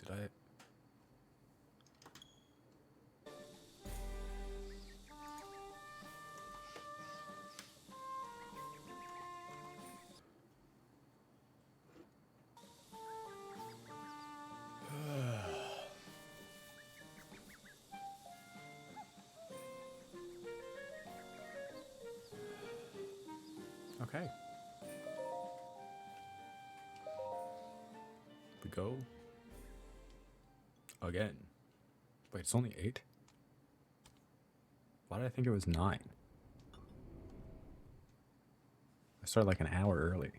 Did I? Okay. We go again. Wait, it's only 8? Why did I think it was 9? I started like an hour early.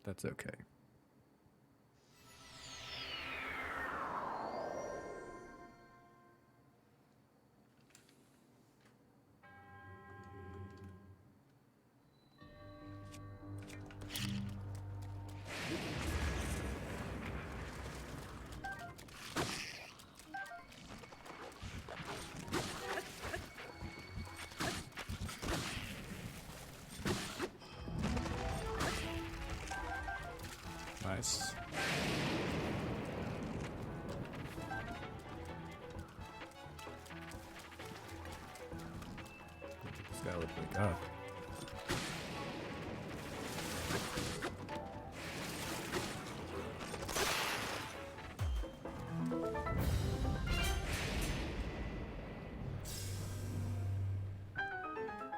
That's okay. Nice. This guy would wake up.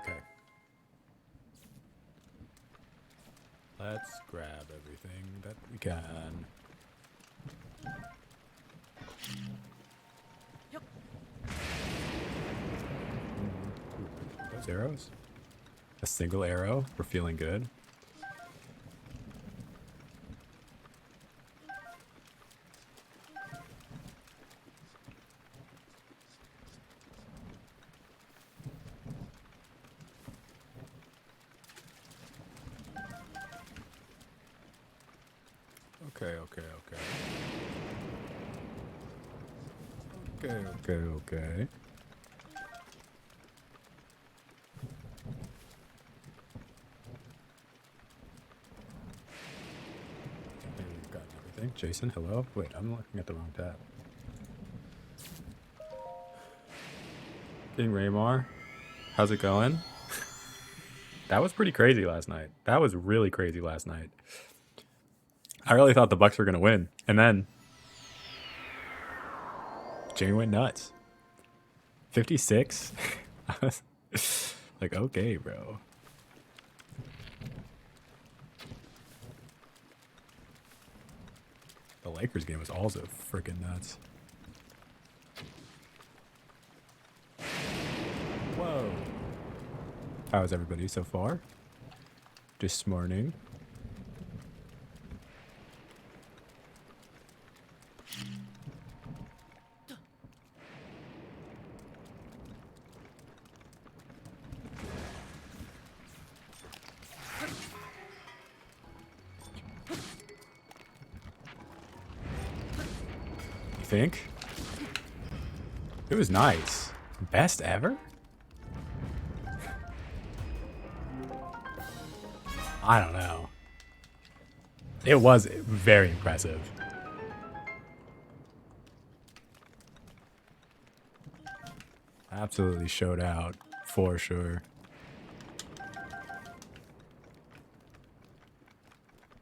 Okay. Let's grab everything that we can. Those arrows? A single arrow? We're feeling good. Okay. Okay. We've got everything. Jason, hello? Wait, I'm looking at the wrong tab. King Raymar, how's it going? That was pretty crazy last night. That was really crazy last night. I really thought the Bucks were going to win. And then Jane went nuts. 56? I was like, okay, bro. The Lakers game was also freaking nuts. Whoa. How's everybody so far? This morning. Think it was nice. Best ever? I don't know. It was very impressive. Absolutely showed out for sure.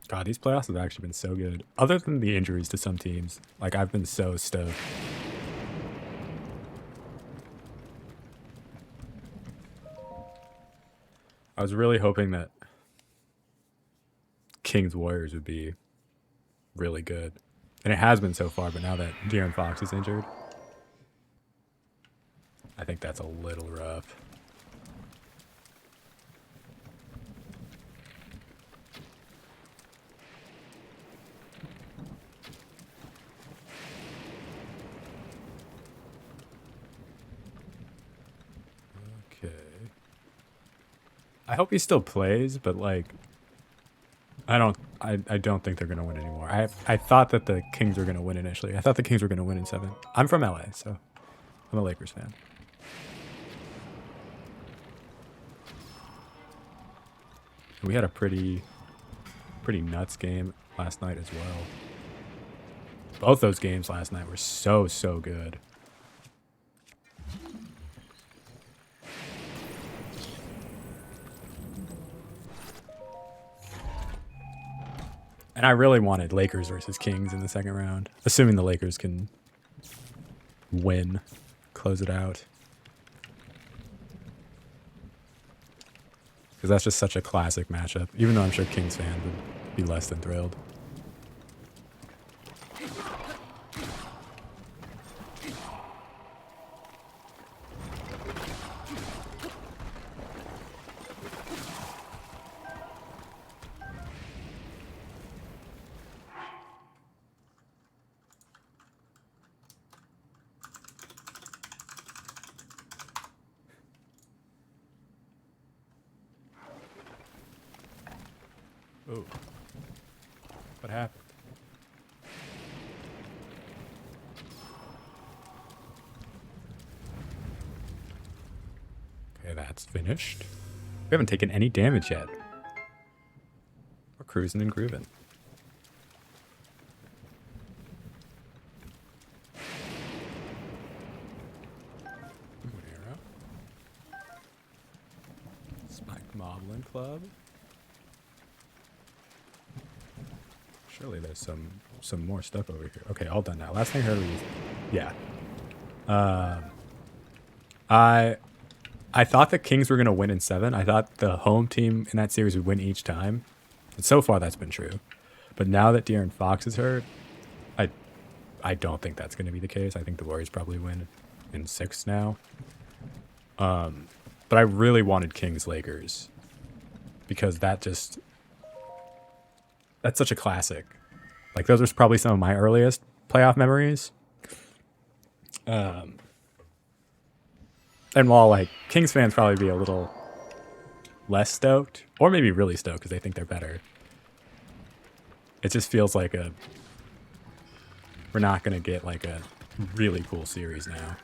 God, these playoffs have actually been so good. Other than the injuries to some teams, like I've been so stoked. I was really hoping that Kings Warriors would be really good. And it has been so far, but now that De'Aaron Fox is injured, I think that's a little rough. Okay. I hope he still plays, but like I don't think they're gonna win anymore. I thought that the Kings were gonna win initially. I thought the Kings were gonna win in 7. I'm from LA, so I'm a Lakers fan. We had a pretty nuts game last night as well. Both those games last night were so good. And I really wanted Lakers versus Kings in the second round, assuming the Lakers can win, close it out. Because that's just such a classic matchup, even though I'm sure Kings fans would be less than thrilled. Oh. What happened? Okay, that's finished. We haven't taken any damage yet. We're cruising and grooving. Spiked Moblin Club. Surely there's some more stuff over here. Okay, all done now. Last thing I heard was, yeah. I thought the Kings were gonna win in 7. I thought the home team in that series would win each time. And so far that's been true. But now that De'Aaron Fox is hurt, I don't think that's gonna be the case. I think the Warriors probably win in 6 now. But I really wanted Kings Lakers because that's such a classic. Like, those are probably some of my earliest playoff memories. And while, like, Kings fans probably be a little less stoked, or maybe really stoked because they think they're better, it just feels like we're not going to get, like, a really cool series now.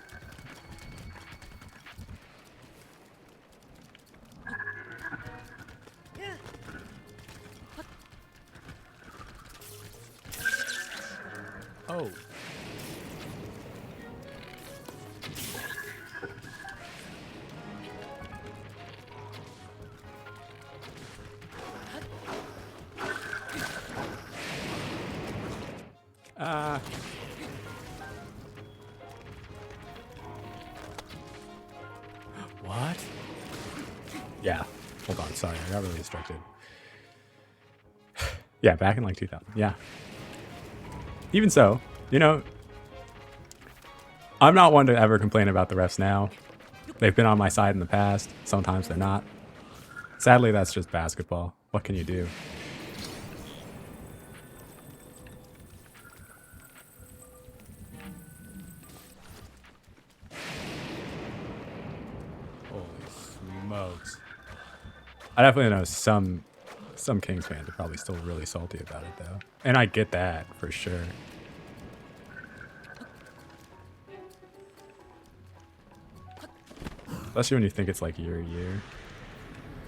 Oh. What? Yeah. Hold on. Sorry, I got really distracted. Yeah, back in like 2000. Yeah. Even so, you know, I'm not one to ever complain about the refs now. They've been on my side in the past. Sometimes they're not. Sadly, that's just basketball. What can you do? Holy smokes. I definitely know some Kings fans are probably still really salty about it, though. And I get that, for sure. Especially when you think it's like year to year.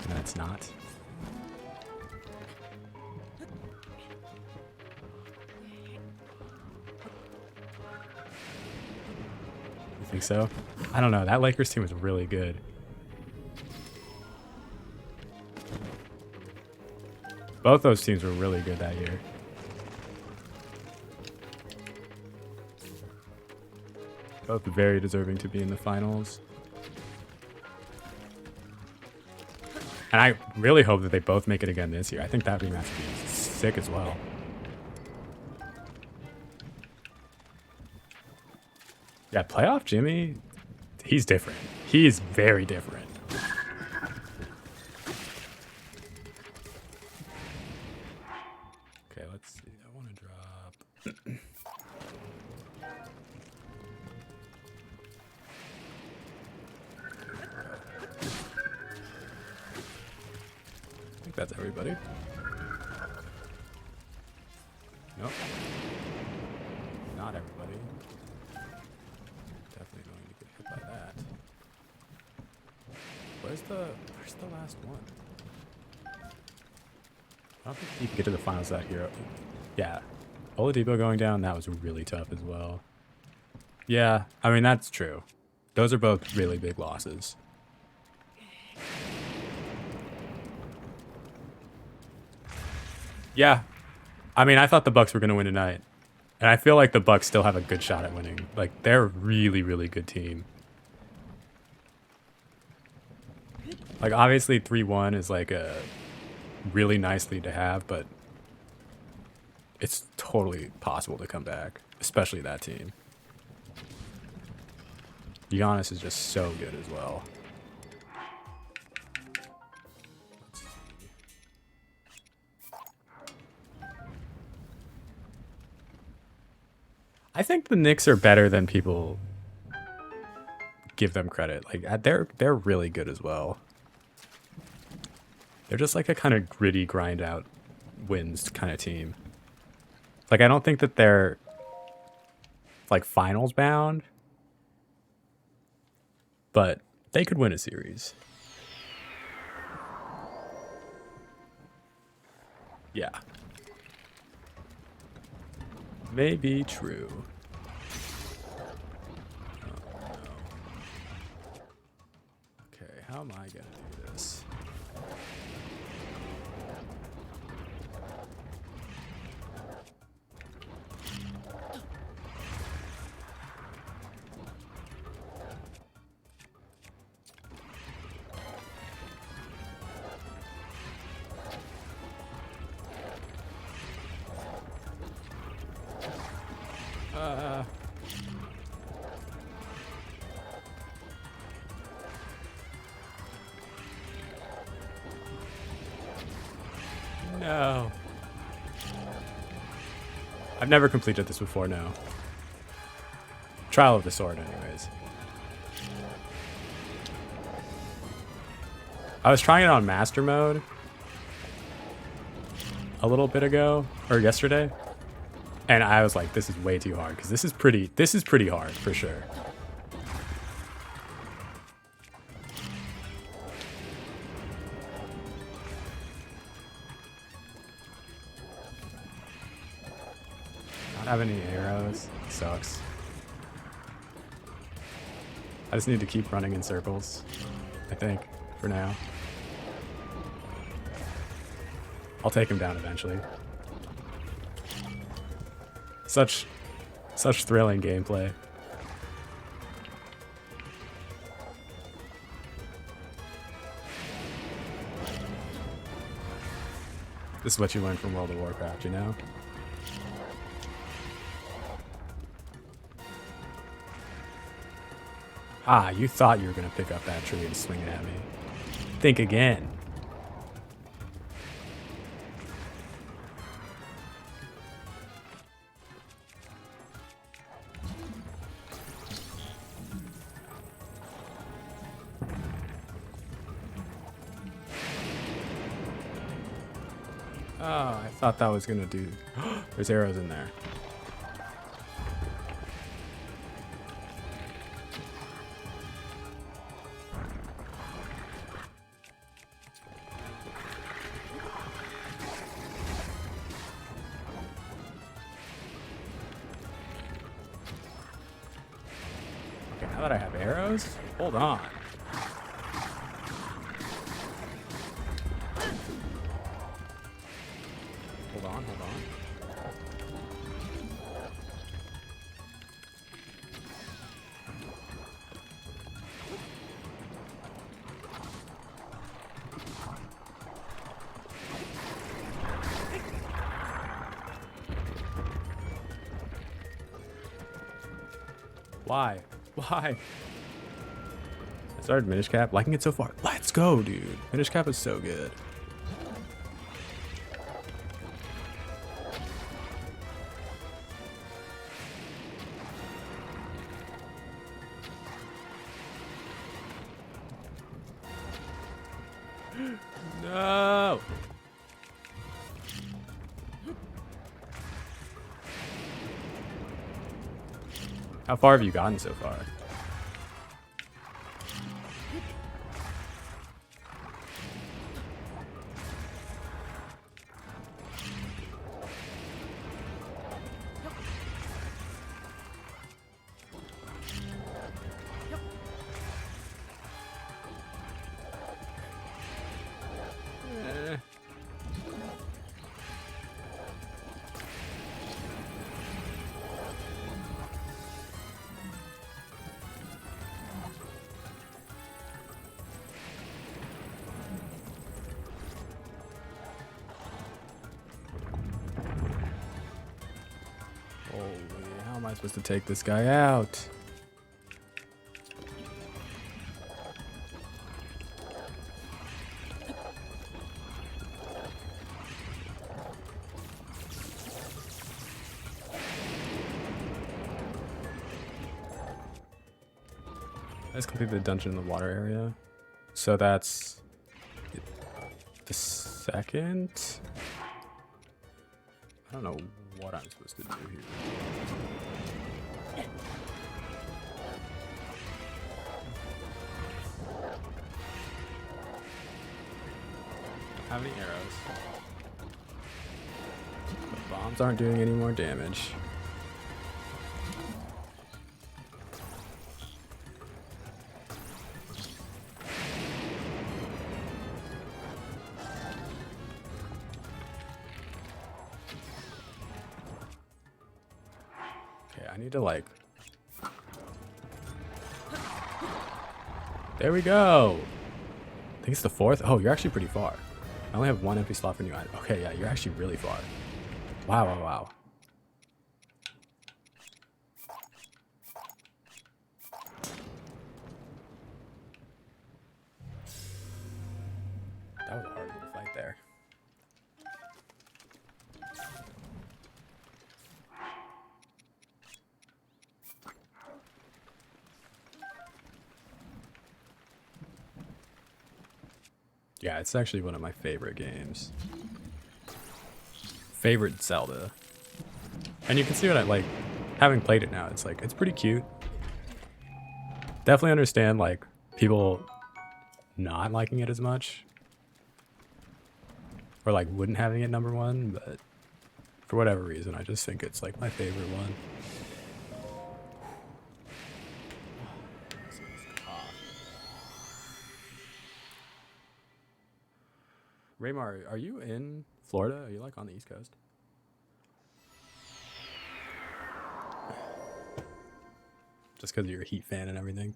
And it's not. You think so? I don't know. That Lakers team was really good. Both those teams were really good that year. Both very deserving to be in the finals. And I really hope that they both make it again this year. I think that rematch would be sick as well. Yeah, playoff Jimmy, he's different. He is very different. Okay, let's see. I want to drop... I think that's everybody. Nope. Not everybody. Definitely going to get hit by that. Where's the last one? I don't think you can get to the finals without hero. Yeah. Oladipo going down, that was really tough as well. Yeah, I mean, that's true. Those are both really big losses. Yeah. I mean, I thought the Bucks were going to win tonight. And I feel like the Bucks still have a good shot at winning. Like, they're a really, really good team. Like, obviously 3-1 is like a really nice lead to have, but it's totally possible to come back, especially that team. Giannis is just so good as well. I think the Knicks are better than people give them credit. Like they're really good as well. They're just like a kind of gritty, grind out wins kind of team. Like I don't think that they're like finals bound, but they could win a series. Yeah. May be true. Oh, no. Okay, how am I gonna do this? No. I've never completed this before, no. Trial of the Sword, anyways. I was trying it on Master Mode a little bit ago, or yesterday, and I was like, this is way too hard, because this is pretty hard, for sure. Not have any arrows. Sucks. I just need to keep running in circles, I think, for now. I'll take him down eventually. Such thrilling gameplay. This is what you learn from World of Warcraft, you know? Ah, you thought you were gonna pick up that tree and swing it at me. Think again. Oh, I thought that was gonna do... There's arrows in there. Okay, now that I have arrows, hold on. Hold on. Why? I started Minish Cap, liking it so far. Let's go, dude. Minish Cap is so good. No! How far have you gotten so far? I supposed to take this guy out? Let's complete the dungeon in the water area. So that's the second. I don't know what I'm supposed to do here. Don't have any arrows. The bombs aren't doing any more damage. I need to like... There we go! I think it's the fourth. Oh, you're actually pretty far. I only have one empty slot for new item. Okay, yeah, you're actually really far. Wow, wow, wow. That was a hard little fight there. Yeah, it's actually one of my favorite games. Favorite Zelda. And you can see what I like, having played it now, it's like, it's pretty cute. Definitely understand like people not liking it as much. Or like wouldn't having it number one, but for whatever reason, I just think it's like my favorite one. Raymar, are you in Florida? Are you like on the East Coast? Just because you're a Heat fan and everything.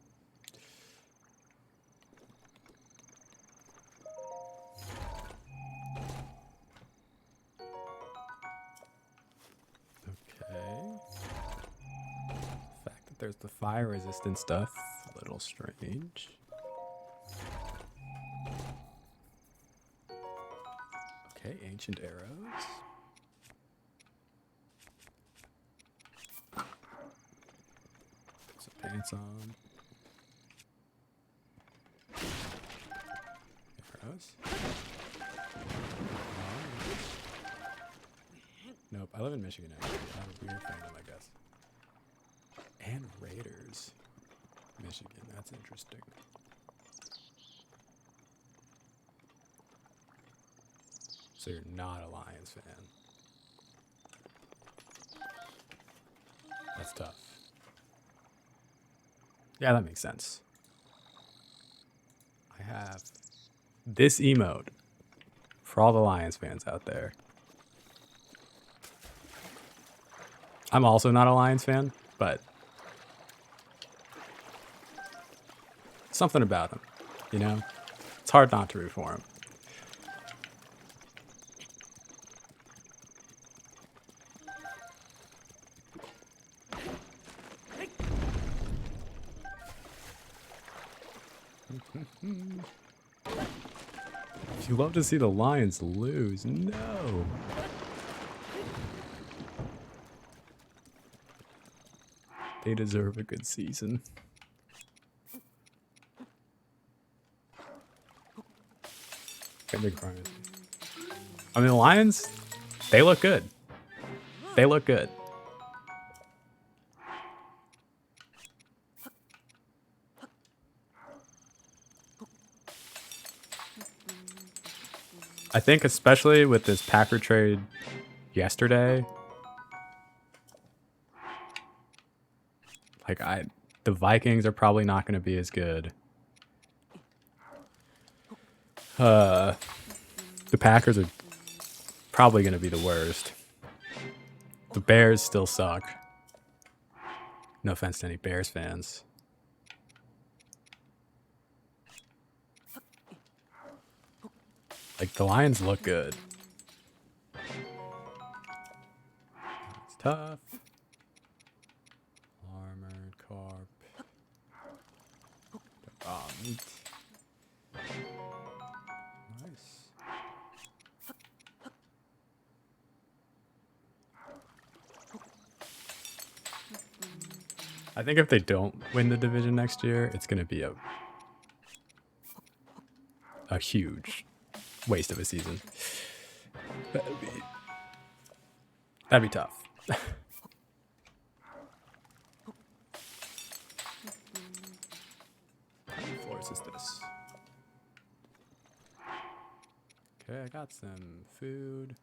Okay. The fact that there's the fire resistant stuff, a little strange. Okay, ancient arrows. Put some pants on. Arrows. Nope, I live in Michigan actually. I'm a weird fandom, I guess. And Raiders. Michigan, that's interesting. So you're not a Lions fan. That's tough. Yeah, that makes sense. I have this emote for all the Lions fans out there. I'm also not a Lions fan, but something about him, you know? It's hard not to root for him. You love to see the Lions lose. No. They deserve a good season. I mean, the Lions, they look good. They look good. I think especially with this Packer trade yesterday, like the Vikings are probably not going to be as good. The Packers are probably going to be the worst. The Bears still suck. No offense to any Bears fans. Like, the Lions look good. It's tough. I think if they don't win the division next year, it's going to be a huge waste of a season. That'd be tough. How many floors is this? Okay, I got some food.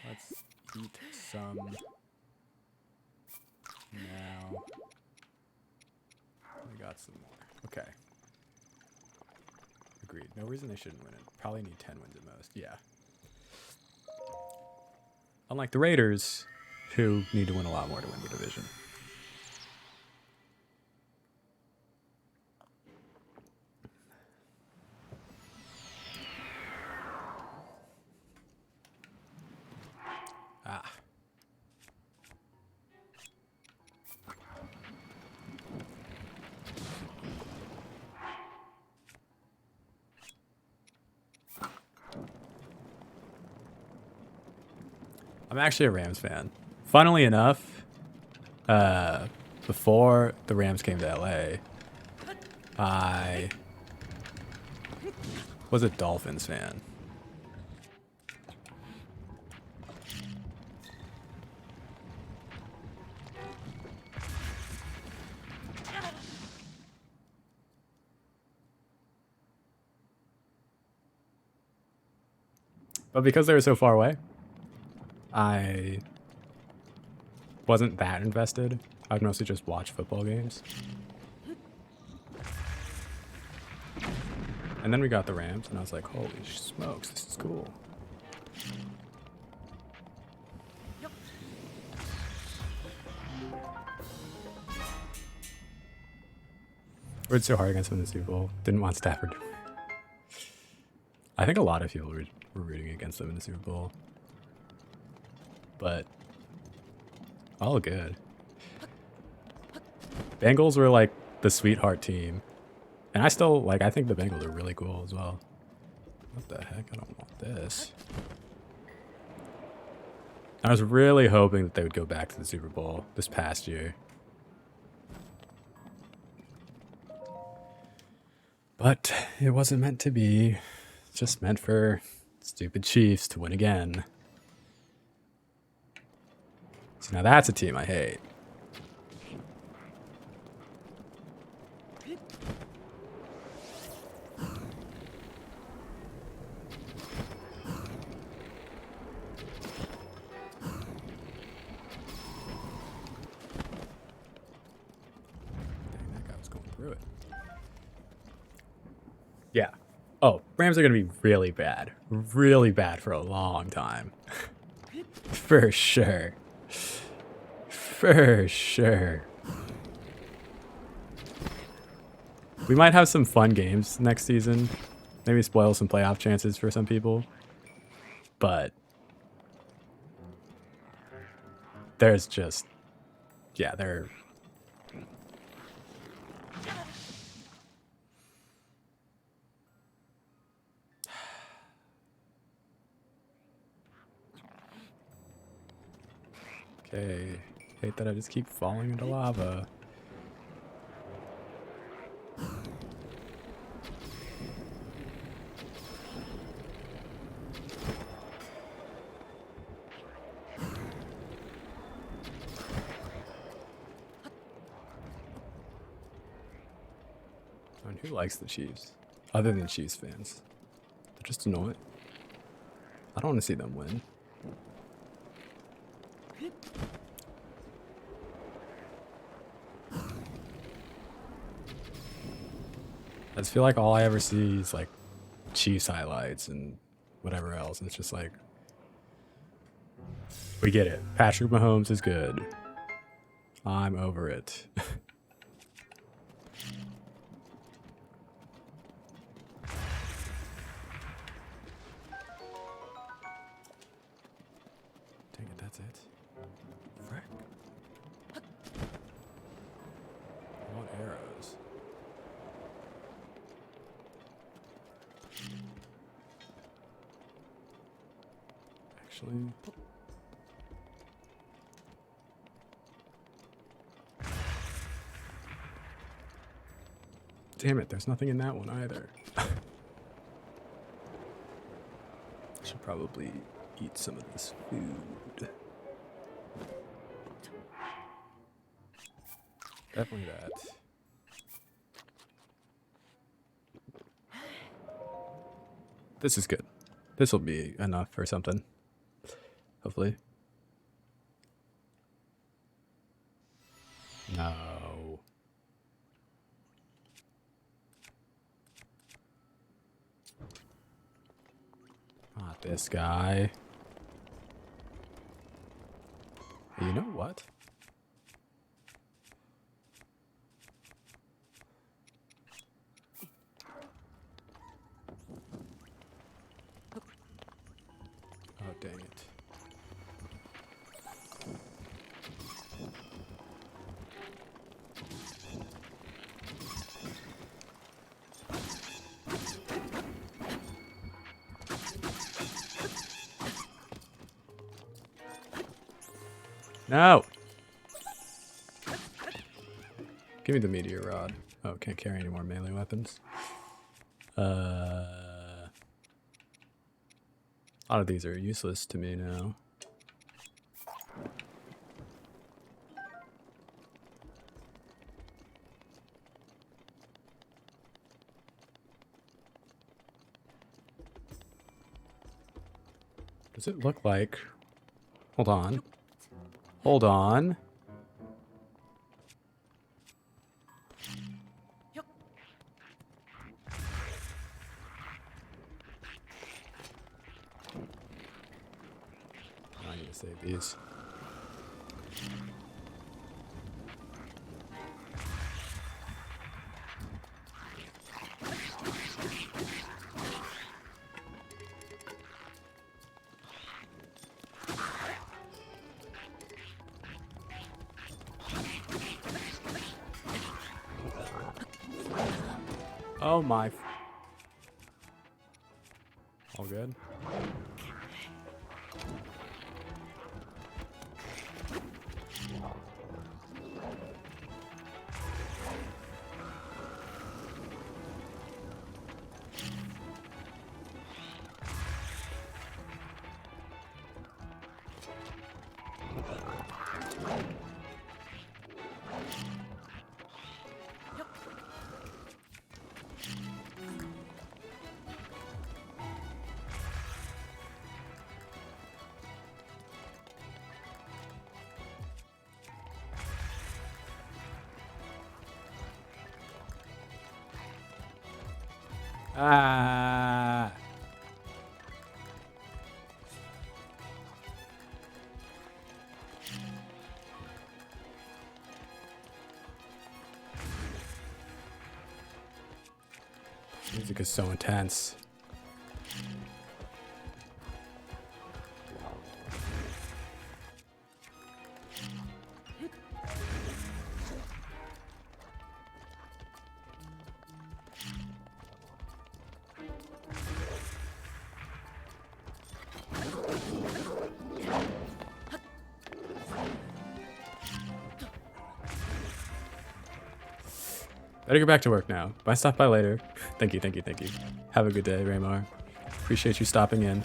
Let's eat some now. We got some more. Okay. Agreed. No reason they shouldn't win it. Probably need 10 wins at most. Yeah. Unlike the Raiders, who need to win a lot more to win the division. Ah. I'm actually a Rams fan. Funnily enough, before the Rams came to LA, I was a Dolphins fan. But because they were so far away, I wasn't that invested. I'd mostly just watch football games. And then we got the Rams, and I was like, holy smokes, this is cool. Worked so hard against them in the Super Bowl. Didn't want Stafford to win. I think a lot of people were rooting against them in the Super Bowl. But all good. Bengals were like the sweetheart team. And I still, like, I think the Bengals are really cool as well. What the heck? I don't want this. I was really hoping that they would go back to the Super Bowl this past year. But it wasn't meant to be. It's just meant for stupid Chiefs to win again. So now that's a team I hate. Yeah. Oh, Rams are going to be really bad. Really bad for a long time. For sure. For sure. We might have some fun games next season. Maybe spoil some playoff chances for some people. But there's just... yeah, they're... Okay, hate that I just keep falling into lava. I mean, who likes the Chiefs? Other than Chiefs fans. They're just annoying. I don't want to see them win. I just feel like all I ever see is like Chiefs highlights and whatever else. And it's just like, we get it. Patrick Mahomes is good. I'm over it. Dang it, that's it. Frick. I want arrows. Actually, Damn it, there's nothing in that one either. I should probably eat some of this food. Definitely that. This is good. This will be enough for something. Hopefully. No. Not this guy. You know what? Oh, dang it. No! Give me the meteor rod. Oh, can't carry any more melee weapons. A lot of these are useless to me now. Does it look like... Hold on. Hold on. I need to save these. Oh my... All good? Ah. Music is so intense. Better get back to work now. Might stop by later. Thank you, thank you, thank you. Have a good day, Raymar. Appreciate you stopping in.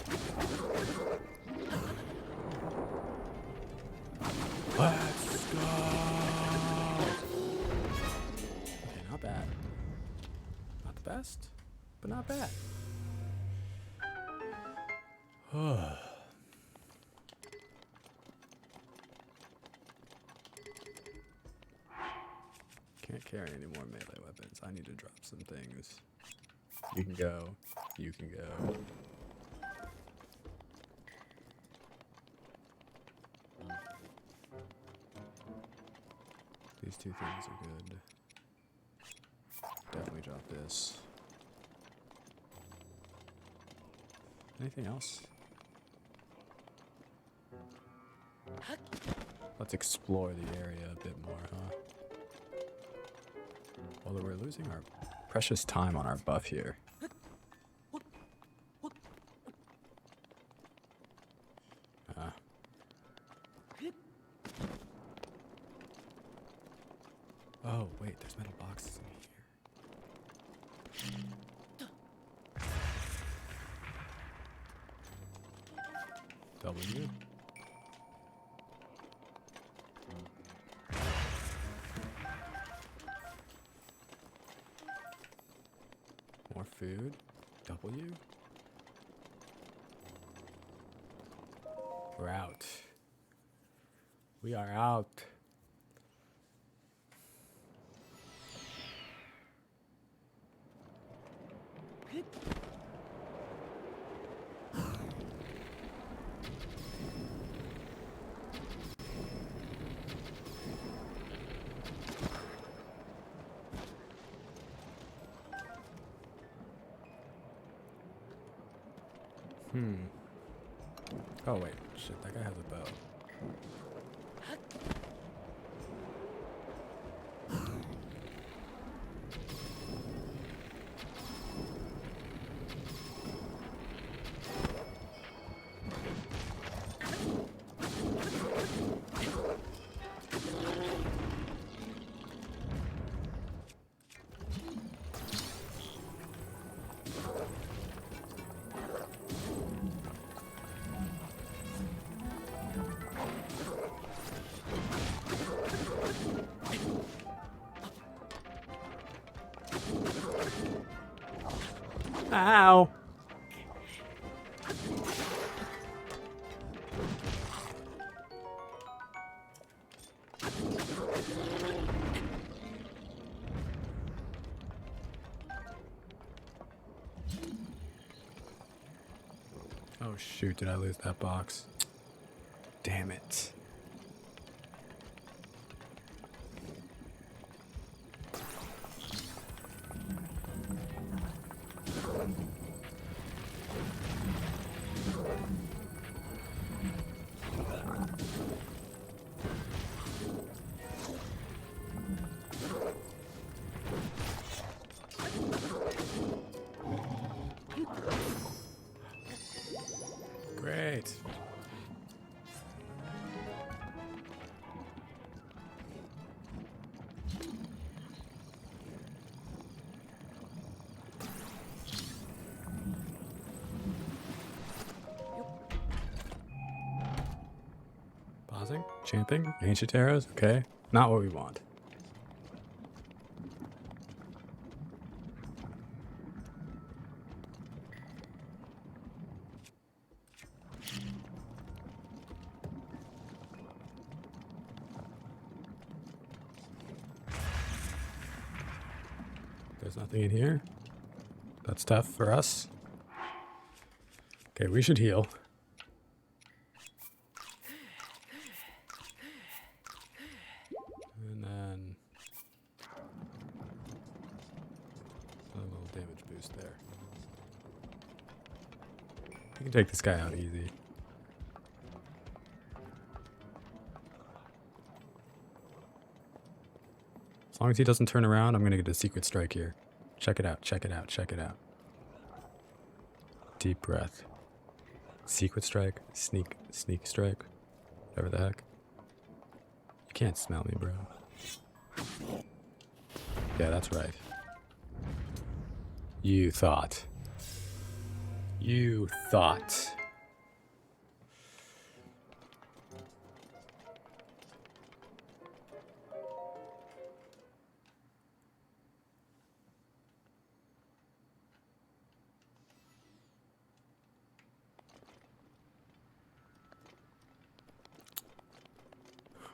Let's go! Okay, not bad. Not the best, but not bad. Can't carry any more melee weapons. I need to drop some things. You can go. You can go. These two things are good. Definitely drop this. Anything else? Let's explore the area a bit more, huh? Although we're losing our precious time on our buff here. Oh, wait, there's metal boxes in here. W. More food. W. We're out. We are out. Oh wait, shit, that guy has a bow. Ow! Oh shoot, did I lose that box? Damn it. Great. Pausing, chanting, ancient arrows, okay. Not what we want. There's nothing in here. That's tough for us. Okay, we should heal. And then a little damage boost there. We can take this guy out easy. As long as he doesn't turn around, I'm gonna get a secret strike here. Check it out, check it out, check it out. Deep breath. Secret strike, sneak strike, whatever the heck. You can't smell me, bro. Yeah, that's right. You thought. You thought.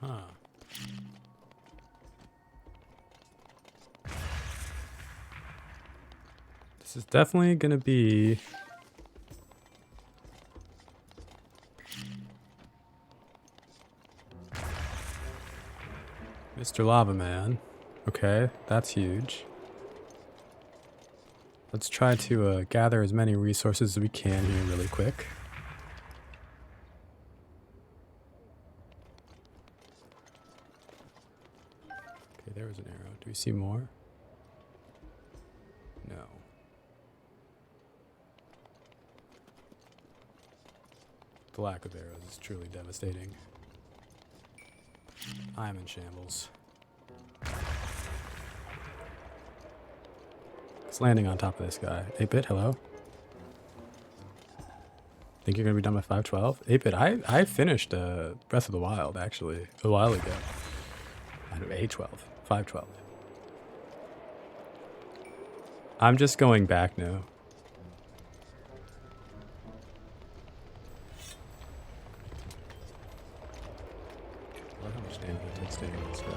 Huh. This is definitely gonna be Mr. Lava Man. Okay, that's huge. Let's try to gather as many resources as we can here really quick. Okay, there was an arrow. Do we see more? No. The lack of arrows is truly devastating. I'm in shambles. It's landing on top of this guy. 8-bit, hello? Think you're gonna be done by 512? 8-bit, I finished Breath of the Wild actually a while ago. Out of 812, 512. I'm just going back now. I love how much damage I did staying on this guy.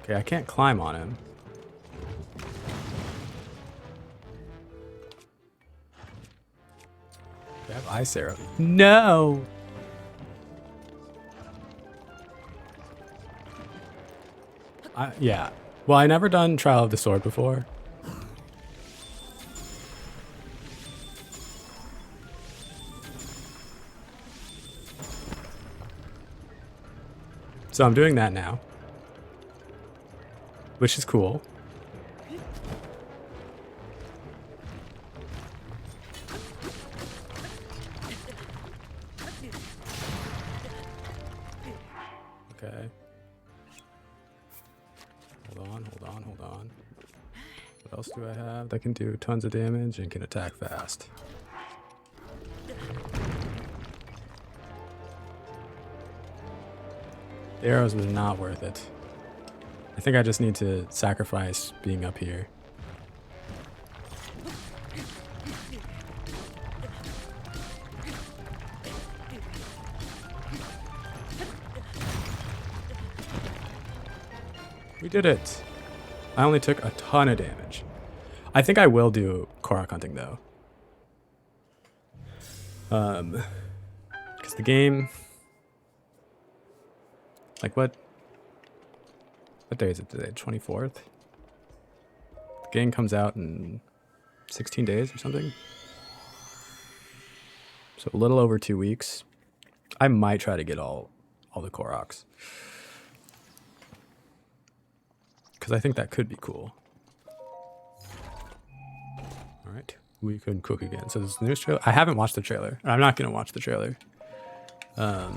Okay, I can't climb on him. I have ice arrow. No! Yeah. Well, I never done Trial of the Sword before. So I'm doing that now, which is cool. Okay. Hold on. What else do I have that can do tons of damage and can attack fast? The arrows was not worth it. I think I just need to sacrifice being up here. We did it. I only took a ton of damage. I think I will do Korok hunting though. Because the game, like what day is it today? 24th? The game comes out in 16 days or something. So a little over 2 weeks. I might try to get all the Koroks. Because I think that could be cool. Alright, we can cook again. So this is the newest trailer. I haven't watched the trailer. I'm not going to watch the trailer. I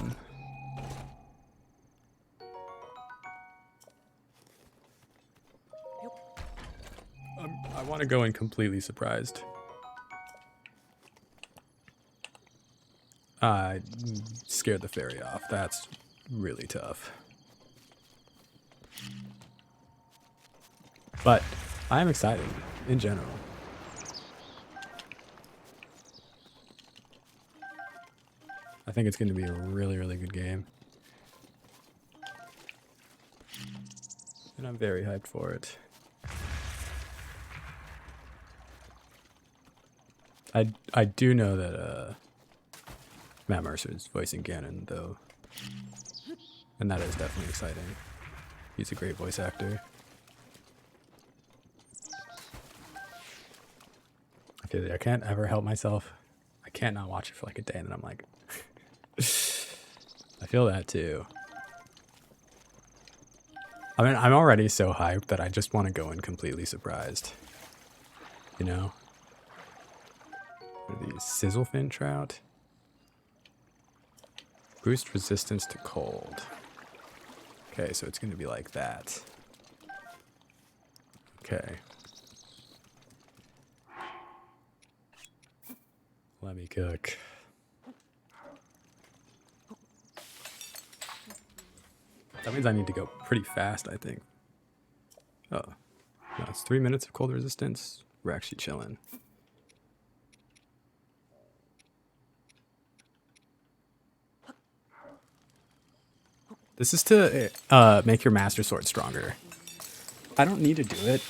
want to go in completely surprised. I scared the fairy off. That's really tough. But I am excited in general. I think it's going to be a really, really good game. And I'm very hyped for it. I do know that Matt Mercer is voicing Ganon though. And that is definitely exciting. He's a great voice actor. I feel like I can't ever help myself. I can't not watch it for like a day and then I'm like I feel that too. I mean, I'm already so hyped that I just want to go in completely surprised. You know? What are these? Sizzlefin trout? Boost resistance to cold. Okay, so it's going to be like that. Okay. Let me cook. That means I need to go pretty fast, I think. Oh. No, it's 3 minutes of cold resistance. We're actually chilling. This is to make your master sword stronger. I don't need to do it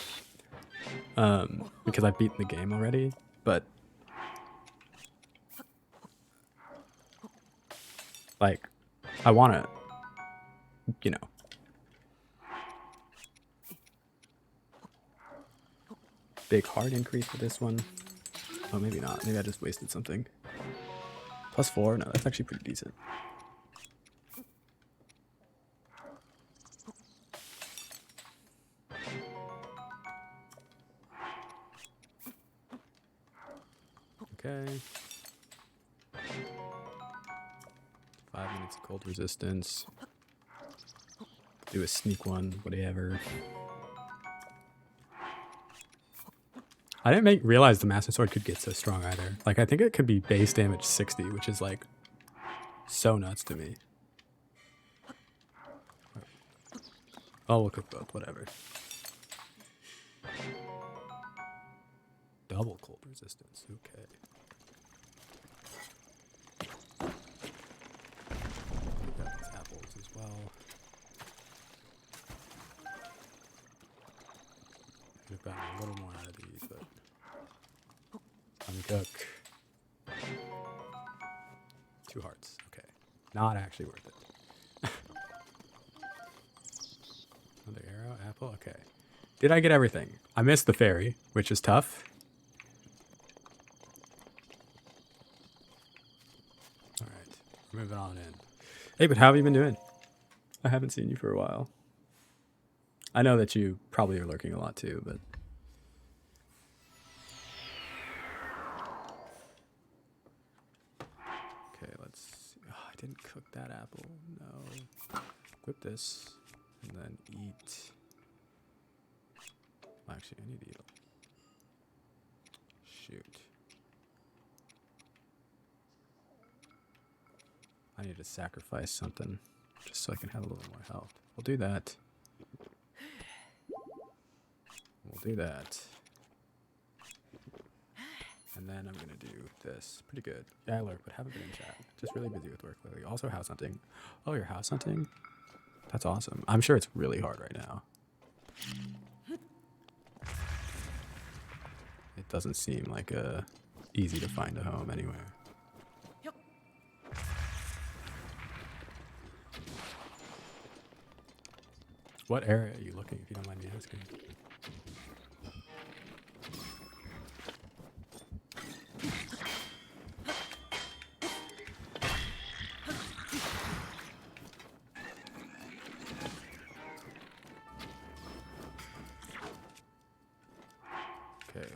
because I've beaten the game already, but like I want to, you know. Big heart increase for this one. Oh, maybe not. Maybe I just wasted something. +4? No, that's actually pretty decent. Okay. 5 minutes of cold resistance. Do a sneak one, whatever. I didn't realize the Master Sword could get so strong either. Like, I think it could be base damage 60, which is like so nuts to me. Oh, we'll cook both, whatever. Double cold resistance, okay. We got these apples as well. We've gotten a little more out of these, but uncook. 2 hearts, okay. Not actually worth it. Another arrow, apple, okay. Did I get everything? I missed the fairy, which is tough. Alright, moving on in. Hey, but how have you been doing? I haven't seen you for a while. I know that you probably are lurking a lot too, but... Okay, let's see. Oh, I didn't cook that apple. No. Equip this, and then eat... Actually, I need to eat Shoot. I need to sacrifice something just so I can have a little more health. We'll do that. We'll do that. And then I'm going to do this. Pretty good. Yeah, I lurk, but haven't been in chat. Just really busy with work lately. Also house hunting. Oh, you're house hunting? That's awesome. I'm sure it's really hard right now. It doesn't seem like easy to find a home anywhere. What area are you looking, if you don't mind me asking? Okay,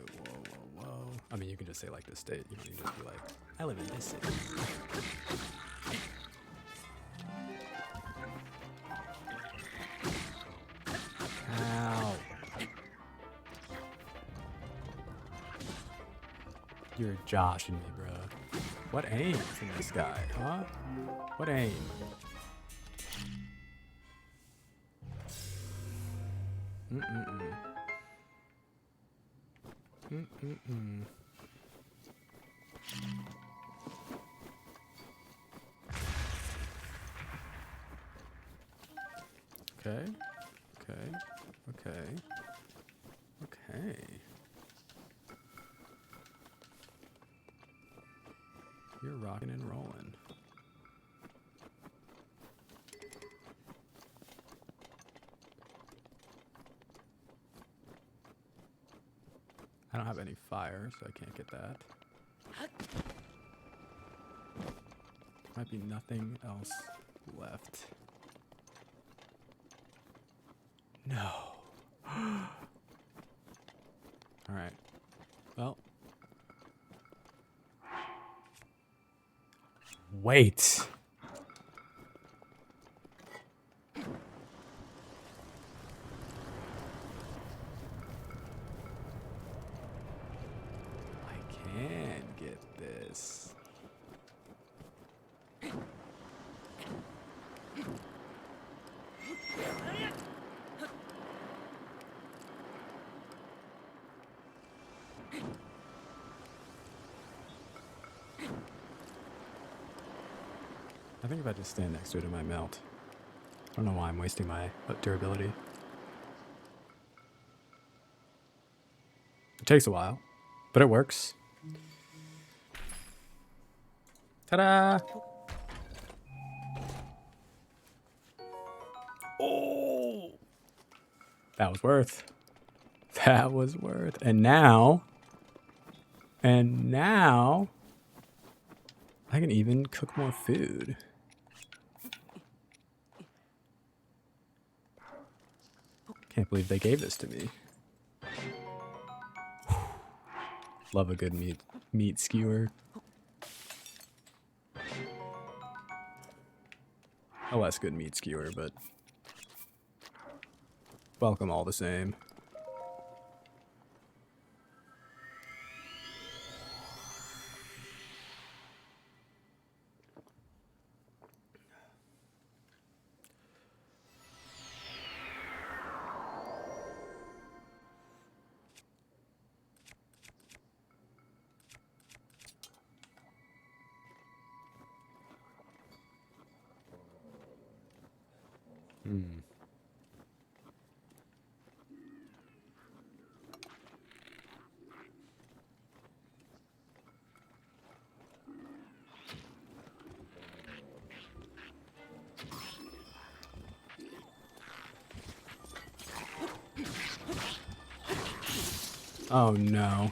whoa. I mean, you can just say like the state. You don't need to be like, I live in this city. Ow. You're joshing me, bro. What aim from this guy, huh? What aim? Okay. You're rocking and rolling. I don't have any fire, so I can't get that. Might be nothing else left. No. Alright. Well. Wait. I can get this. I think if I just stand next to it, it might melt. I don't know why I'm wasting my durability. It takes a while, but it works. Ta-da! Oh! That was worth. That was worth. And now, I can even cook more food. Can't believe they gave this to me. Love a good meat skewer. A less good meat skewer, but welcome all the same. Oh no.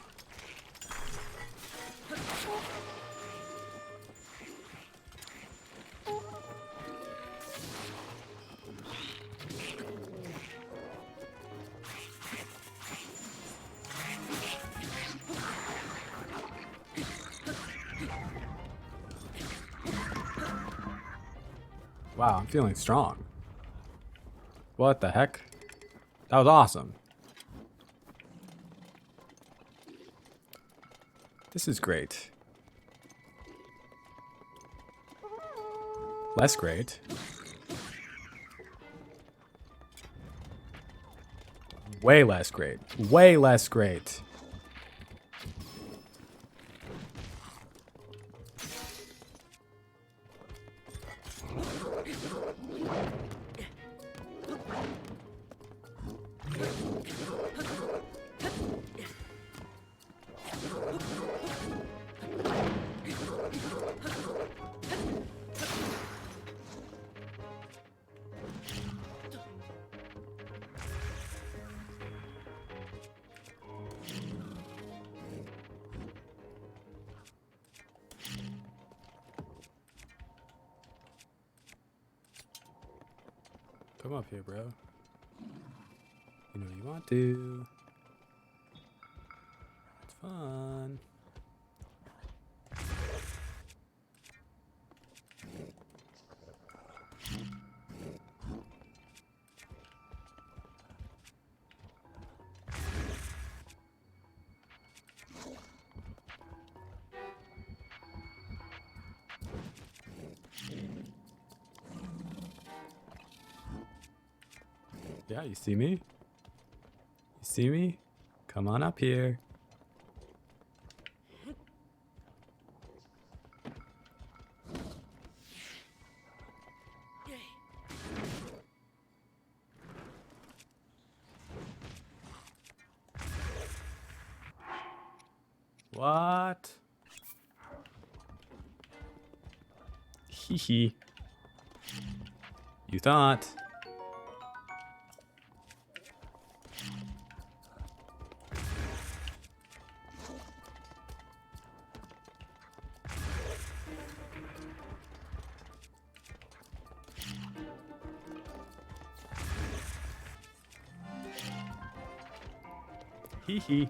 Wow, I'm feeling strong. What the heck? That was awesome. This is great. Less great. Way less great. Way less great. Come up here, bro. You know you want to. It's fun. Yeah, you see me? You see me? Come on up here. What? Hee hee. You thought. Hee hee.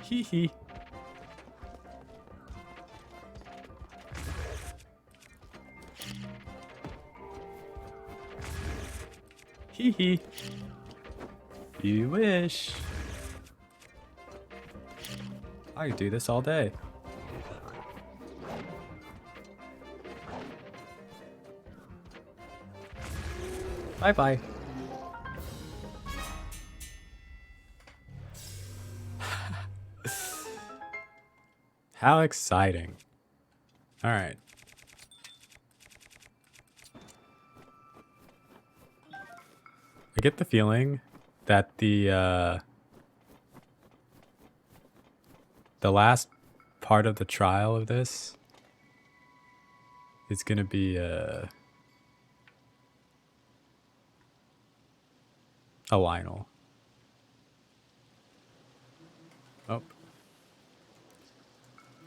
Hee hee. Hee hee. You wish. I could do this all day. Bye bye. How exciting. All right. I get the feeling that the last part of the trial of this is going to be a Lionel. Oh.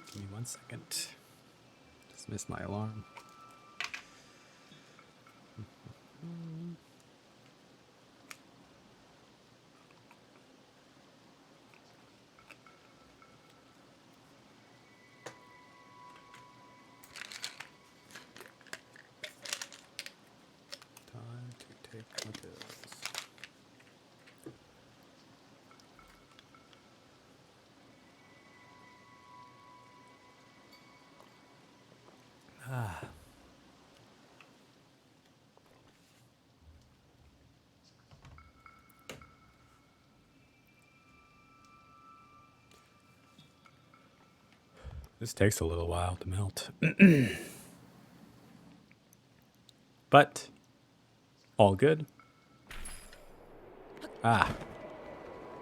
Give me 1 second. Just missed my alarm. This takes a little while to melt. But all good. Ah,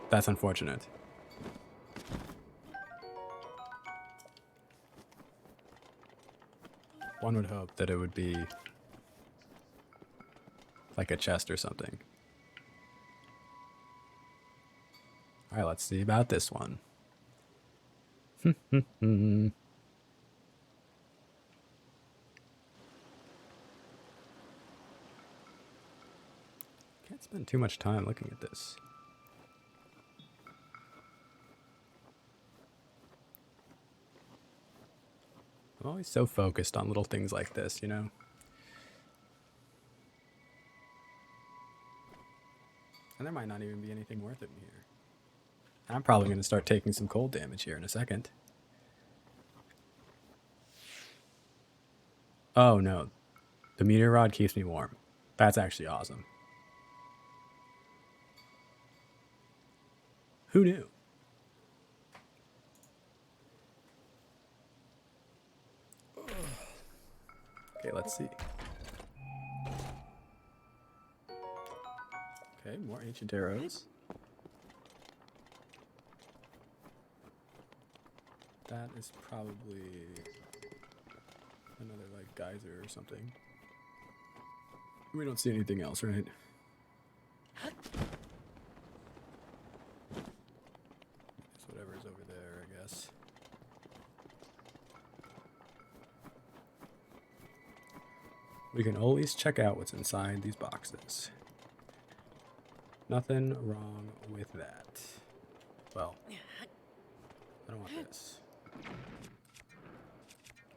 that's unfortunate. One would hope that it would be like a chest or something. All right, let's see about this one. Can't spend too much time looking at this. I'm always so focused on little things like this, you know? And there might not even be anything worth it in here. I'm probably going to start taking some cold damage here in a second. Oh no, the meteor rod keeps me warm. That's actually awesome. Who knew? Okay, let's see. Okay, more ancient arrows. That is probably another like geyser or something. We don't see anything else, right? It's whatever's over there, I guess. We can always check out what's inside these boxes. Nothing wrong with that. Well, I don't want this.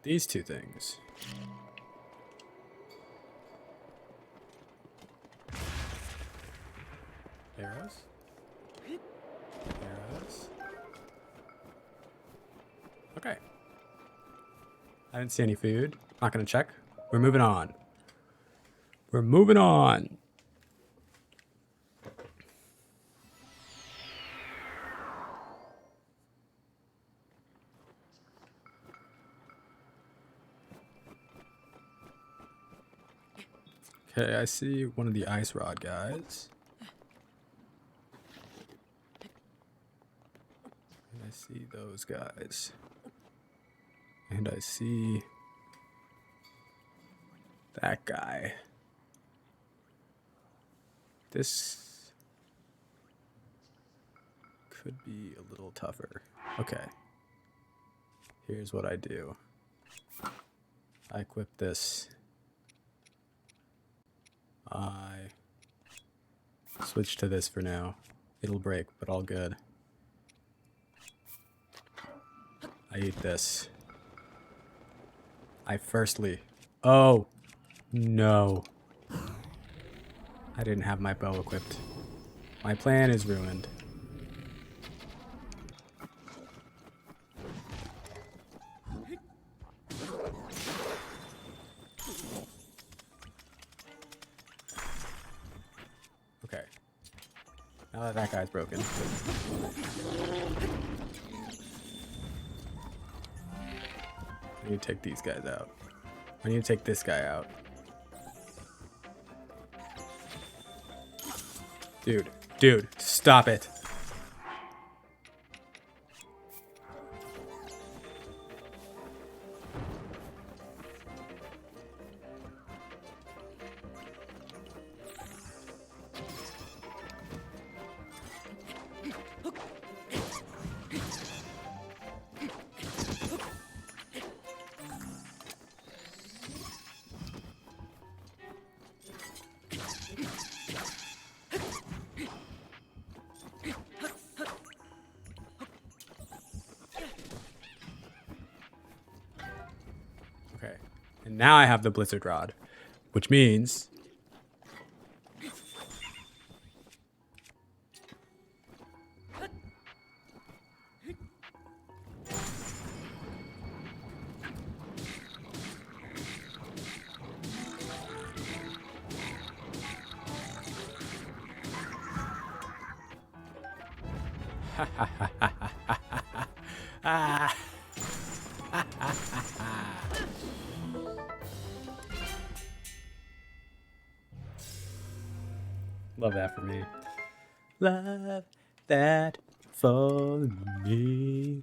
These two things. Arrows? Arrows? Okay. I didn't see any food. Not gonna check. We're moving on. We're moving on. Okay, I see one of the ice rod guys. And I see those guys. And I see that guy. This could be a little tougher. Okay. Here's what I do. I equip this. I switch to this for now. It'll break, but all good. I eat this. I firstly... Oh! No. I didn't have my bow equipped. My plan is ruined. Okay. Now that that guy's broken. I need to take these guys out. I need to take this guy out. Dude, stop it. Okay, and now I have the blizzard rod, which means Love that for me. Love that for me.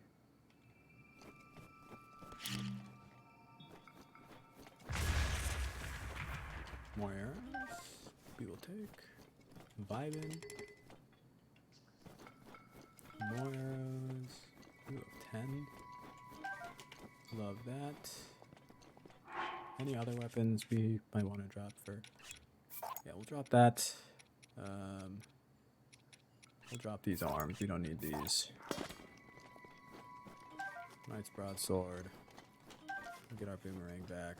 More arrows. We will take. Vibin. More arrows. We have 10. Love that. Any other weapons we might want to drop for? Yeah, we'll drop that. We'll drop these arms. We don't need these. Knight's broadsword. We'll get our boomerang back.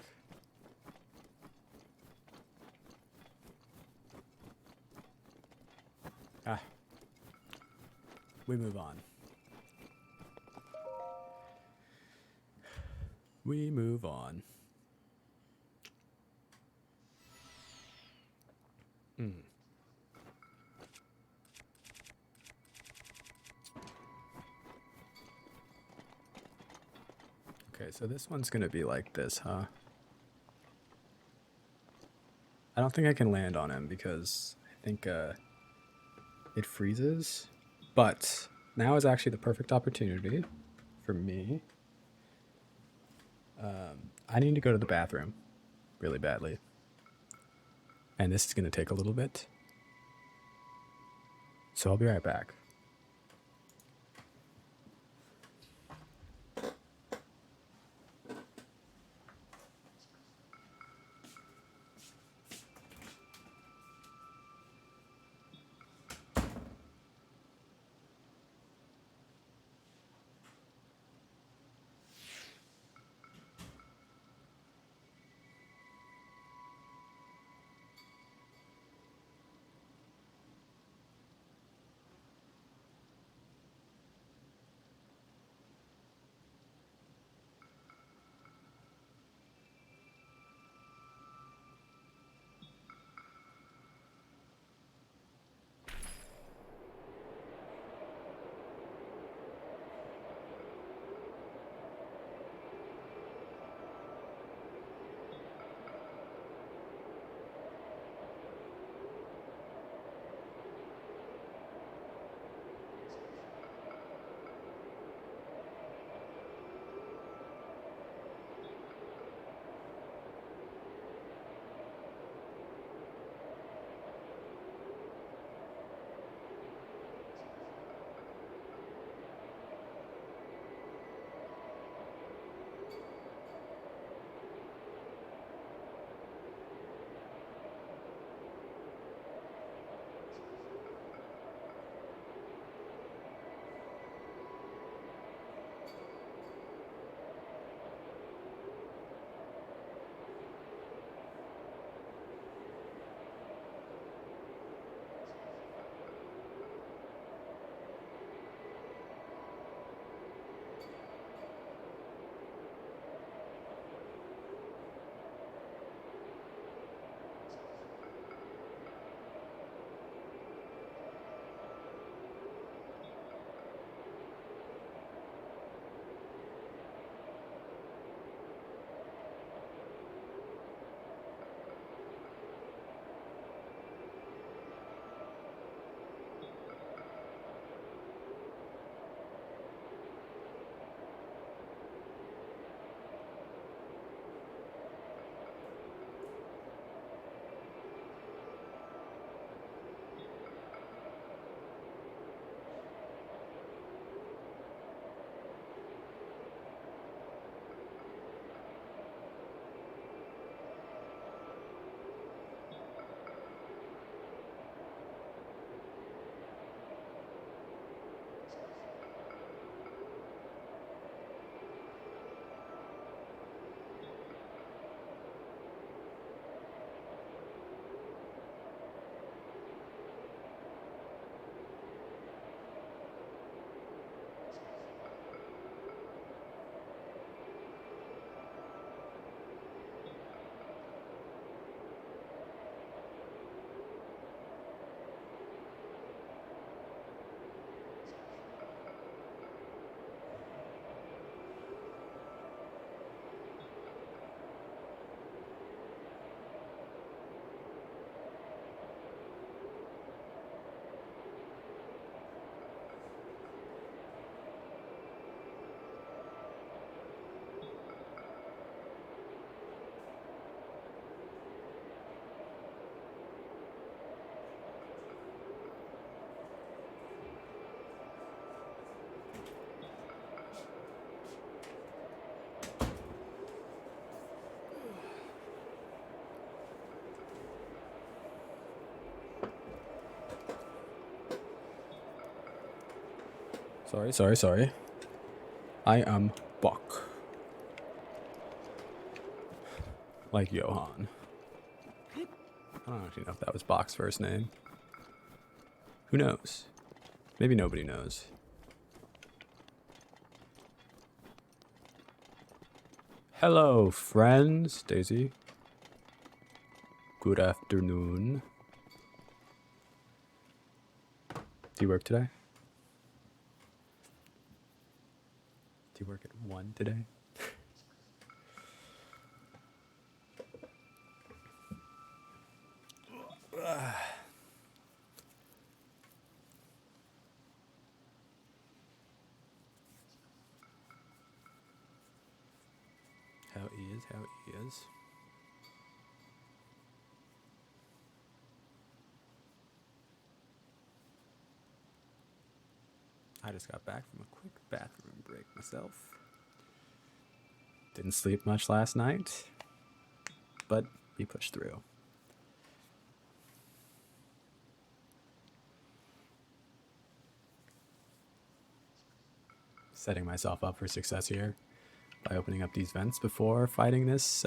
Ah. We move on. We move on. Okay, so this one's gonna be like this, huh? I don't think I can land on him because I think it freezes. But now is actually the perfect opportunity for me. I need to go to the bathroom really badly. And this is gonna take a little bit. So I'll be right back. Sorry. I am Buck. Like Johann. I don't actually know if that was Bach's first name. Who knows? Maybe nobody knows. Hello, friends. Daisy. Good afternoon. Do you work today? Do you work at 1 today? How he is. I just got back from a quick bathroom break myself. Didn't sleep much last night, but we pushed through. Setting myself up for success here by opening up these vents before fighting this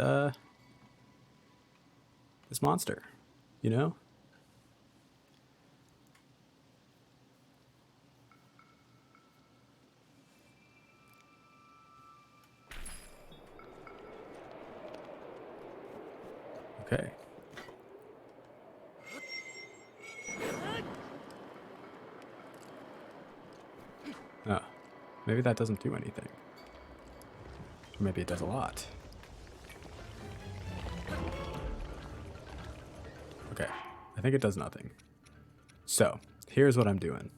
this monster, you know? Okay. Oh, maybe that doesn't do anything. Or maybe it does a lot. Okay, I think it does nothing. So, here's what I'm doing.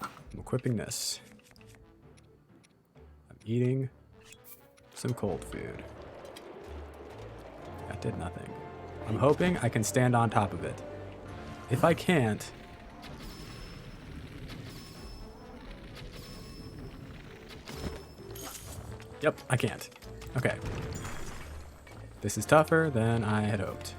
I'm equipping this. I'm eating some cold food. That did nothing. I'm hoping I can stand on top of it. If I can't... Yep, I can't. Okay. This is tougher than I had hoped.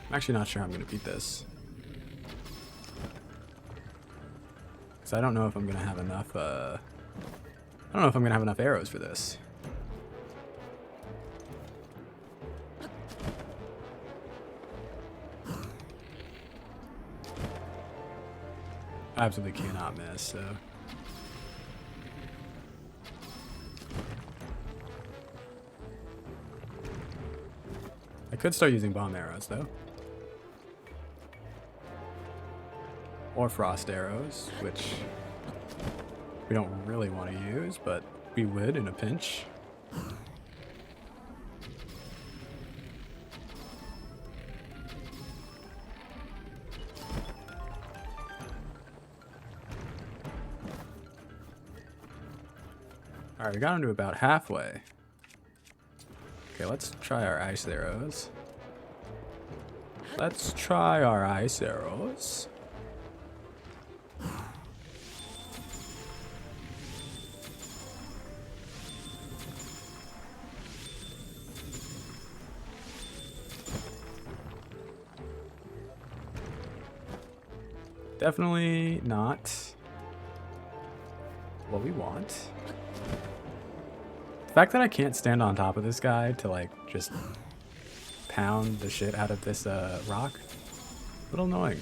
I'm actually not sure I'm going to beat this. Because I don't know if I'm going to have enough, I don't know if I'm going to have enough arrows for this. I absolutely cannot miss, so... I could start using bomb arrows, though. Or frost arrows, which we don't really want to use, but we would in a pinch. Alright, we got him to about halfway. Okay, let's try our ice arrows. Let's try our ice arrows. Definitely not what we want. The fact that I can't stand on top of this guy to like just pound the shit out of this rock, a little annoying.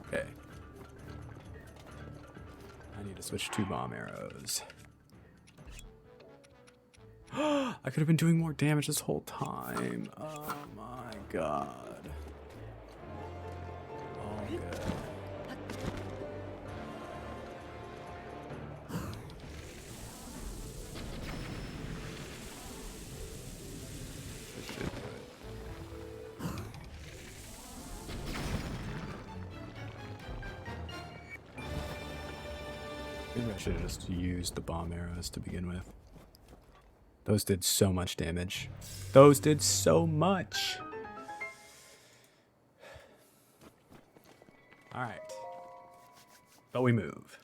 Okay. I need to switch to bomb arrows. I could have been doing more damage this whole time. Oh my god. All good. Maybe I should have just used the bomb arrows to begin with. Those did so much damage. Those did so much. All right. But we move.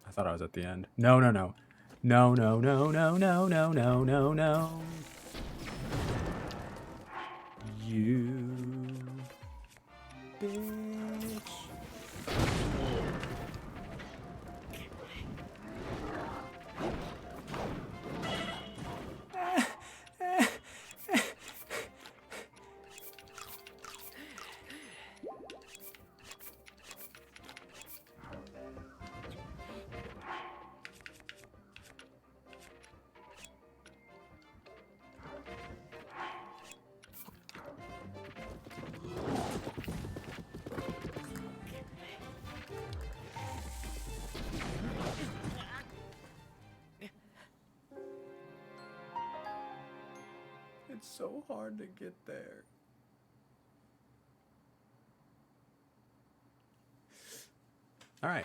I thought I was at the end. No, no, no. No, no, no, no, no, no, no, no, no. You bitch. It's so hard to get there. All right.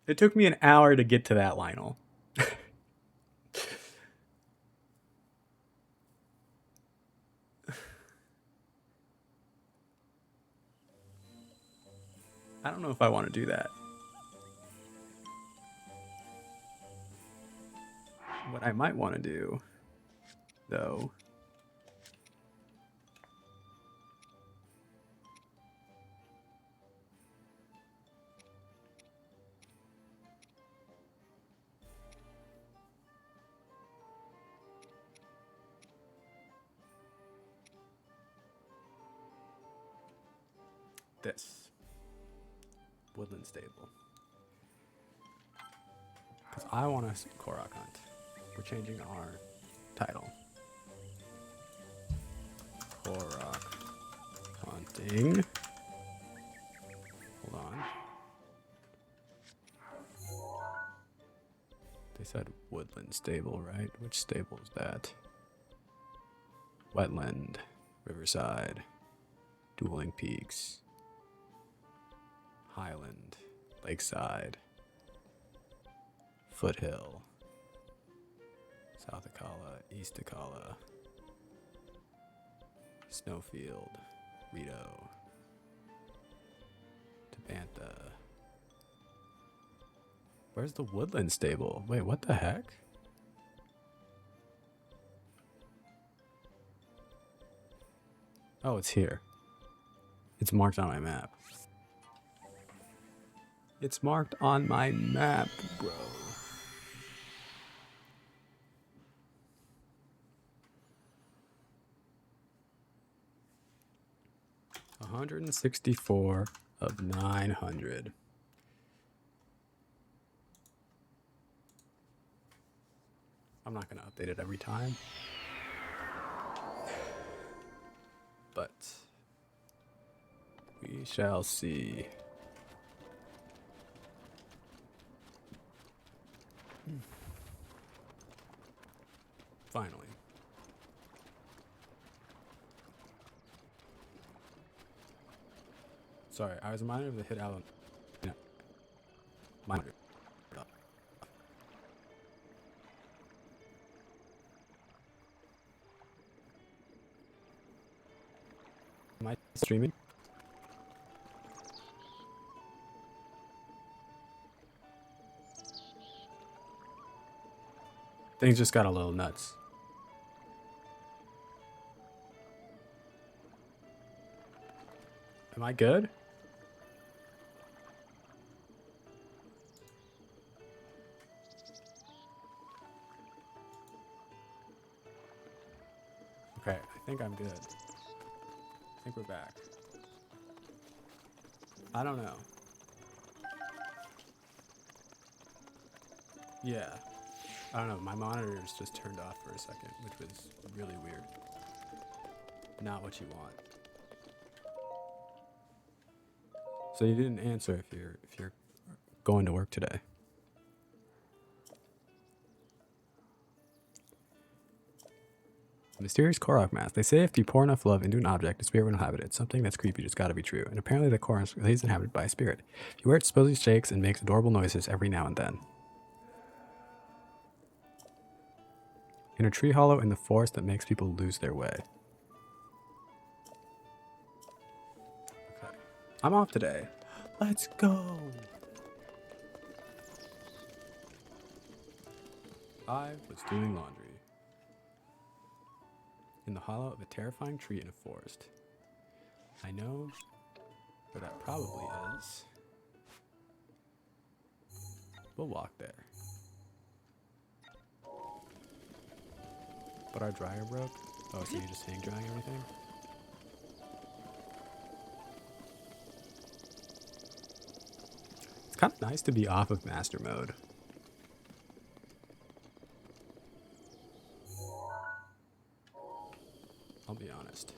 It took me an hour to get to that, Lionel. I don't know if I want to do that. What I might want to do, though, this. Woodland Stable. Because I want to Korok hunt. We're changing our title. Korok hunting. Hold on. They said Woodland Stable, right? Which stable is that? Wetland, Riverside, Dueling Peaks, Highland, Lakeside, Foothill, South Akala, East Akala, Snowfield, Rito, Tabantha. Where's the Woodland Stable? Wait, what the heck? Oh, it's here. It's marked on my map. It's marked on my map, bro. $164 of 900. I'm not gonna update it every time, but we shall see. Finally. Sorry, I was reminded of the hit album. Yeah. Mine. Am I streaming? Things just got a little nuts. Am I good? Okay, I think I'm good. I think we're back. I don't know. Yeah. I don't know. My monitors just turned off for a second, which was really weird. Not what you want. So you didn't answer if you're going to work today. Mysterious Korok mask. They say if you pour enough love into an object, a spirit will inhabit it. Something that's creepy, just gotta be true. And apparently the Korok is inhabited by a spirit. If you wear it, supposedly shakes and makes adorable noises every now and then. In a tree hollow in the forest that makes people lose their way. Okay. I'm off today. Let's go. I was doing laundry. In the hollow of a terrifying tree in a forest. I know where that probably is. We'll walk there. But our dryer broke. Oh, so you're just hang drying everything? It's kind of nice to be off of master mode. I'll be honest.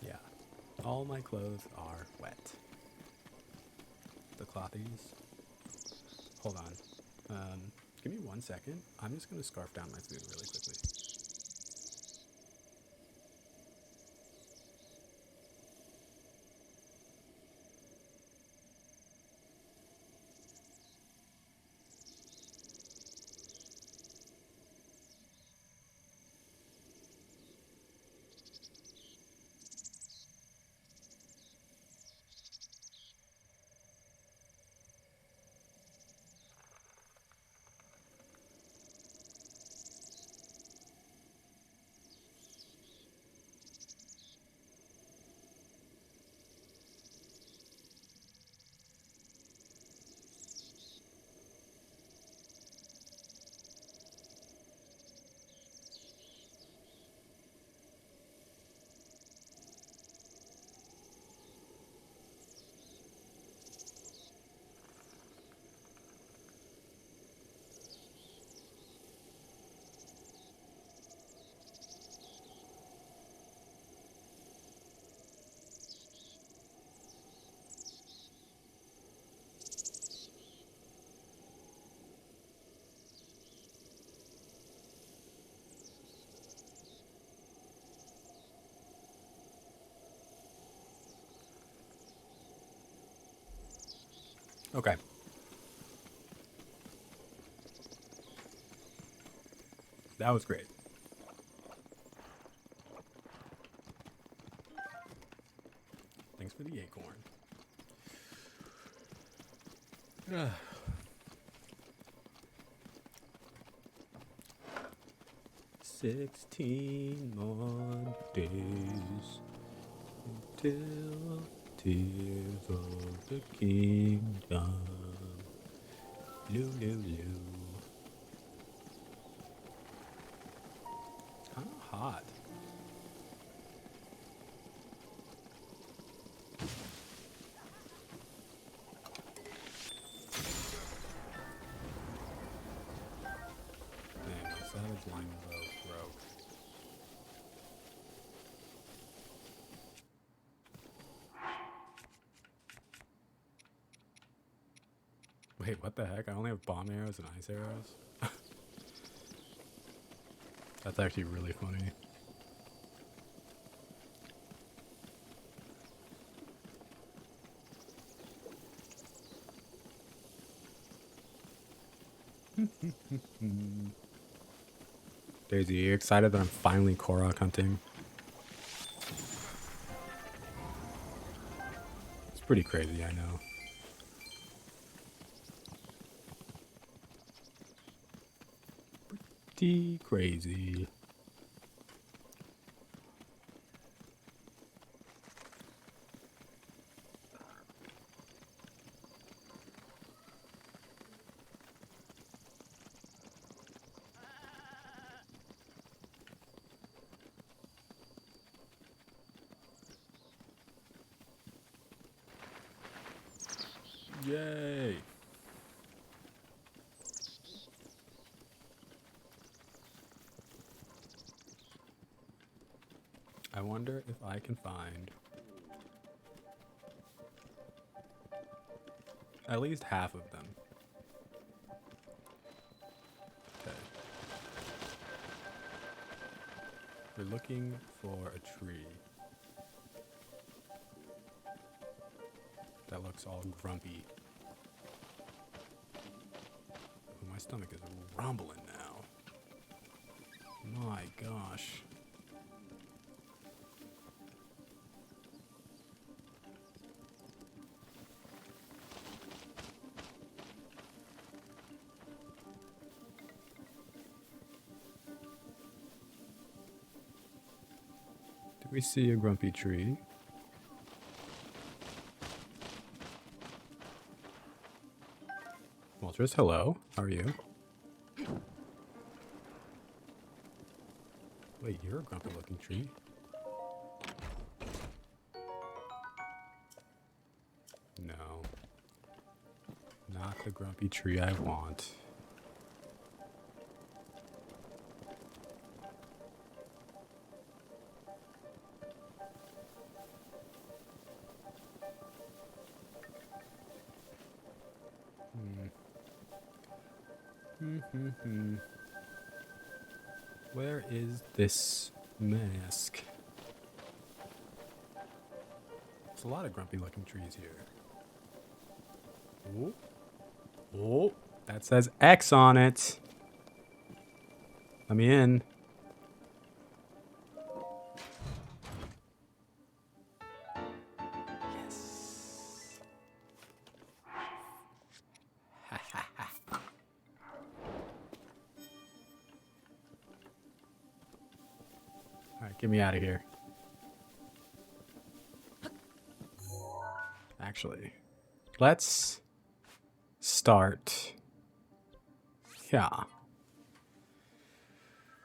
Yeah, all my clothes are wet. The clothies. Hold on. Give me 1 second. I'm just gonna scarf down my food really quickly. Okay. That was great. Thanks for the acorn. 16 more days until tears of the kingdom. Loo, loo, loo. Kind of hot. Man, my savage line broke. Wait, what the heck? I only have bomb arrows and ice arrows? That's actually really funny. Daisy, are you excited that I'm finally Korok hunting? It's pretty crazy, I know. Pretty crazy. Yay! I wonder if I can find At least half of them. Okay. We're looking for a tree. That looks all grumpy. Oh, my stomach is rumbling now. My gosh. Do we see a grumpy tree? Walters, hello. How are you? Wait, you're a grumpy looking tree. No. Not the grumpy tree I want. Where is this mask? There's a lot of grumpy looking trees here. Oh. Oh, that says X on it. Let me in. Yes. Alright, get me out of here. Actually, let's start. Yeah.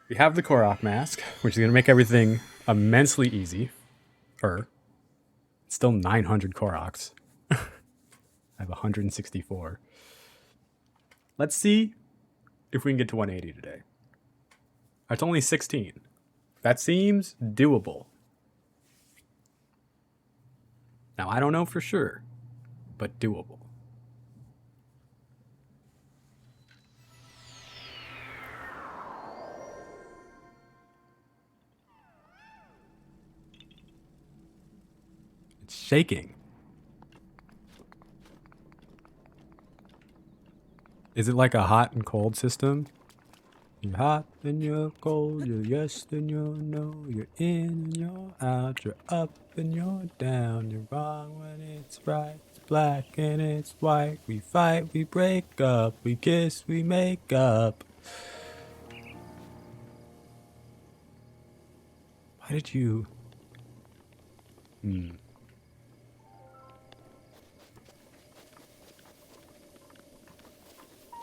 We have the Korok mask, which is going to make everything immensely easy. Still 900 Koroks. I have 164. Let's see if we can get to 180 today. It's only 16. That seems doable. Now, I don't know for sure, but doable. It's shaking. Is it like a hot and cold system? You're hot, then you're cold, you're yes, then you're no, you're in and you're out, you're up and you're down, you're wrong when it's right, it's black and it's white, we fight, we break up, we kiss, we make up. Why did you...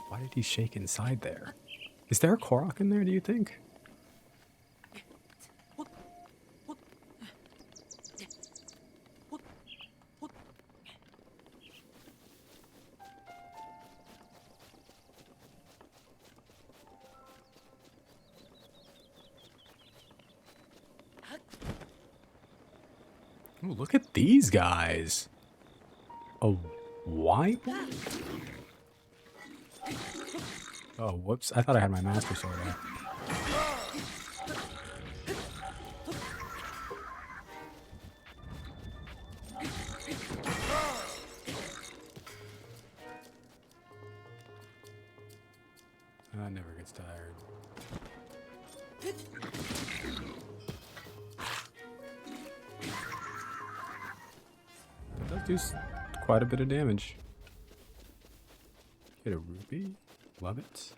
Why did he shake inside there? Is there a Korok in there, do you think? Oh, look at these guys. A white one? Oh, whoops. I thought I had my master sword out. That never gets tired. That does do quite a bit of damage. Get a rupee. Love it.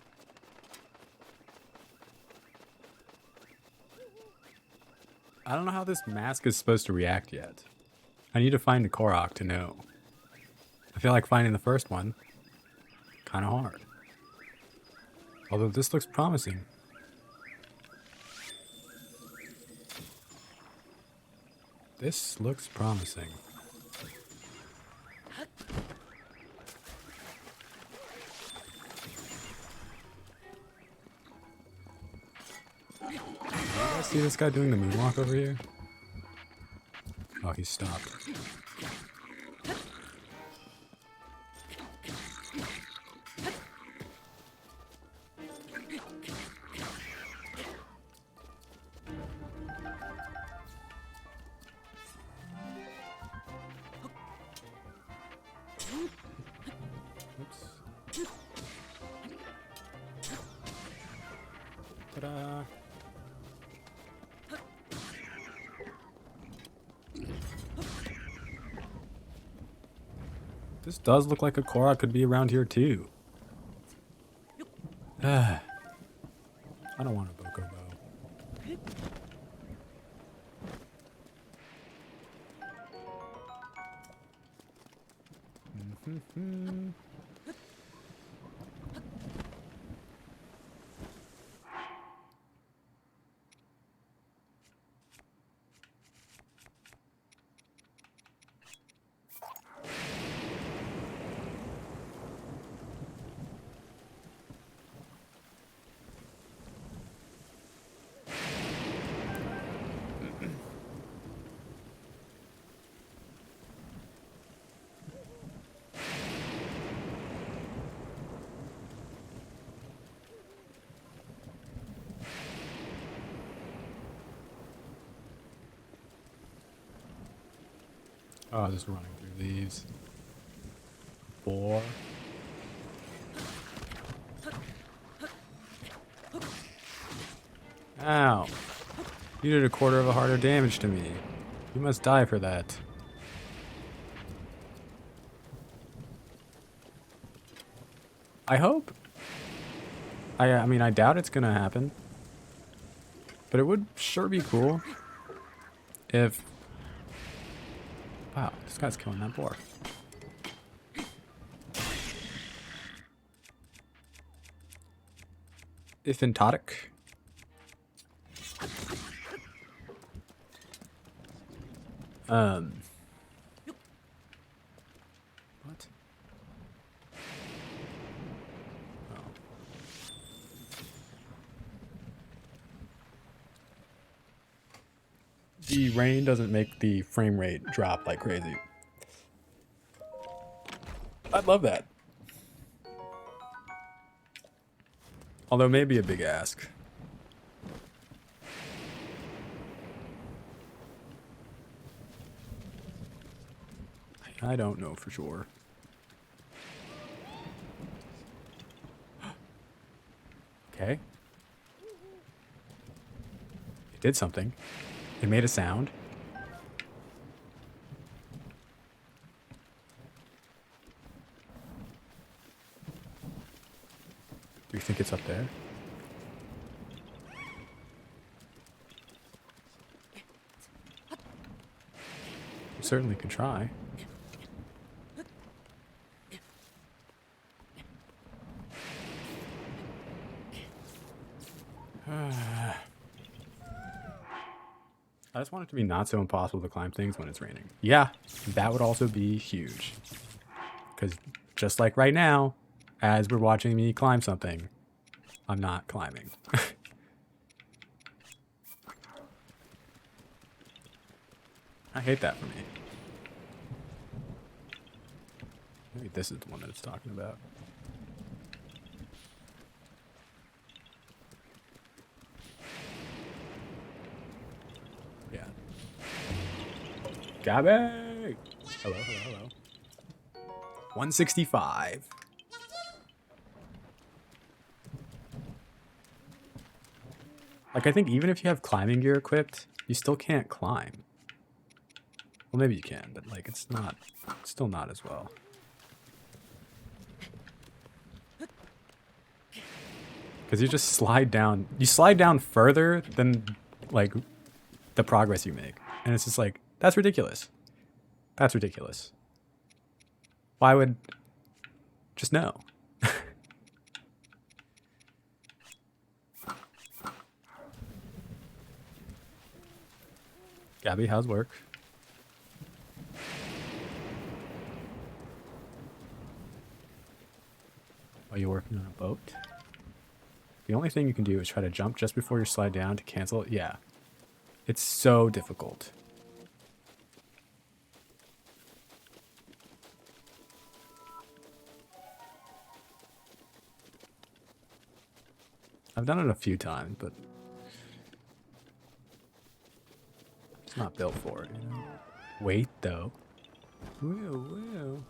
I don't know how this mask is supposed to react yet. I need to find a Korok to know. I feel like finding the first one kind of hard. Although this looks promising. This looks promising. See this guy doing the moonwalk over here? Oh, he stopped. Ta-da. This does look like a Korok could be around here too. I don't want a Boko Bow. Oh, just running through these. 4. Ow. You did a quarter of a heart of damage to me. You must die for that. I hope. I mean, I doubt it's gonna happen. But it would sure be cool if... Wow, this guy's killing that boar. If Intotic. What? Oh. The rain doesn't make the frame rate drop like crazy. I'd love that. Although maybe a big ask. I don't know for sure. Okay. It did something. It made a sound. Do you think it's up there? We certainly could try. I just want it to be not so impossible to climb things when it's raining. Yeah, that would also be huge. Because just like right now, as we're watching me climb something, I'm not climbing. I hate that for me. Maybe this is the one that it's talking about. Yeah. Gabby! Hello, hello, hello. 165. Like, I think even if you have climbing gear equipped, you still can't climb. Well, maybe you can, but, like, it's still not as well. Because you just slide down. You slide down further than, like, the progress you make. And it's just like, that's ridiculous. That's ridiculous. Why would... Just no. Gabby, how's work? Are you working on a boat? The only thing you can do is try to jump just before you slide down to cancel it. Yeah. It's so difficult. I've done it a few times, but it's not built for it, you know? Wait, though. Woo.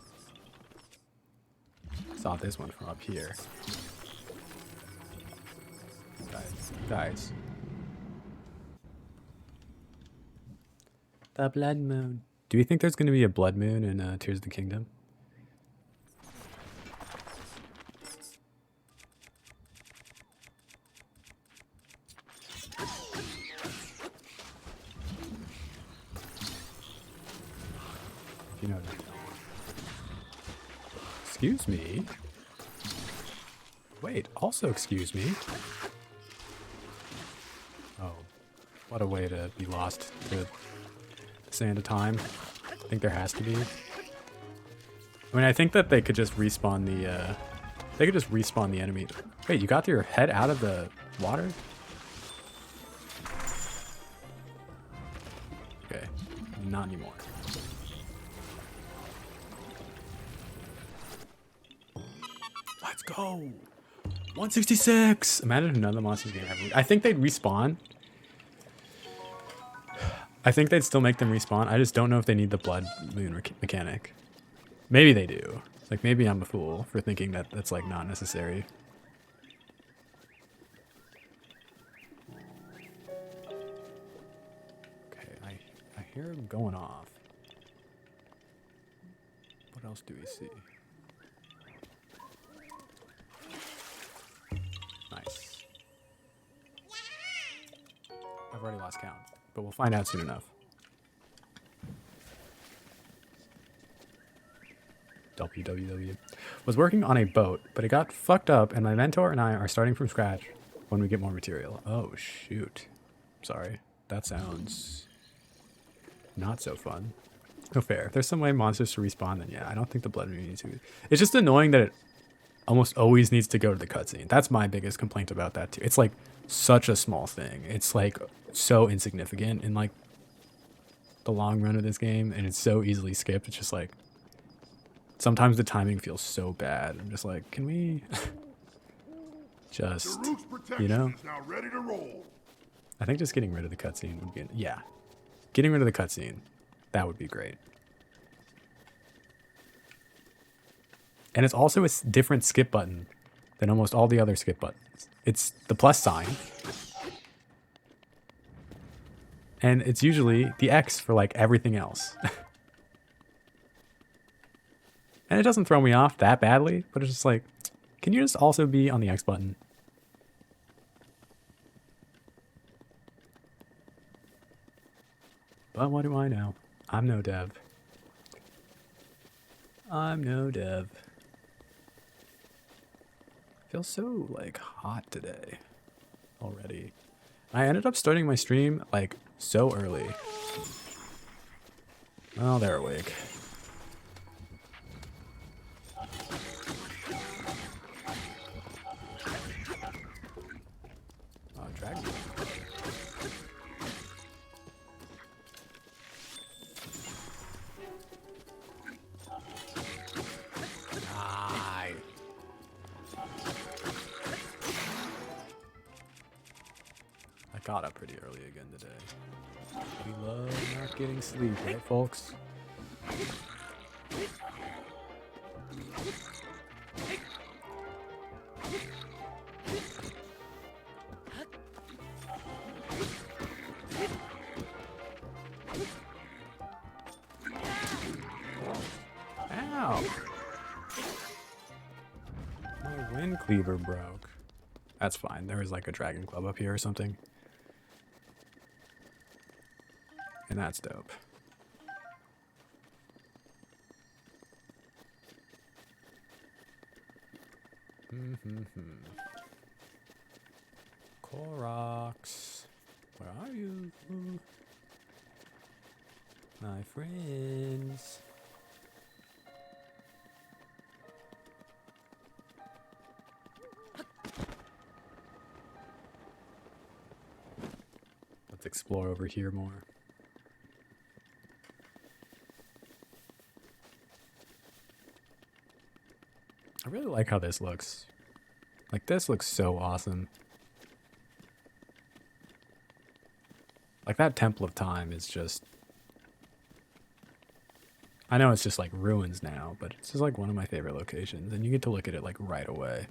Saw this one from up here. Guys. The blood moon. Do you think there's going to be a blood moon in Tears of the Kingdom? You know. Excuse me. Wait, also excuse me. Oh, what a way to be lost to the sand of time. I think there has to be. I mean, I think that they could just respawn the, they could just respawn the enemy. Wait, you got your head out of the water? Okay, not anymore. Let's go! 166! Imagine if none of the monsters game ever. I think they'd respawn. I think they'd still make them respawn. I just don't know if they need the blood moon mechanic. Maybe they do. Like, maybe I'm a fool for thinking that that's, like, not necessary. Okay, I hear them going off. What else do we see? Nice. I've already lost count, but we'll find out soon enough. WWW. Was working on a boat, but it got fucked up, and my mentor and I are starting from scratch when we get more material. Oh, shoot. Sorry. That sounds not so fun. No fair. If there's some way monsters to respawn, then yeah, I don't think the blood moon needs to. It's just annoying that it almost always needs to go to the cutscene. That's my biggest complaint about that too. It's like such a small thing. It's like so insignificant in like the long run of this game, and it's so easily skipped. It's just like sometimes the timing feels so bad. I'm just like, can we just, you know? Now ready to roll. I think just getting rid of the cutscene would be, yeah, getting rid of the cutscene, that would be great. And it's also a different skip button than almost all the other skip buttons. It's the plus sign. And it's usually the X for like everything else. And it doesn't throw me off that badly, but it's just like, can you just also be on the X button? But what do I know? I'm no dev. I'm no dev. Feels so like hot today already. I ended up starting my stream like so early. Oh, they're awake. Oh, dragon. I got up pretty early again today. We love not getting sleep, right, folks? Ow! My wind cleaver broke. That's fine. There was like a dragon club up here or something. And that's dope. Koroks, where are you, my friends? Let's explore over here more. I really like how this looks. Like, this looks so awesome. Like, that Temple of Time is just... I know it's just, like, ruins now, but it's just, like, one of my favorite locations. And you get to look at it, like, right away.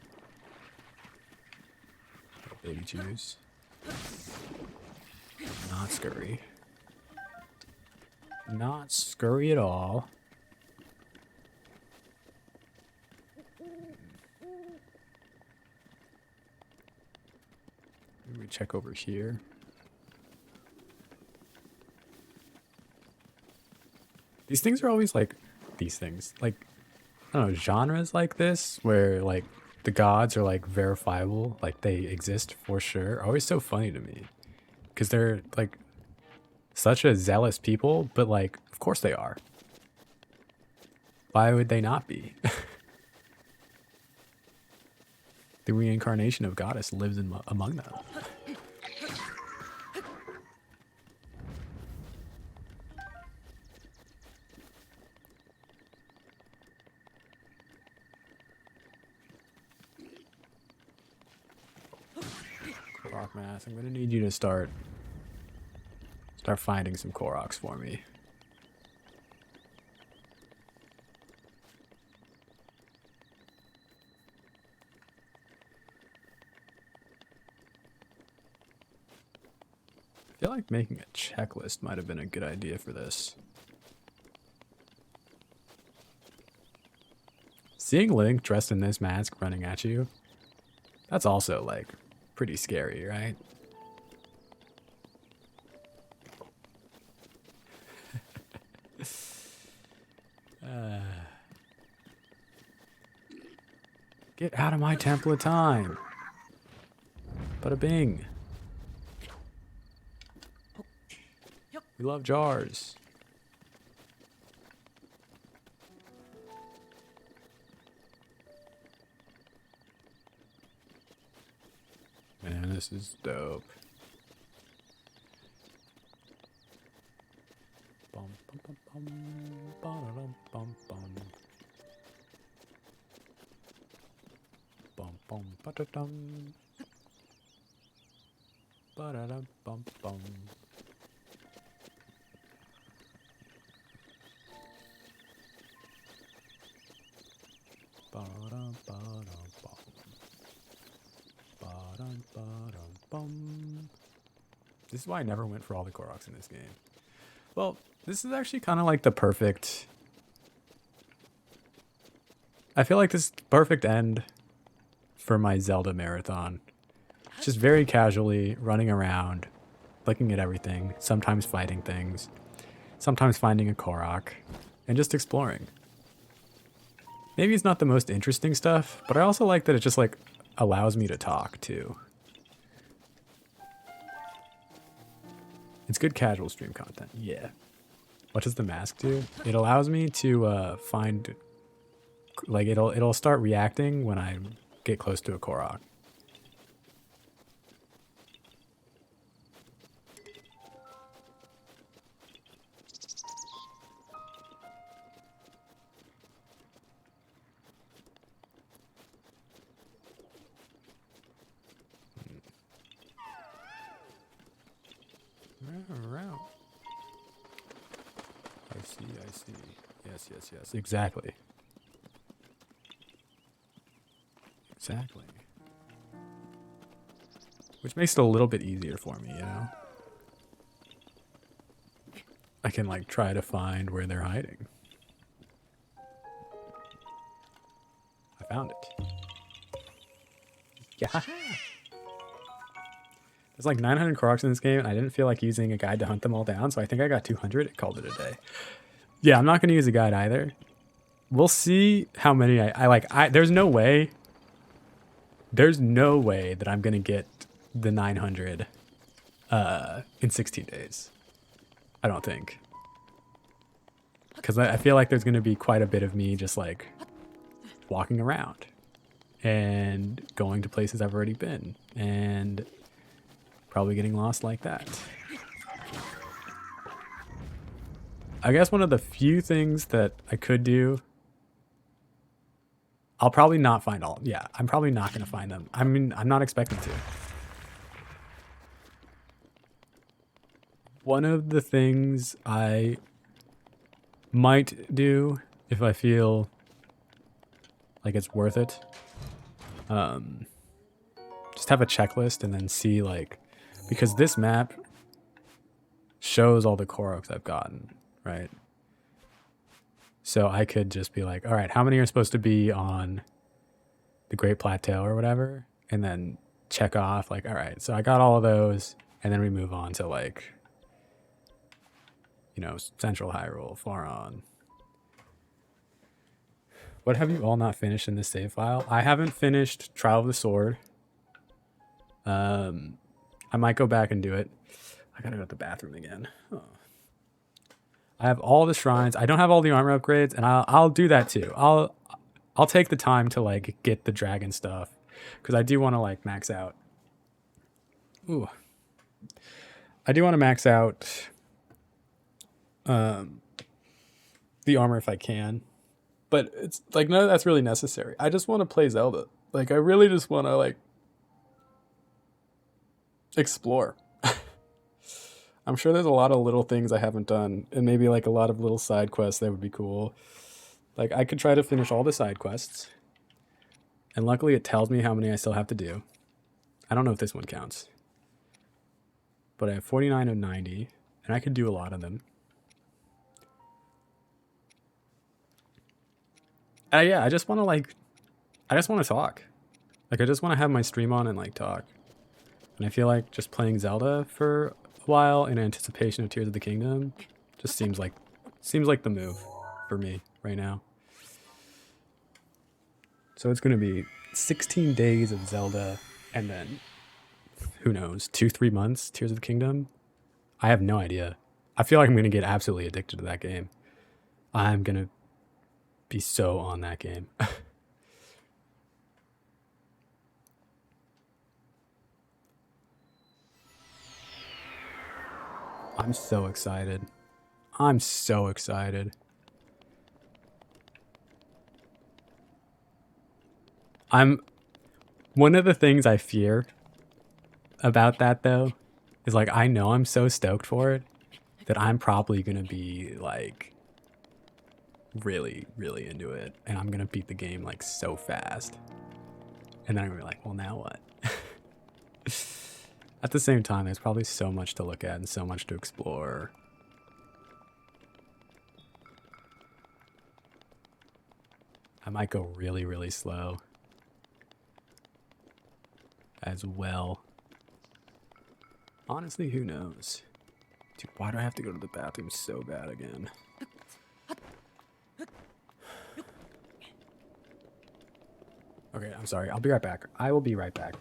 Baby juice. Not scurry. Not scurry at all. Let me check over here. These things are always like, these things, like, I don't know, genres like this, where like the gods are like verifiable, like they exist for sure, are always so funny to me. Because they're like such a zealous people, but like, of course they are. Why would they not be? The reincarnation of goddess lives among them. Korok mass, I'm gonna need you to start finding some Koroks for me. I feel like making a checklist might have been a good idea for this. Seeing Link dressed in this mask running at you, that's also like pretty scary, right? Get out of my temple of time. Bada bing. We love jars. Man, this is dope. Bum, bum, bum, bum, ba-da-dum, bum, bum. Bum, bum, ba-da-dum. Ba-da-dum, bum, bum. Ba-dum, ba-dum, bum. Ba-dum, ba-dum, bum. This is why I never went for all the Koroks in this game. Well, this is actually kind of like the perfect... I feel like this is the perfect end for my Zelda marathon. Just very casually running around, looking at everything, sometimes fighting things, sometimes finding a Korok, and just exploring. Maybe it's not the most interesting stuff, but I also like that it just like allows me to talk too. It's good casual stream content, yeah. What does the mask do? It allows me to find, like it'll start reacting when I get close to a Korok. Around. I see. Yes. Exactly. Which makes it a little bit easier for me, you know? I can like try to find where they're hiding. I found it. Yeah. There's like 900 Koroks in this game, and I didn't feel like using a guide to hunt them all down, so I think I got 200. It called it a day. Yeah, I'm not going to use a guide either. We'll see how many there's no way that I'm going to get the 900 in 16 days. I don't think. Because I feel like there's going to be quite a bit of me just like walking around and going to places I've already been and probably getting lost like that. I guess one of the few things that I could do, I'll probably not find all. Yeah, I'm probably not going to find them. I mean, I'm not expecting to. One of the things I might do if I feel like it's worth it, just have a checklist and then see like, because this map shows all the Koroks I've gotten, right? So I could just be like, all right, how many are supposed to be on the Great Plateau or whatever, and then check off like, all right, so I got all of those, and then we move on to like, you know, Central Hyrule, Floron. What have you all not finished in this save file? I haven't finished Trial of the Sword. I might go back and do it. I gotta go to the bathroom again. Oh. I have all the shrines. I don't have all the armor upgrades, and I'll do that too. I'll take the time to like get the dragon stuff because I do want to like max out. Ooh, I do want to max out the armor if I can, but it's like none of that's really necessary. I just want to play Zelda. Like I really just want to like explore. I'm sure there's a lot of little things I haven't done, and maybe like a lot of little side quests that would be cool. Like I could try to finish all the side quests, and luckily it tells me how many I still have to do. I don't know if this one counts, but I have 49 of 90, and I could do a lot of them. Yeah, I just want to like, I just want to talk. Like I just want to have my stream on and like talk. And I feel like just playing Zelda for a while in anticipation of Tears of the Kingdom just seems like the move for me right now. So it's going to be 16 days of Zelda and then who knows, 2-3 months Tears of the Kingdom. I have no idea. I feel like I'm going to get absolutely addicted to that game. I'm going to be so on that game. I'm so excited. I'm so excited. I'm one of the things I fear about that though is like I know I'm so stoked for it that I'm probably going to be like really really into it and I'm going to beat the game like so fast. And then I'm going to be like, "Well, now what?" At the same time, there's probably so much to look at and so much to explore. I might go really, really slow as well. Honestly, who knows? Dude, why do I have to go to the bathroom so bad again? Okay, I'm sorry. I'll be right back. I will be right back.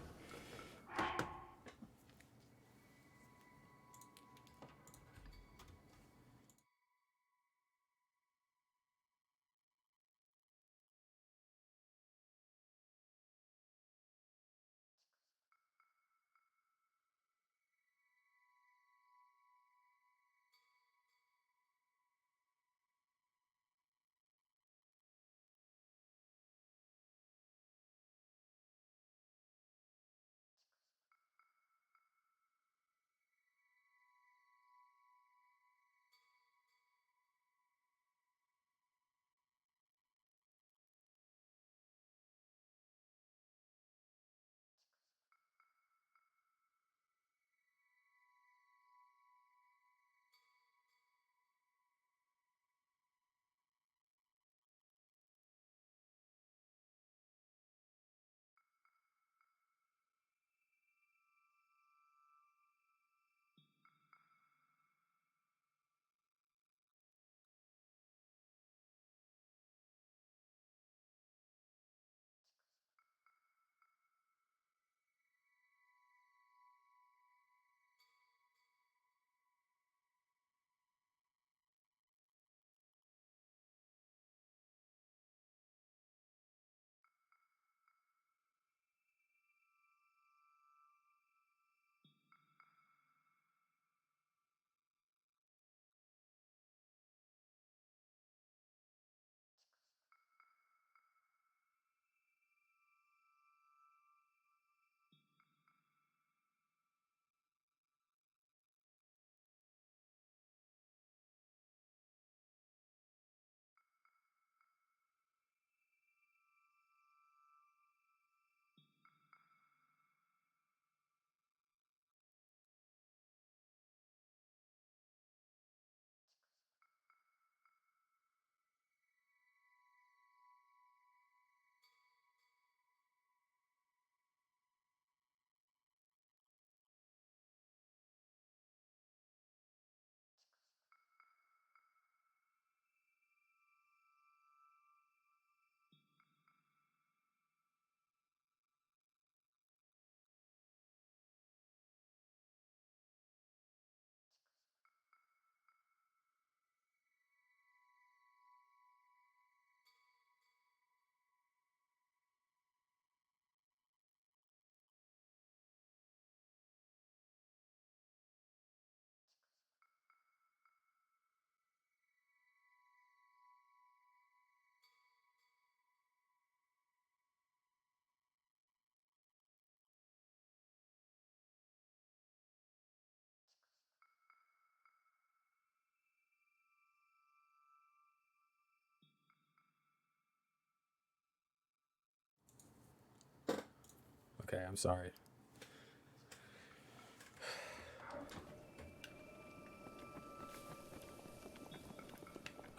Okay, I'm sorry.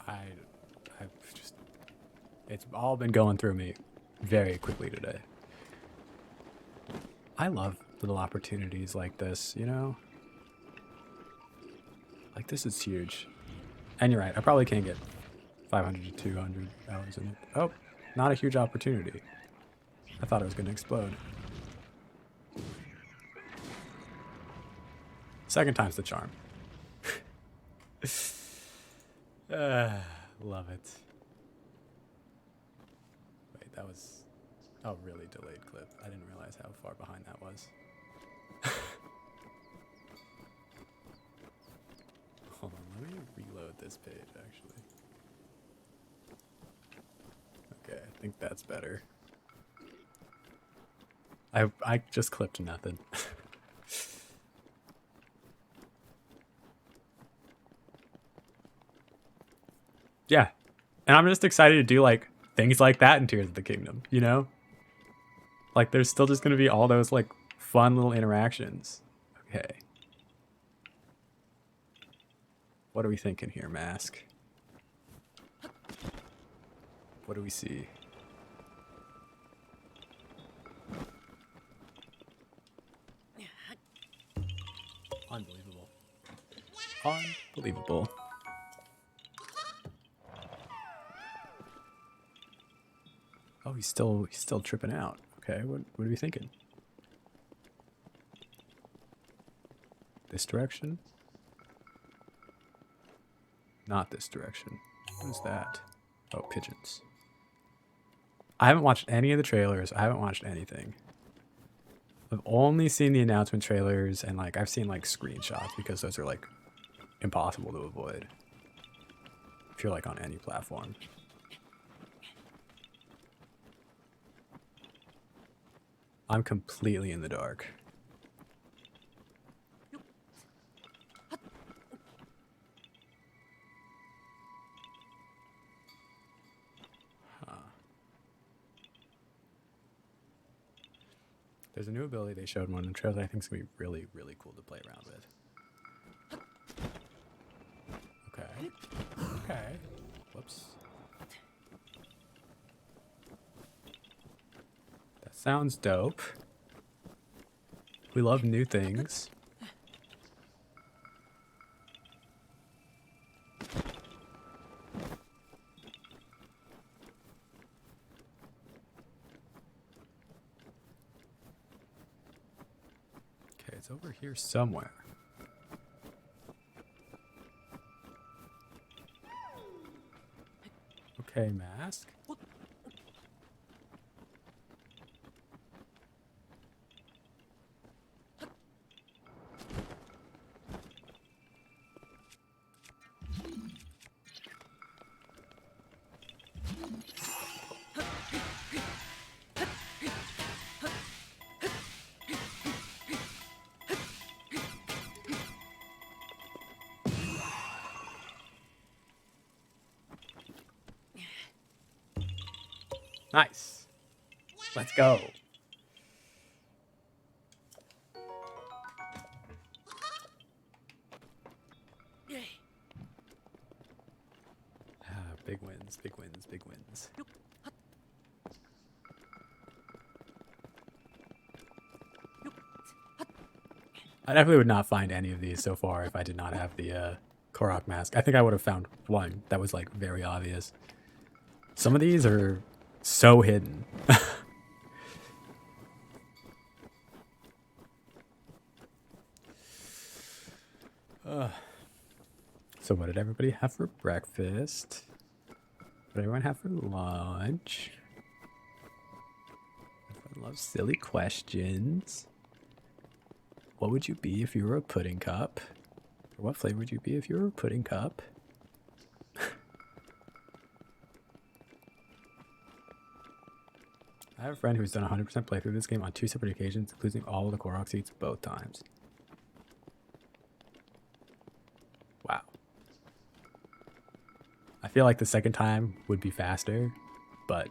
I've just, it's all been going through me very quickly today. I love little opportunities like this, you know? Like, this is huge. And you're right, I probably can't get 500 to 200 hours in it. Oh, not a huge opportunity. I thought it was going to explode. Second time's the charm. Love it. Wait, that was a really delayed clip. I didn't realize how far behind that was. Hold on, let me reload this page, actually. Okay, I think that's better. I just clipped nothing. Yeah. And I'm just excited to do like things like that in Tears of the Kingdom, you know? Like there's still just gonna be all those like fun little interactions. Okay. What are we thinking here, Mask? What do we see? Unbelievable. Unbelievable. Oh, he's still tripping out. Okay, what are we thinking? This direction? Not this direction. What is that? Oh, pigeons. I haven't watched any of the trailers. I haven't watched anything. I've only seen the announcement trailers and like I've seen like screenshots because those are like impossible to avoid if you're like on any platform. I'm completely in the dark. Huh. There's a new ability they showed one in the trailer I think is going to be really, really cool to play around with. Okay. Okay. Whoops. That sounds dope. We love new things. Okay, it's over here somewhere. Okay, Mask. Nice. Let's go. Big wins, big wins, big wins. I definitely would not find any of these so far if I did not have the Korok mask. I think I would have found one that was like very obvious. Some of these are so hidden. So what did everybody have for breakfast? What did everyone have for lunch? Everyone loves silly questions. What would you be if you were a pudding cup? Or what flavor would you be if you were a pudding cup? I have a friend who's done 100% playthrough of this game on 2 separate occasions, including all of the Korok seeds both times. Wow. I feel like the second time would be faster, but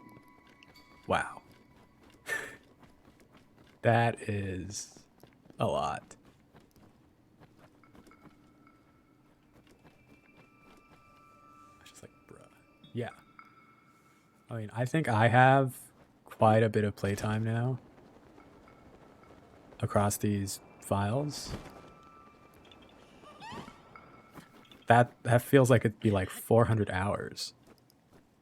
wow. That is a lot. I just like, bruh. Yeah. I mean, I think I have quite a bit of playtime now across these files. That feels like it'd be like 400 hours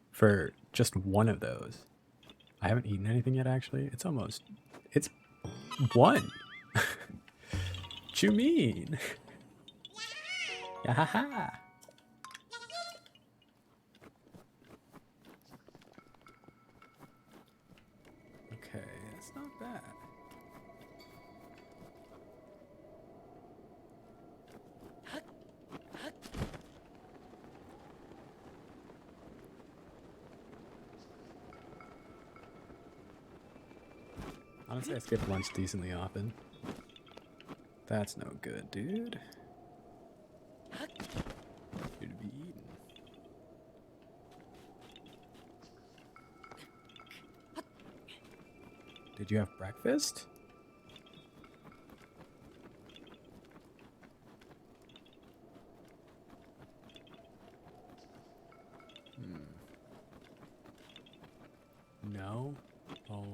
for just one of those. I haven't eaten anything yet, actually. It's 1. What you mean? Yahaha. Okay, that's not bad. Honestly, I skip lunch decently often. That's no good, dude. You to be eaten. Did you have breakfast? No. OMG.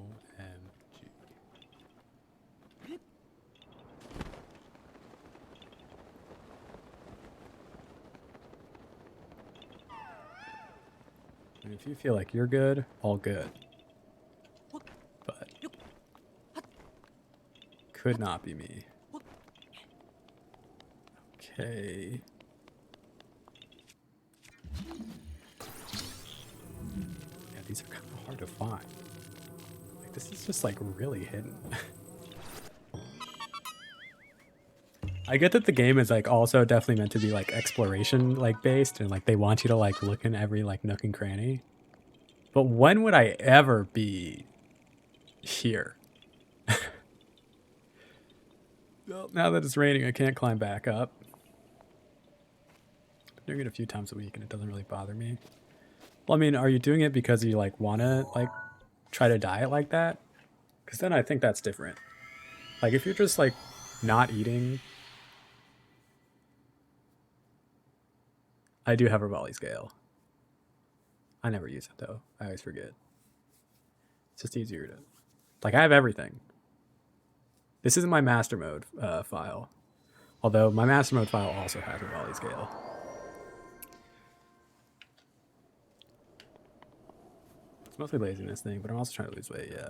And if you feel like you're good, all good. But could not be me. Okay. Yeah, these are kind of hard to find. Like, this is just like really hidden. I get that the game is like also definitely meant to be like exploration like based and like they want you to like look in every like nook and cranny. But when would I ever be here? Well, now that it's raining, I can't climb back up. I'm doing it a few times a week and it doesn't really bother me. Well, I mean, are you doing it because you like want to like try to diet like that? Because then I think that's different. Like if you're just like not eating. I do have a volley scale. I never use it though. I always forget. It's just easier to, like, I have everything. This isn't my master mode file. Although my master mode file also has a volley scale. It's mostly laziness thing, but I'm also trying to lose weight, yeah.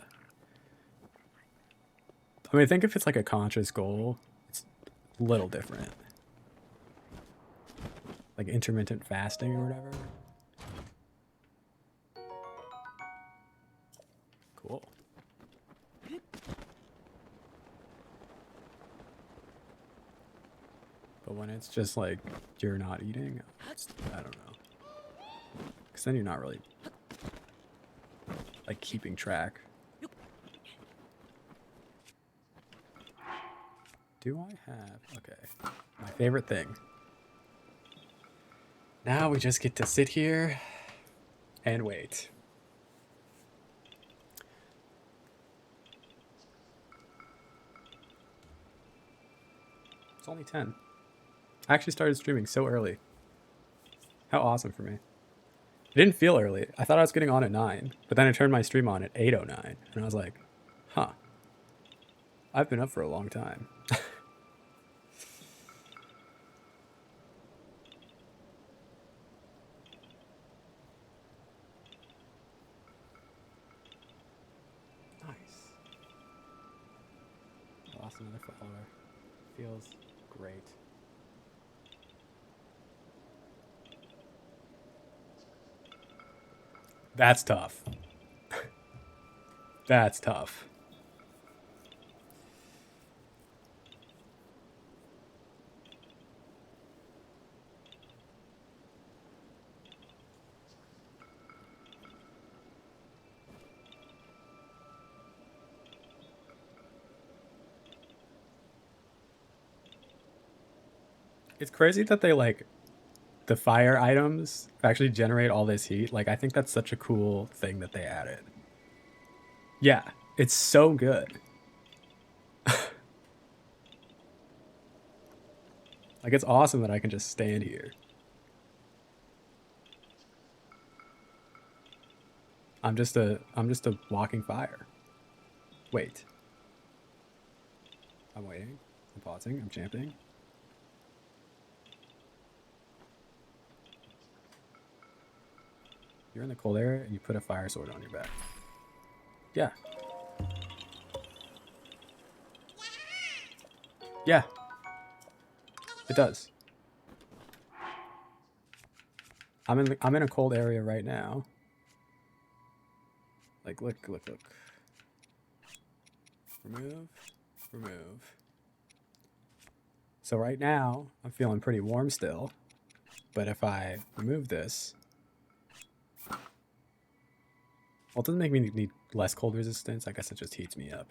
I mean, I think if it's like a conscious goal, it's a little different. Like intermittent fasting or whatever. Cool. But when it's just like you're not eating, I don't know. Because then you're not really like keeping track. Do I have... Okay. My favorite thing. Now we just get to sit here and wait. It's only 10. I actually started streaming so early. How awesome for me. It didn't feel early. I thought I was getting on at 9, but then I turned my stream on at 8:09, and I was like, huh. I've been up for a long time. Nice. I lost another follower. Feels great. That's tough. That's tough. It's crazy that they like the fire items actually generate all this heat. Like I think that's such a cool thing that they added. Yeah, it's so good. Like, it's awesome that I can just stand here. I'm just a walking fire. Wait. I'm waiting. I'm pausing. I'm champing. You're in the cold area and you put a fire sword on your back. Yeah. Yeah. It does. I'm in a cold area right now. Like, look. Remove. Remove. So right now, I'm feeling pretty warm still. But if I remove this, well, it doesn't make me need less cold resistance. I guess it just heats me up.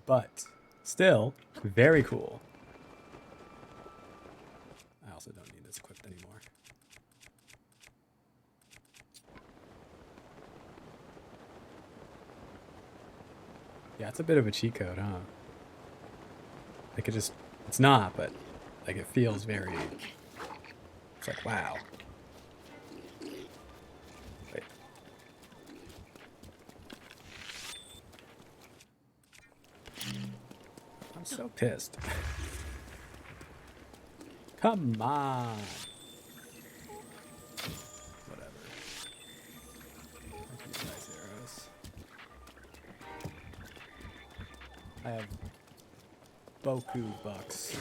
But still, very cool. I also don't need this equipped anymore. Yeah, it's a bit of a cheat code, huh? Like it's not, but like it feels very, it's like, wow. Wait. I'm so pissed. Come on. Whatever. I can use nice arrows. I have Boku bucks.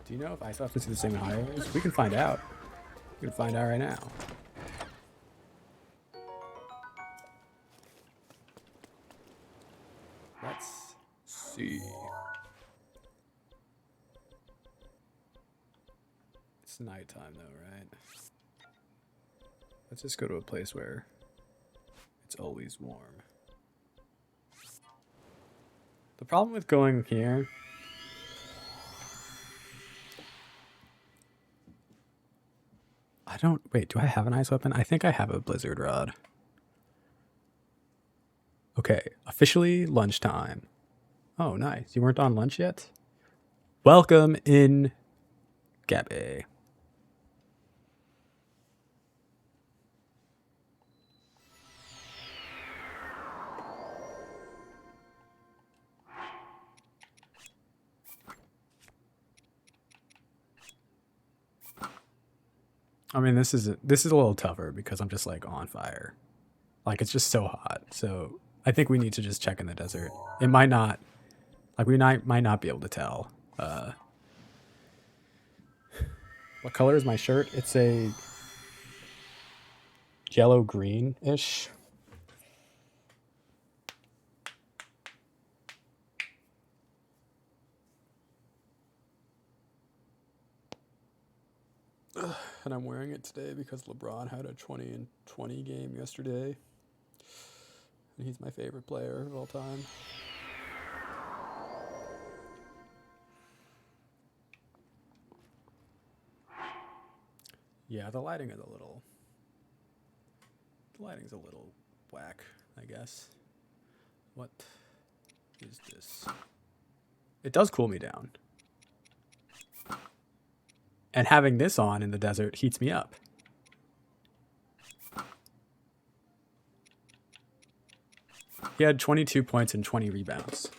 Do you know if ice weapons are the same in high areas? We can find out. We can find out right now. Let's see. It's nighttime though, right? Let's just go to a place where it's always warm. The problem with going here I don't wait, do I have an ice weapon? I think I have a blizzard rod. Okay, officially lunchtime. Oh, nice. You weren't on lunch yet? Welcome in Gabby. I mean, this is a little tougher because I'm just like on fire. Like it's just so hot. So I think we need to just check in the desert. It might not, like we might not be able to tell. What color is my shirt? It's a yellow green-ish. And I'm wearing it today because LeBron had a 20-20 game yesterday. And he's my favorite player of all time. Yeah, the lighting's a little whack, I guess. What is this? It does cool me down. And having this on in the desert heats me up. He had 22 points and 20 rebounds.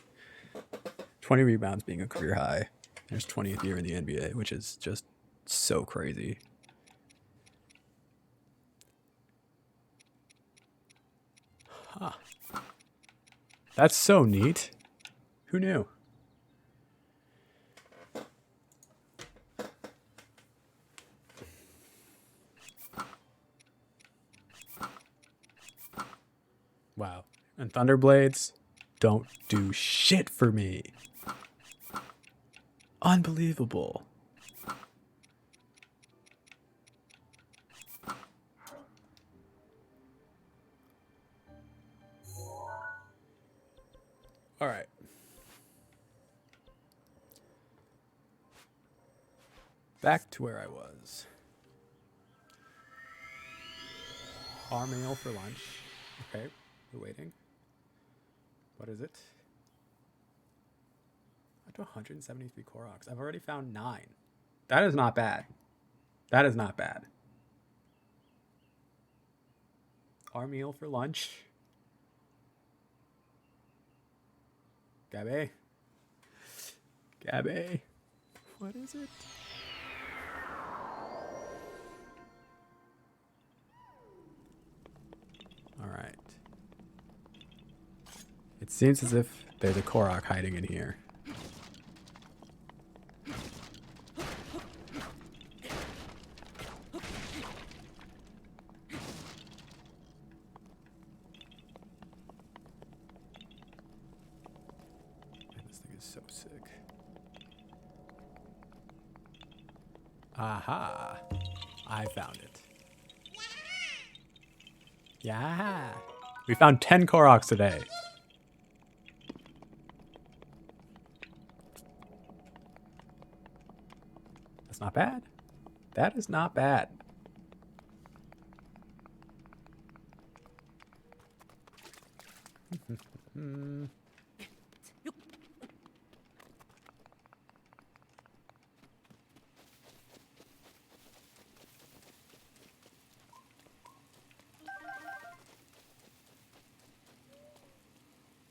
20 rebounds being a career high. There's 20th year in the NBA, which is just so crazy. Huh. That's so neat. Who knew? Wow. And Thunderblades don't do shit for me. Unbelievable. All right. Back to where I was. Our meal for lunch. Okay, we're waiting. What is it? Up to 173 Koroks. I've already found 9. That is not bad. That is not bad. Our meal for lunch. Gabby. Gabby. What is it? Alright. It seems as if there's a Korok hiding in here. This thing is so sick. Aha! I found it. Yeah! We found 10 Koroks today. That's not bad. That is not bad.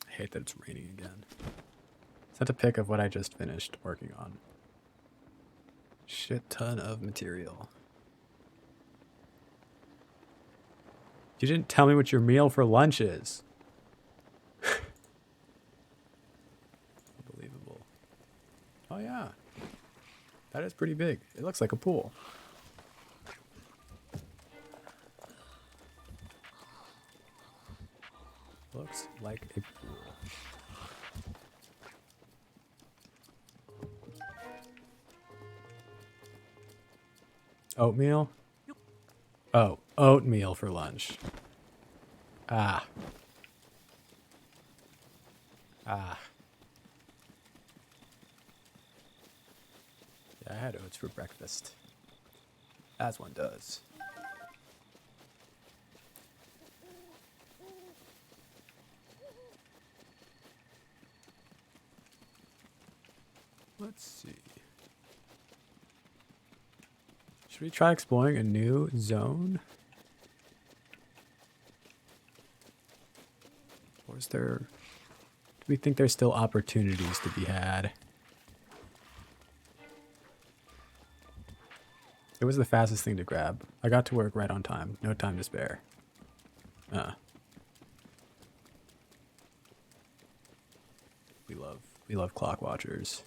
I hate that it's raining again. Sent a pic of what I just finished working on. Shit ton of material. You didn't tell me what your meal for lunch is. Unbelievable. Oh yeah. That is pretty big. It looks like a pool. Looks like a pool. Oatmeal? Oh, oatmeal for lunch. Ah. Ah. Yeah, I had oats for breakfast. As one does. Let's see. Should we try exploring a new zone? Or is there... Do we think there's still opportunities to be had? It was the fastest thing to grab. I got to work right on time. No time to spare. We love clock watchers.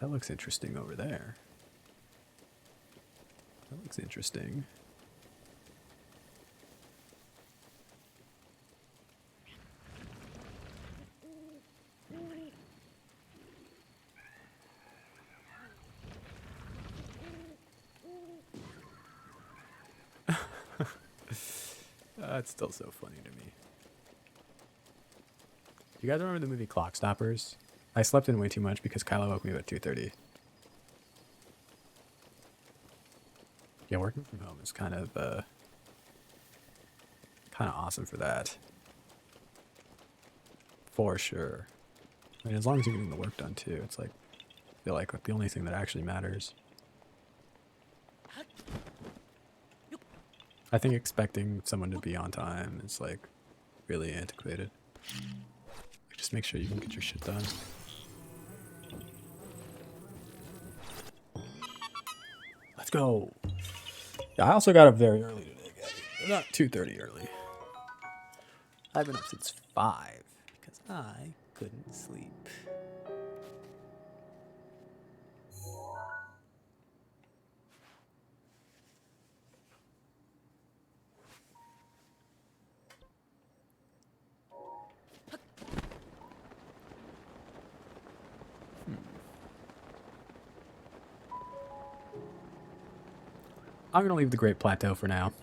That looks interesting over there. That looks interesting. That's still so funny to me. You guys remember the movie Clock Stoppers? I slept in way too much because Kyla woke me up at 2:30. Yeah, working from home is kind of awesome for that. For sure. I mean, as long as you're getting the work done too, it's like, I feel like the only thing that actually matters. I think expecting someone to be on time is like really antiquated. Just make sure you can get your shit done. Let's go. Yeah, I also got up very early today, guys. Not 2:30 early. I've been up since 5 because I couldn't sleep. I'm gonna leave the Great Plateau for now.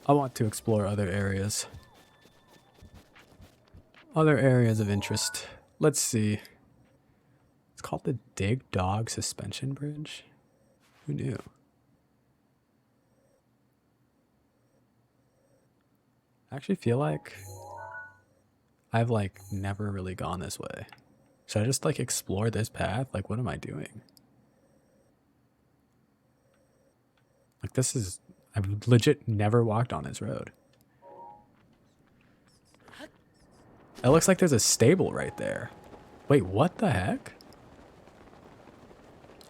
I want to explore other areas. Other areas of interest. Let's see. Let's called the Dig Dog Suspension Bridge? Who knew? I actually feel like I've like never really gone this way. Should I just like explore this path? Like, what am I doing? Like, this is... I've legit never walked on this road. It looks like there's a stable right there. Wait, what the heck?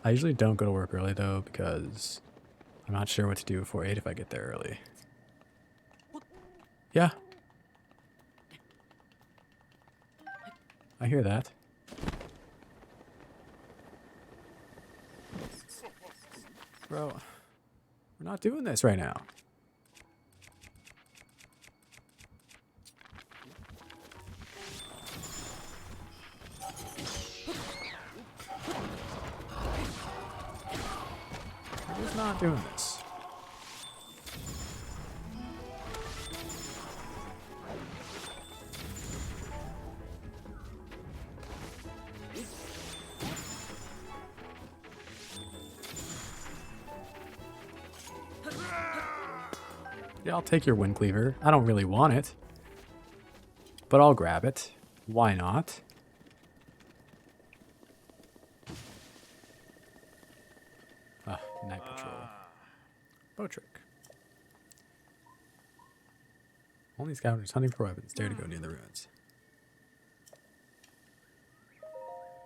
I usually don't go to work early though because I'm not sure what to do before 8 if I get there early. Yeah. I hear that. Bro, we're not doing this right now. We're just not doing this. Yeah, I'll take your wind cleaver. I don't really want it, but I'll grab it. Why not? Ah, night patrol. Bow trick. Only scavengers hunting for weapons dare to go near the ruins.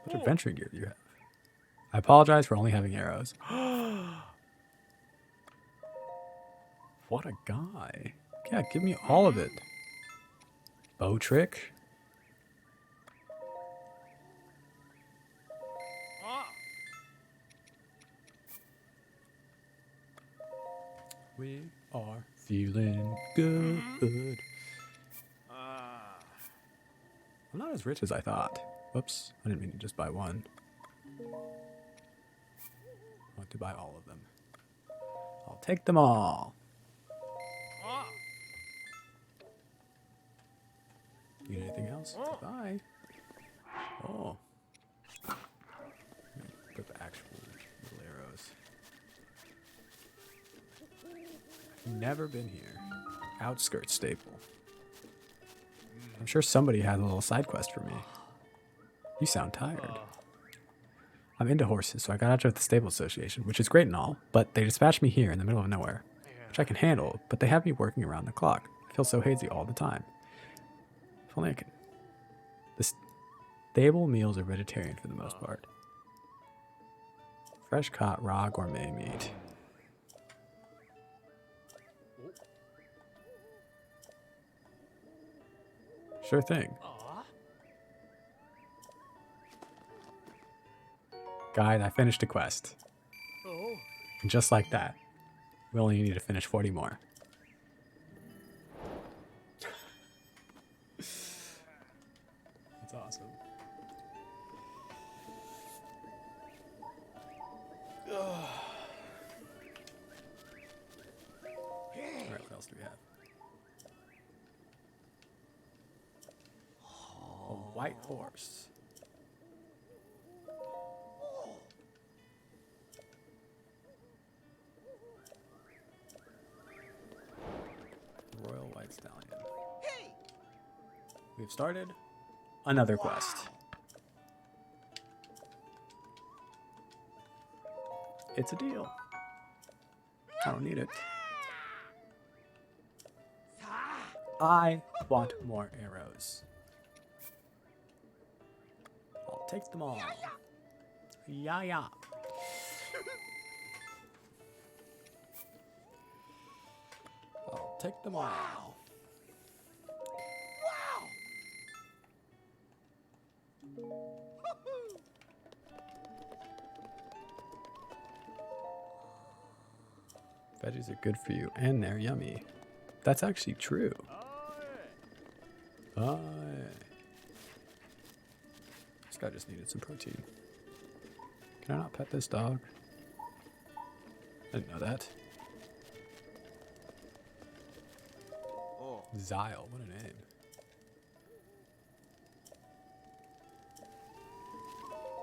What adventuring gear do you have? I apologize for only having arrows. What a guy. Yeah, give me all of it. Bow trick. We are feeling good. I'm not as rich as I thought. Whoops, I didn't mean to just buy one. I want to buy all of them. I'll take them all. Need anything else? Goodbye. Oh. Put the actual little arrows. I've never been here. Outskirts stable. I'm sure somebody had a little side quest for me. You sound tired. I'm into horses, so I got out of the stable association, which is great and all, but they dispatched me here in the middle of nowhere, which I can handle, but they have me working around the clock. I feel so hazy all the time. If only I can... The stable meals are vegetarian for the most part. Fresh caught raw gourmet meat. Sure thing. Guide, I finished a quest. And just like that, we only need to finish 40 more. That's awesome. Alright, what else do we have? A white horse. Royal White Stallion. We've started another quest. It's a deal. I don't need it. I want more arrows. I'll take them all. Yeah, yeah. I'll take them all. Veggies are good for you, and they're yummy. That's actually true. This guy just needed some protein. Can I not pet this dog? I didn't know that. Zyle, what a name.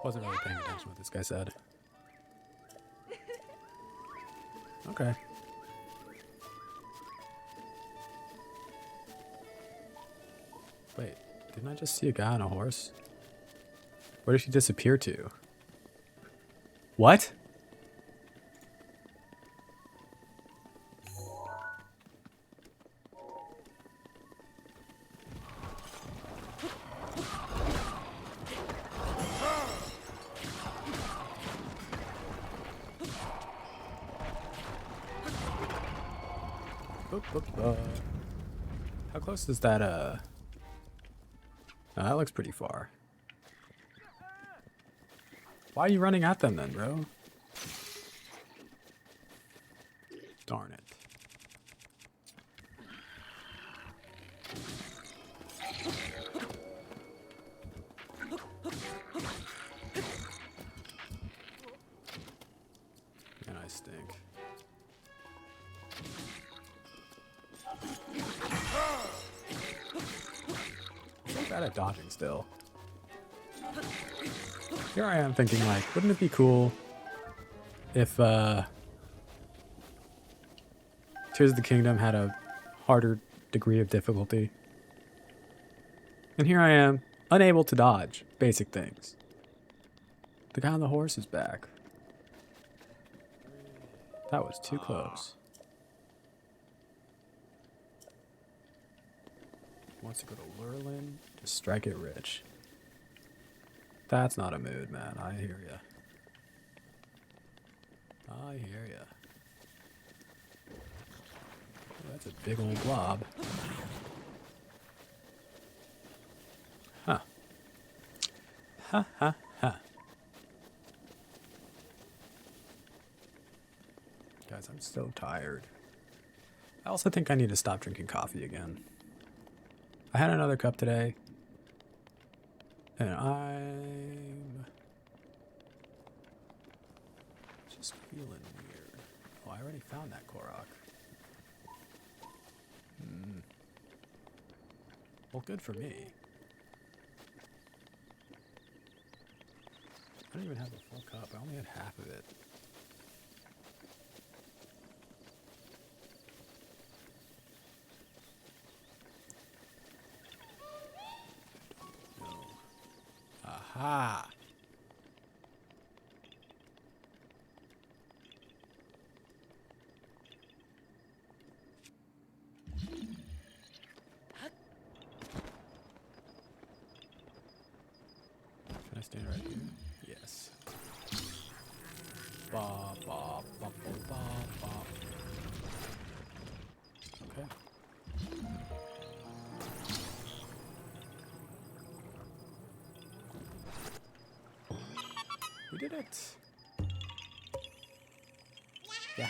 Wasn't really paying attention to what this guy said. Okay. Wait, didn't I just see a guy on a horse? Where did she disappear to? What? How close is that, Oh, that looks pretty far. Why are you running at them then, bro? Darn it. And I stink. I'm bad at dodging still. Here I am thinking, like, wouldn't it be cool if Tears of the Kingdom had a harder degree of difficulty? And here I am, unable to dodge basic things. The guy on the horse is back. That was too close. Wants to go to Lurlin to strike it rich. That's not a mood, man. I hear ya. I hear ya. Oh, that's a big old blob. Huh. Ha ha ha. Guys, I'm so tired. I also think I need to stop drinking coffee again. I had another cup today. And I'm just feeling weird. Oh, I already found that Korok. Well, good for me. I don't even have a full cup. I only had half of it. Aha! Can I stand right here? Yes. Ba ba ba ba ba ba. Okay. We did it! Yeah!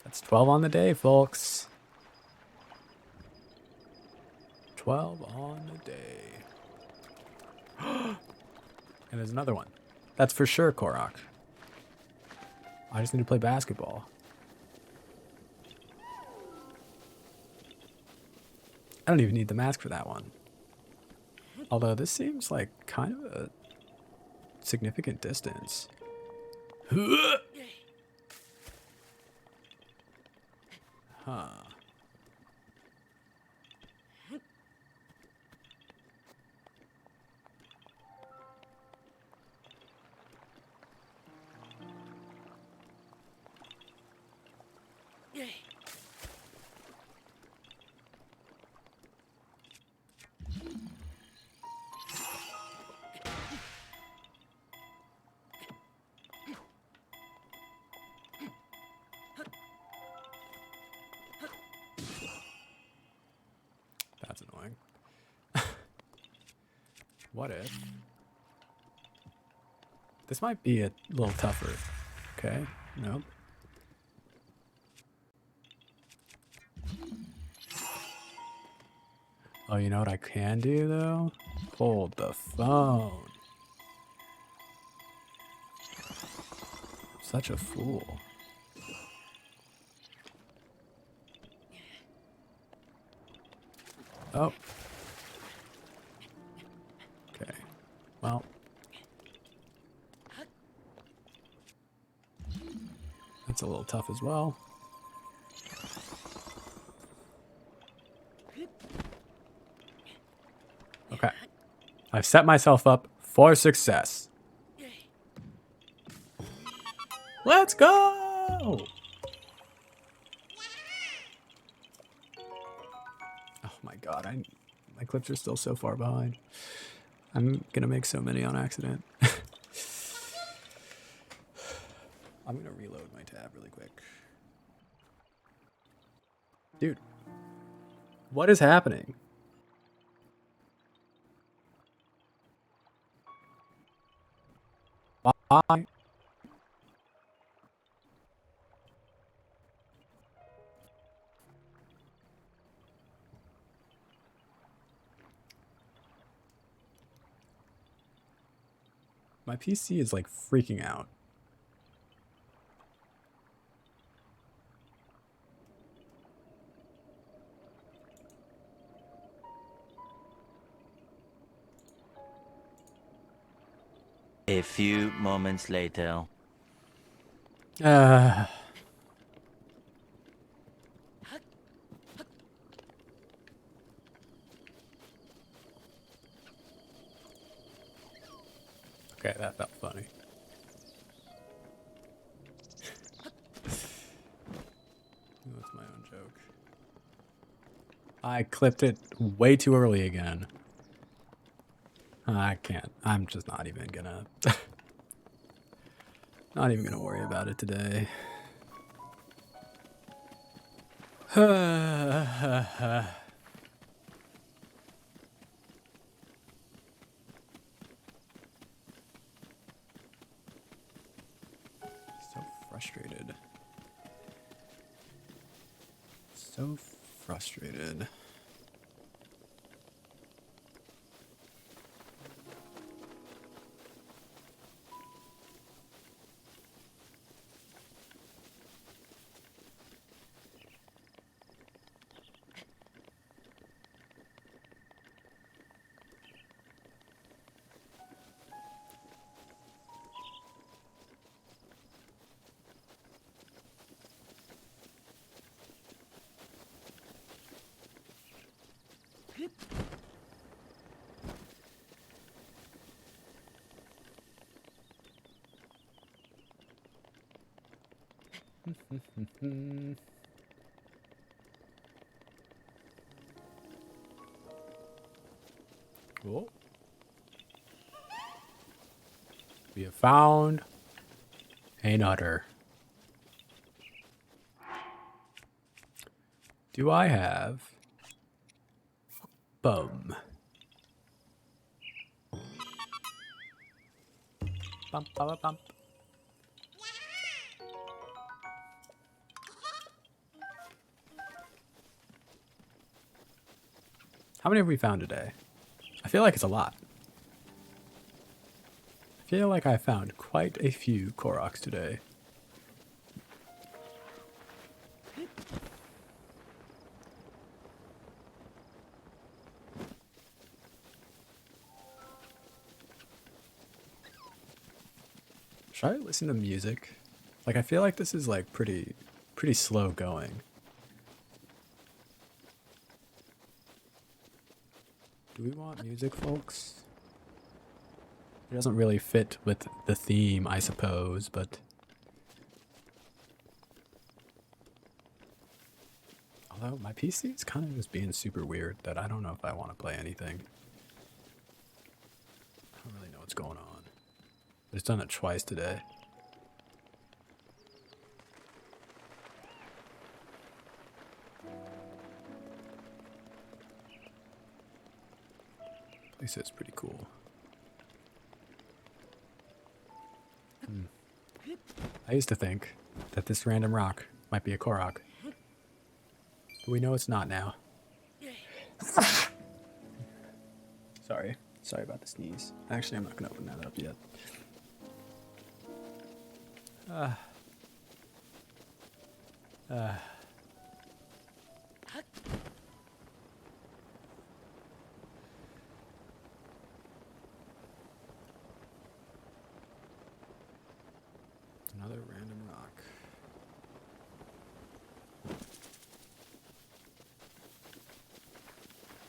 That's 12 on the day, folks. 12 on the day. And there's another one. That's for sure Korok. I just need to play basketball. I don't even need the mask for that one. Although this seems like kind of a significant distance. Huh. That's annoying. What if? This might be a little tougher. Okay, nope. Oh, you know what I can do though? Hold the phone. Such a fool. Oh. Okay. Well. That's a little tough as well. Okay. I've set myself up for success. Let's go! Oh my god, my clips are still so far behind. I'm gonna make so many on accident. I'm gonna reload my tab really quick. Dude, what is happening? Why? My PC is like freaking out. A few moments later. Okay, that felt funny. That's my own joke. I clipped it way too early again. I can't. I'm just not even gonna... not even gonna worry about it today. So frustrated. So frustrated. Oh. We have found a nutter. Do I have bum? Bump, bump, bump. How many have we found today? I feel like it's a lot. I feel like I found quite a few Koroks today. Should I listen to music? Like, I feel like this is like pretty slow going. Do we want music, folks? It doesn't really fit with the theme, I suppose, but... Although, my PC is kind of just being super weird that I don't know if I want to play anything. I don't really know what's going on. But it's done it twice today. At least it's pretty cool. I used to think that this random rock might be a Korok. But we know it's not now. Sorry. Sorry about the sneeze. Actually, I'm not going to open that up yet.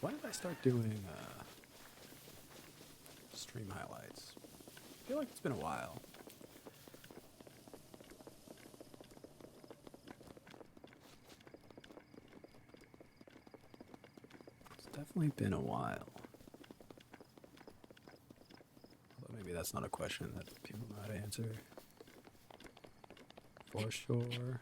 When did I start doing stream highlights? I feel like it's been a while. It's definitely been a while. Although maybe that's not a question that people know how to answer. For sure.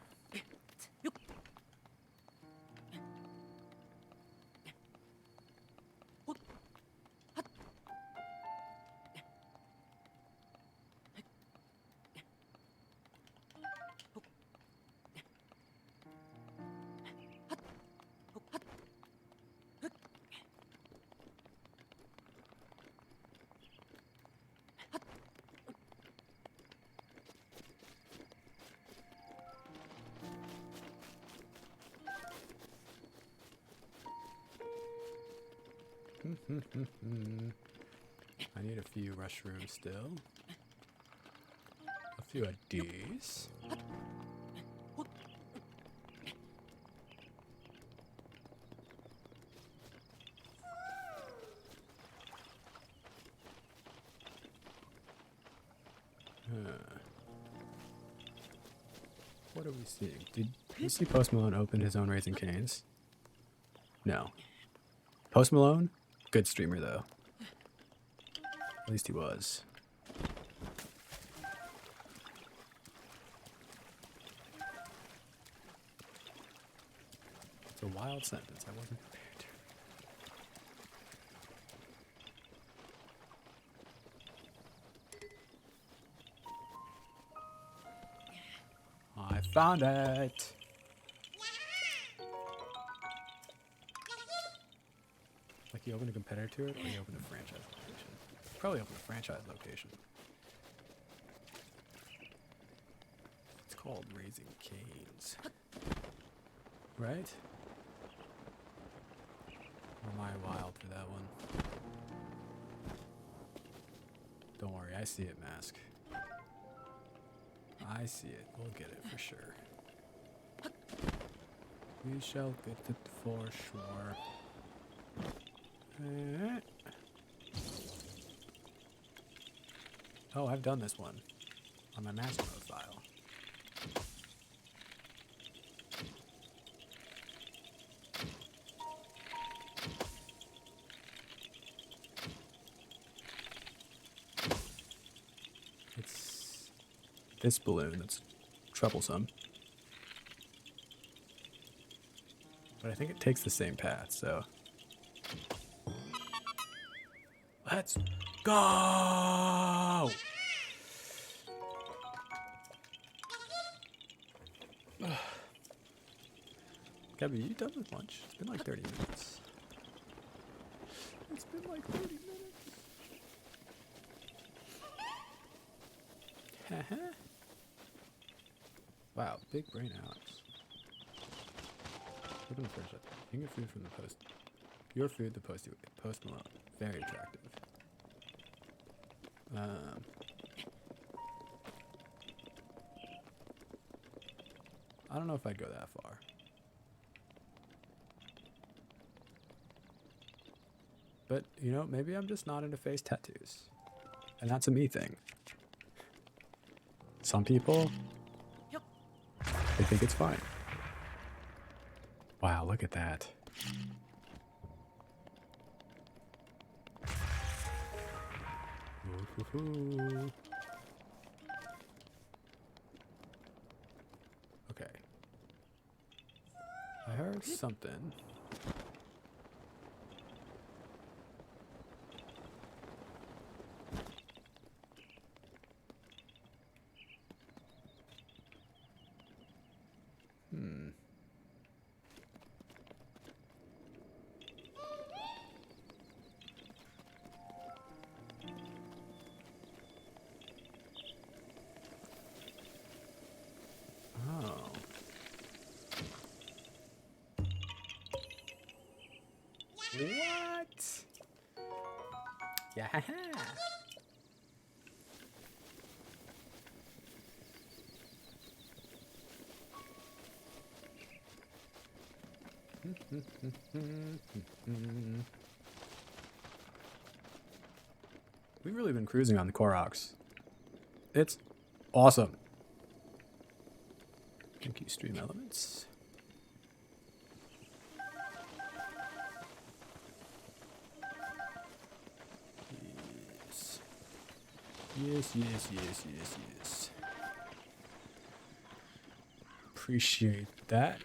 I need a few mushrooms still. A few of these. What are we seeing? Did you see Post Malone open his own Raising Cane's? No. Post Malone? Good streamer, though. At least he was. It's a wild sentence. I wasn't prepared. I found it! Like you open a competitor to it, or you open a franchise location? Probably open a franchise location. It's called Raising Cane's. Right? Or am I wild for that one? Don't worry, I see it, Mask. I see it. We'll get it for sure. We shall get it for sure. Oh, I've done this one on my master mode file. It's this balloon that's troublesome. But I think it takes the same path, so... Let's go! Gabby, you done with lunch? It's been like 30 minutes. It's been like 30 minutes. Wow, big brain Alex. Open the fridge up. You can get food from the post. Your food, the post Malone. Very attractive. I don't know if I'd go that far. But, you know, maybe I'm just not into face tattoos. And that's a me thing. Some people, they think it's fine. Wow, look at that. Ooh-hoo-hoo. Okay. I heard something. Oh. What? Yeah. We've really been cruising on the Koroks. It's awesome. Thank you, Stream Elements. Yes. Yes. Appreciate that.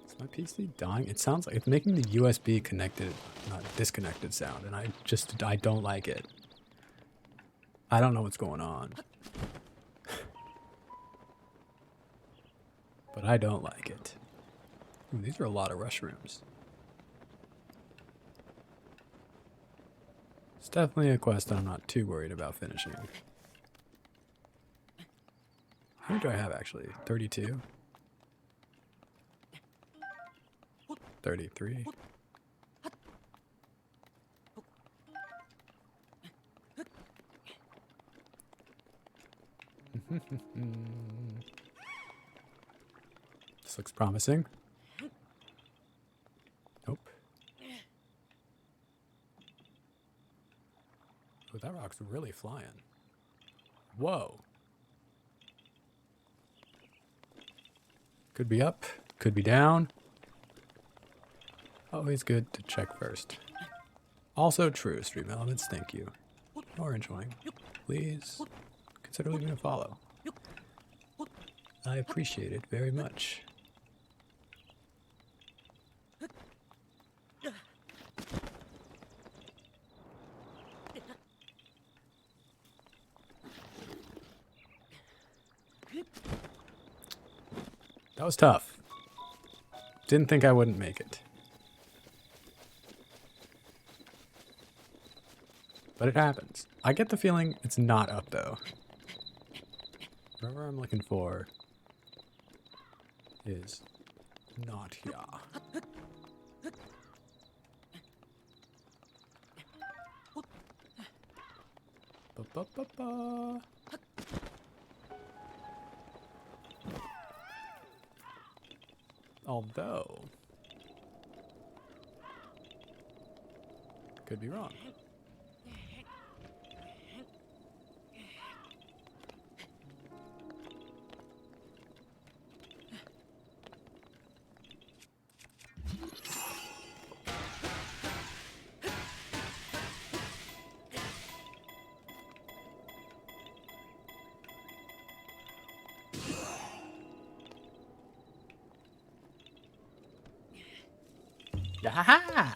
Is my PC dying? It sounds like it's making the USB connected, not disconnected sound, and I don't like it. I don't know what's going on. But I don't like it. Ooh, these are a lot of rush rooms. It's definitely a quest that I'm not too worried about finishing. How many do I have actually? 32? 33? This looks promising. Nope. Oh, that rock's really flying. Whoa. Could be up, could be down. Always good to check first. Also true, Stream Elements, thank you. Or enjoying. Please consider leaving a follow. I appreciate it very much. That was tough. Didn't think I wouldn't make it. But it happens. I get the feeling it's not up though. Whatever I'm looking for is not here. Ba-ba-ba-ba. Although, could be wrong. Yaha!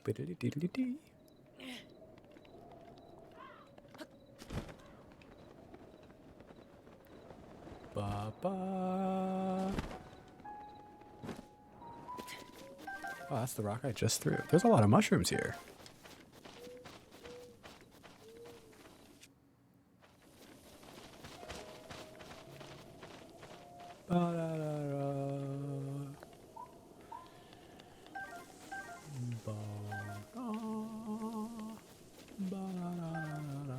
Ba-da-dee-dee-dee-dee. Ba-ba. Oh, that's the rock I just threw. There's a lot of mushrooms here. Ba-da-da-da. Ba-da. Ba-da-da-da-da.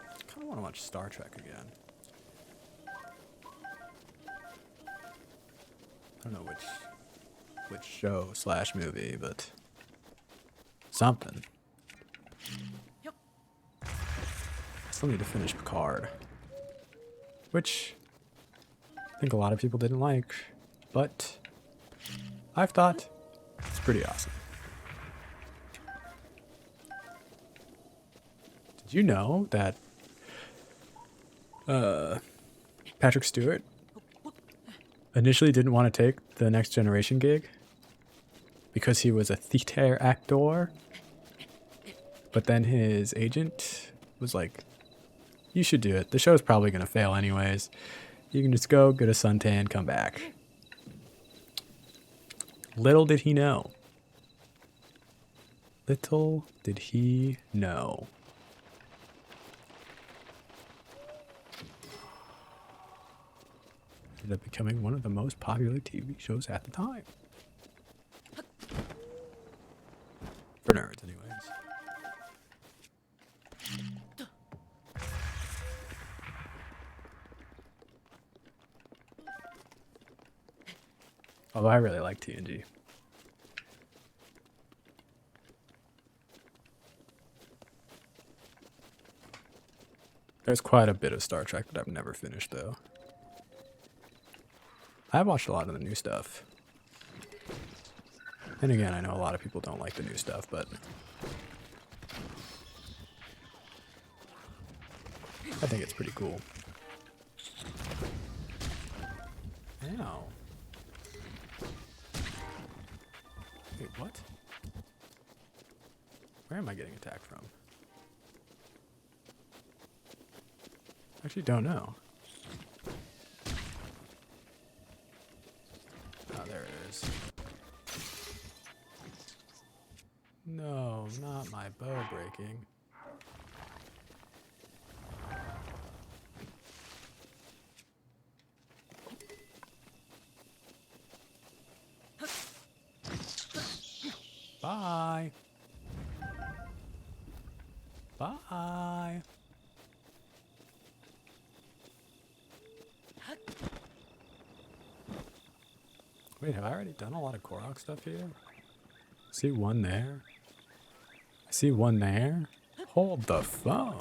I kind of want to watch Star Trek again. I don't know which show / movie, but something. Still need to finish Picard, which I think a lot of people didn't like, but I've thought it's pretty awesome. Did you know that Patrick Stewart initially didn't want to take the Next Generation gig because he was a theater actor, but then his agent was like, you should do it. The show's probably going to fail anyways. You can just go, get a suntan, come back. Little did he know. Little did he know. ended up becoming one of the most popular TV shows at the time. For nerds, anyways. Although I really like TNG. There's quite a bit of Star Trek that I've never finished, though. I've watched a lot of the new stuff. And again, I know a lot of people don't like the new stuff, but I think it's pretty cool. Ow. Wait, what? Where am I getting attacked from? Actually, don't know. Oh, there it is. No, not my bow breaking. Bye. Bye. Wait, have I already done a lot of Korok stuff here? See one there? I see one there. Hold the phone.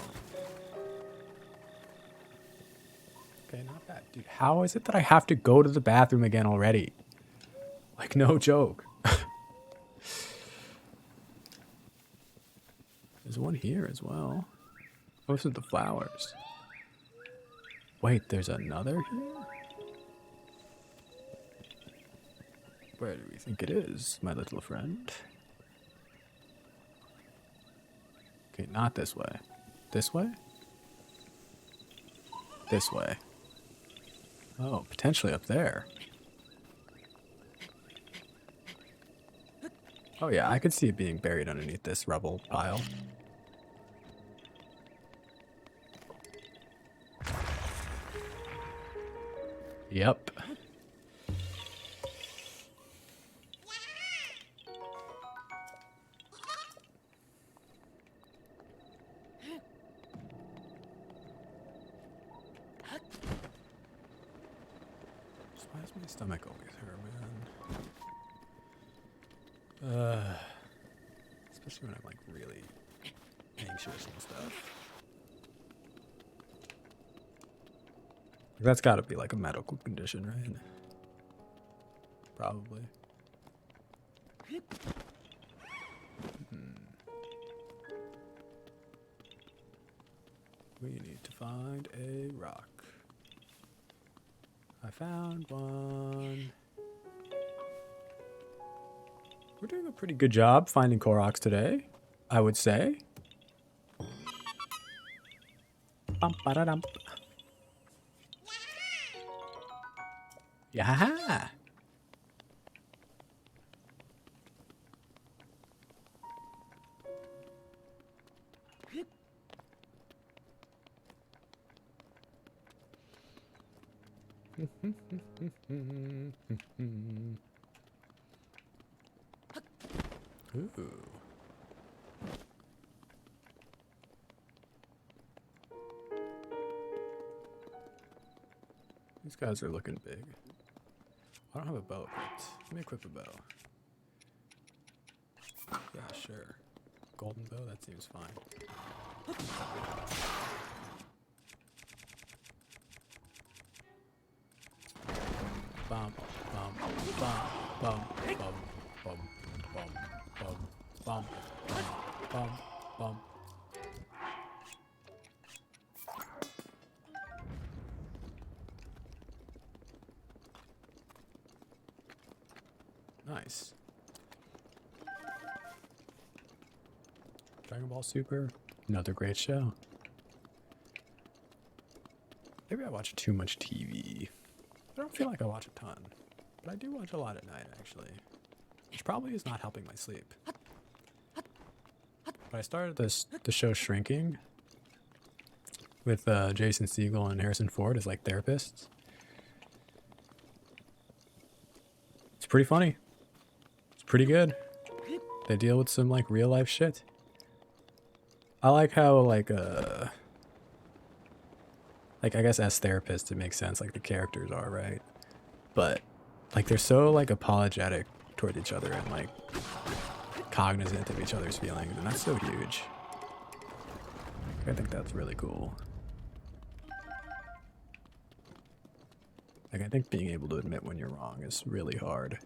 Okay, not bad. Dude, how is it that I have to go to the bathroom again already? Like, no joke. There's one here as well. Those are the flowers. Wait, there's another here? Where do we think it is, my little friend? Okay, not this way. This way? This way. Oh, potentially up there. Oh yeah, I could see it being buried underneath this rubble pile. Yep. Why does my stomach always hurt, man? Especially when I'm like really anxious and stuff. That's got to be like a medical condition, right? Probably. We need to find a rock. I found one. We're doing a pretty good job finding Koroks today, I would say. Bum, ba-da-dum. Yeah. Ooh. These guys are looking big. I don't have a bow equipped. Let me equip a bow. Yeah, sure. Golden bow, that seems fine. Bum, bum, bum, bum, bum, bum, bum, bum, bum, bum, bum. Nice. Dragon Ball Super, another great show. Maybe I watch too much TV. I don't feel like I watch a ton, but I do watch a lot at night, actually. Which probably is not helping my sleep. But I started the show Shrinking with Jason Segel and Harrison Ford as like therapists. pretty funny. It's pretty good. They deal with some like real life shit. I like how like I guess as therapists it makes sense like the characters are, right? But like they're so like apologetic toward each other and like cognizant of each other's feelings, and that's so huge. I think that's really cool. Like I think being able to admit when you're wrong is really hard.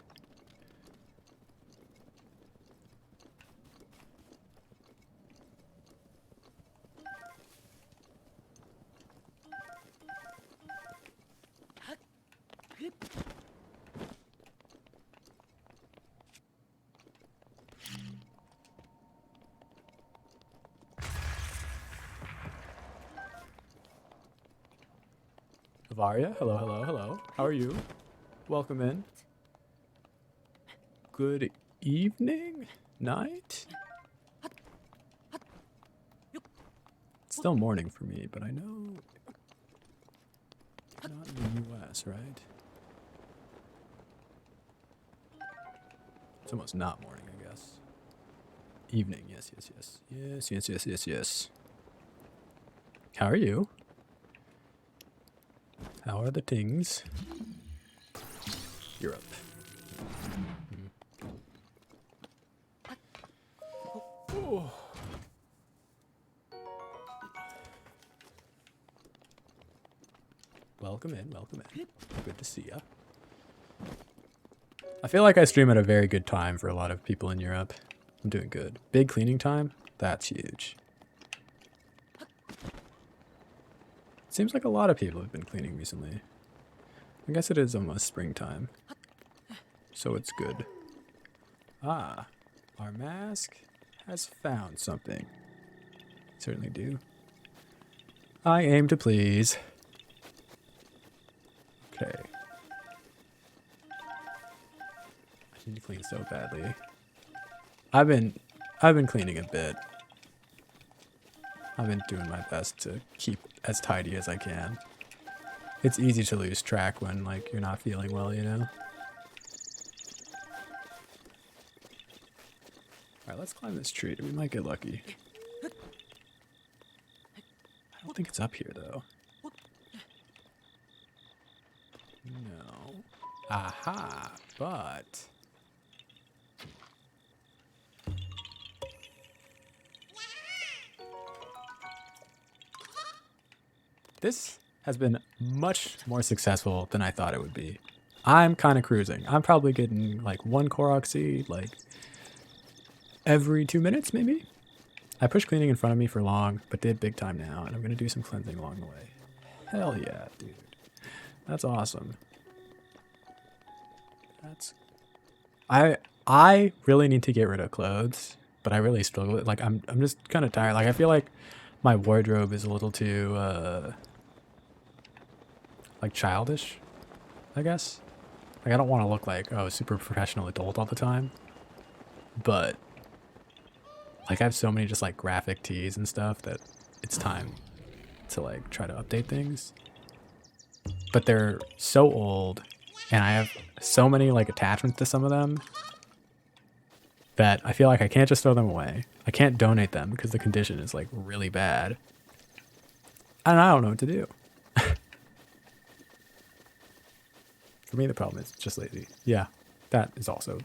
Varia, hello, hello, hello. How are you? Welcome in. Good evening? Night? It's still morning for me, but I know not in the US, right? It's almost not morning, I guess. Evening, yes, yes, yes. Yes, yes, yes, yes, yes. How are you? How are the things? Europe. Oh. Welcome in, welcome in. Good to see ya. I feel like I stream at a very good time for a lot of people in Europe. I'm doing good. Big cleaning time? That's huge. Seems like a lot of people have been cleaning recently. I guess it is almost springtime. So it's good. Ah, our mask has found something. Certainly do. I aim to please. Okay. I need to clean so badly. I've been cleaning a bit. I've been doing my best to keep as tidy as I can. It's easy to lose track when like you're not feeling well, you know? Alright, let's climb this tree. We might get lucky. I don't think it's up here though. No. Aha, but this has been much more successful than I thought it would be. I'm kind of cruising. I'm probably getting like 1 Korok seed, like every 2 minutes maybe? I pushed cleaning in front of me for long, but did big time now, and I'm going to do some cleansing along the way. Hell yeah, dude. That's awesome. I really need to get rid of clothes, but I really struggle with it. Like I'm just kind of tired. Like I feel like my wardrobe is a little too like childish, I guess. Like I don't want to look like a super professional adult all the time. But like I have so many just like graphic tees and stuff that it's time to like try to update things. But they're so old and I have so many like attachments to some of them that I feel like I can't just throw them away. I can't donate them because the condition is like really bad. And I don't know what to do. For me, the problem is just lazy. Yeah, that is also,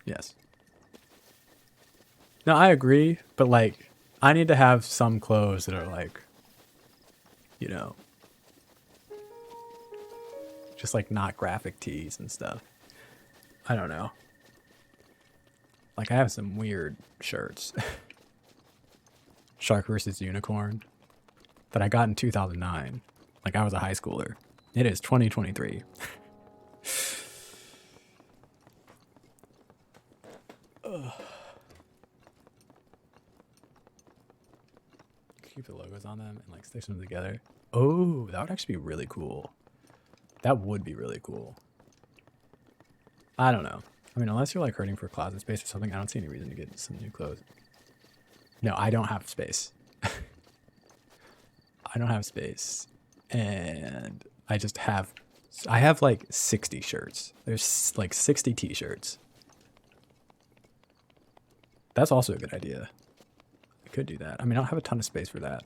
yes. No, I agree, but like, I need to have some clothes that are like, you know, just like not graphic tees and stuff. I don't know. Like, I have some weird shirts. Shark versus Unicorn that I got in 2009. Like, I was a high schooler. It is 2023. Keep the logos on them and like stitch them together. Oh, that would actually be really cool. That would be really cool. I don't know. I mean, unless you're like hurting for closet space or something, I don't see any reason to get some new clothes. No, I don't have space. I don't have space. And I just have I have like 60 shirts. There's like 60 t-shirts. That's also a good idea. I could do that. I mean, I don't have a ton of space for that.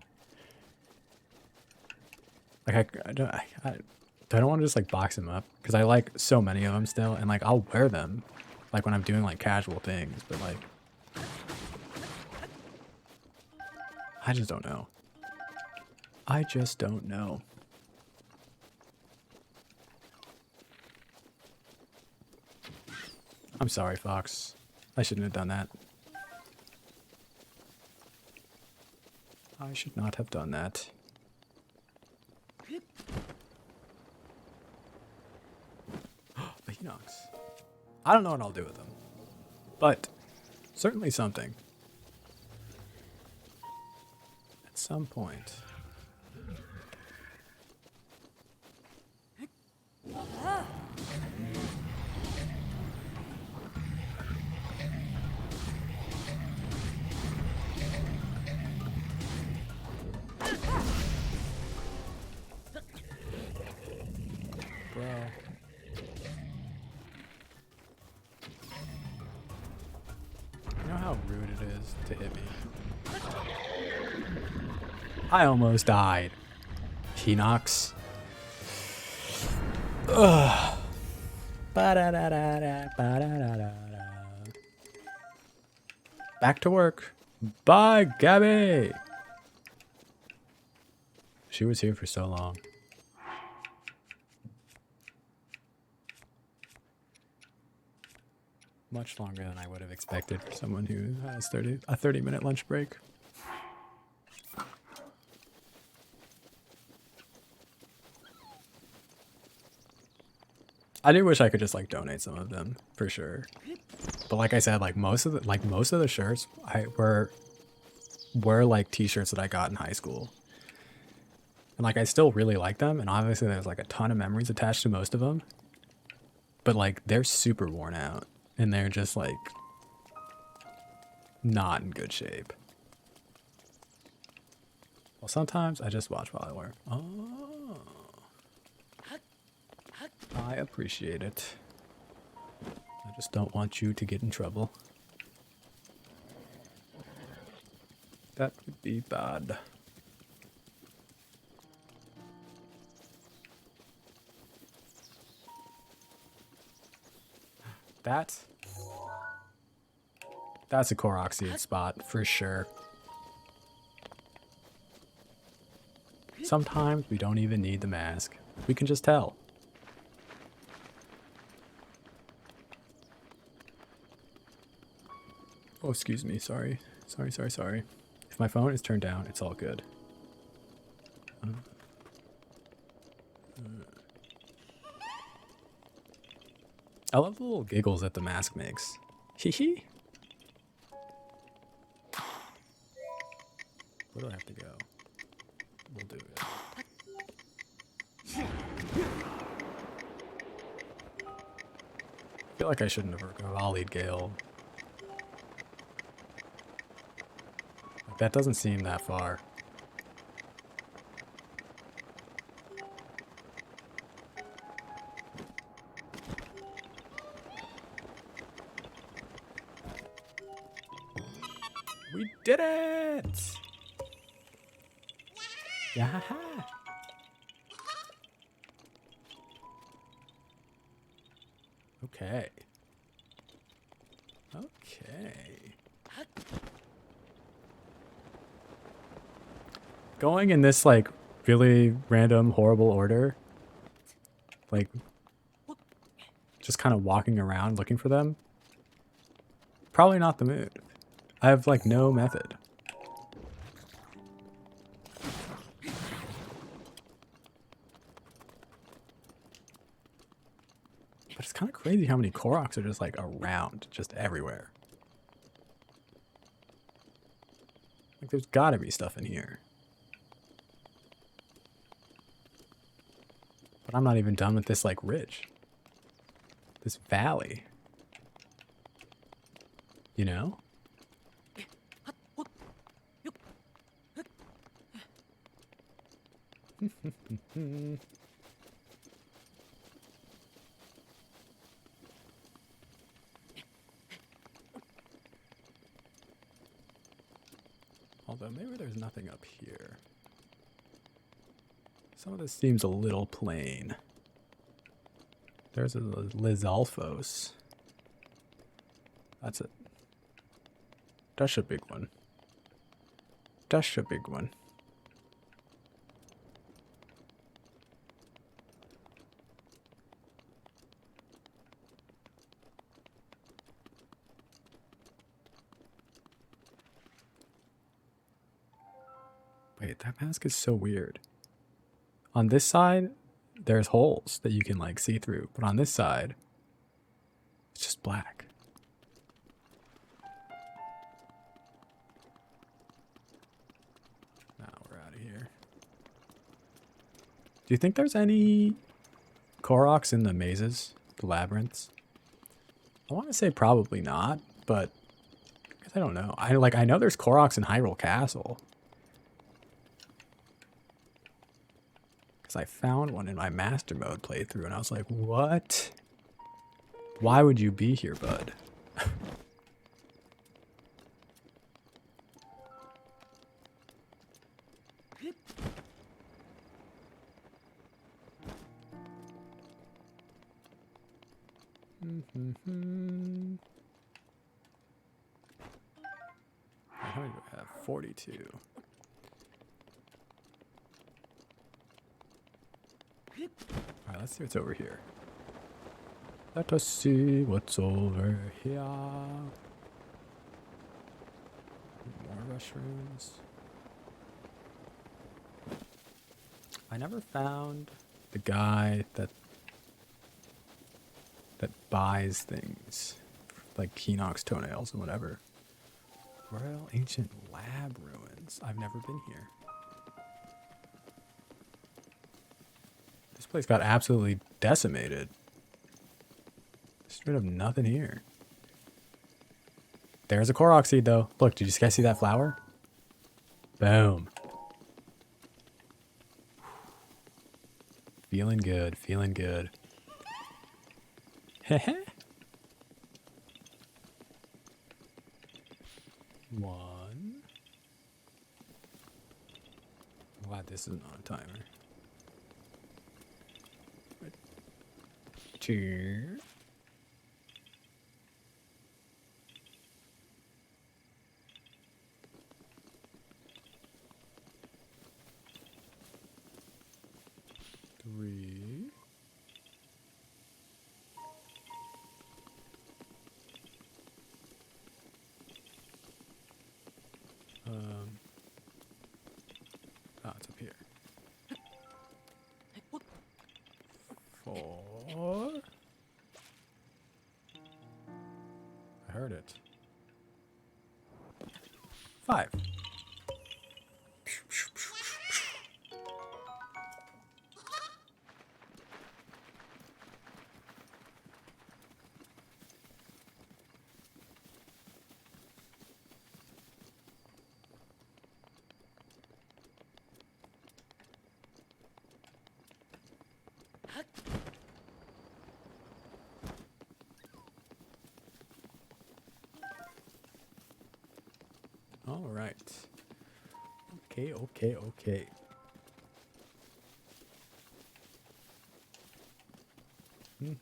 Like I don't want to just like box them up because I like so many of them still, and like I'll wear them, like when I'm doing like casual things. But like, I just don't know. I just don't know. I'm sorry, Fox. I shouldn't have done that. I should not have done that. The Hinox. I don't know what I'll do with them, but certainly something. At some point. Bro. You know how rude it is to hit me? I almost died. Hinox. Ugh. Ba-da-da-da-da, ba-da-da-da-da. Back to work. Bye, Gabby. She was here for so long. Much longer than I would have expected for someone who has a 30-minute lunch break. I do wish I could just like donate some of them for sure. But like I said, like most of the shirts were like t-shirts that I got in high school. And like I still really like them, and obviously there's like a ton of memories attached to most of them. But like they're super worn out and they're just like not in good shape. Well, sometimes I just watch while I work. Oh. I appreciate it. I just don't want you to get in trouble. That would be bad. That's a Koroks spot for sure. Sometimes we don't even need the mask. We can just tell. Oh, excuse me. Sorry. Sorry. If my phone is turned down, it's all good. I love the little giggles that the mask makes. Hee hee. Where do I have to go? We'll do it. I feel like I shouldn't have volleyed Gale. Like, that doesn't seem that far. We did it! Yeah. Okay. Going in this like really random, horrible order, like just kind of walking around looking for them, probably not the mood. I have like no method. But it's kind of crazy how many Koroks are just like around, just everywhere. Like there's gotta be stuff in here. But I'm not even done with this like ridge. This valley. You know? Although maybe there's nothing up here. Some of this seems a little plain. There's a Lizalfos. That's it. That's a big one. That's a big one. Wait, that mask is so weird. On this side, there's holes that you can like see through, but on this side, it's just black. Now we're out of here. Do you think there's any Koroks in the mazes, the labyrinths? I want to say probably not, but I guess I don't know. I know there's Koroks in Hyrule Castle. Because I found one in my master mode playthrough and I was like, what? Why would you be here, bud? How many do I have? 42. Alright, let's see what's over here. Let us see what's over here. More mushrooms. I never found the guy that buys things. Like Kinox toenails and whatever. Royal Ancient Lab Ruins. I've never been here. This place got absolutely decimated. Straight up nothing here. There's a Korok seed though. Look, did you guys see that flower? Boom. Feeling good, feeling good. Heh. One. I'm glad this isn't on a timer. Two. Three. Oh, it's up here. 4. I heard it. 5. All right. Okay. I'm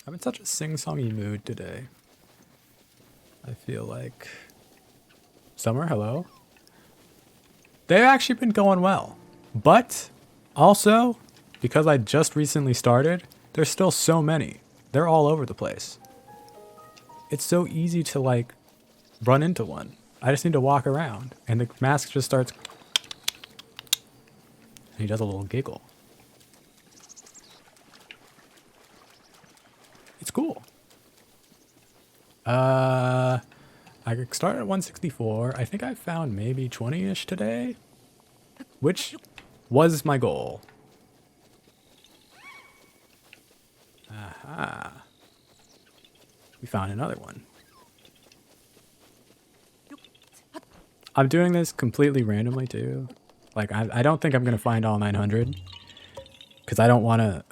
in such a sing-songy mood today. I feel like... Summer, hello? They've actually been going well. But, also, because I just recently started, there's still so many. They're all over the place. It's so easy to, like, run into one. I just need to walk around, and the mask just starts... And he does a little giggle. It's cool. I started at 164. I think I found maybe 20-ish today, which was my goal. Aha. We found another one. I'm doing this completely randomly too. Like I don't think I'm gonna find all 900 because I don't want to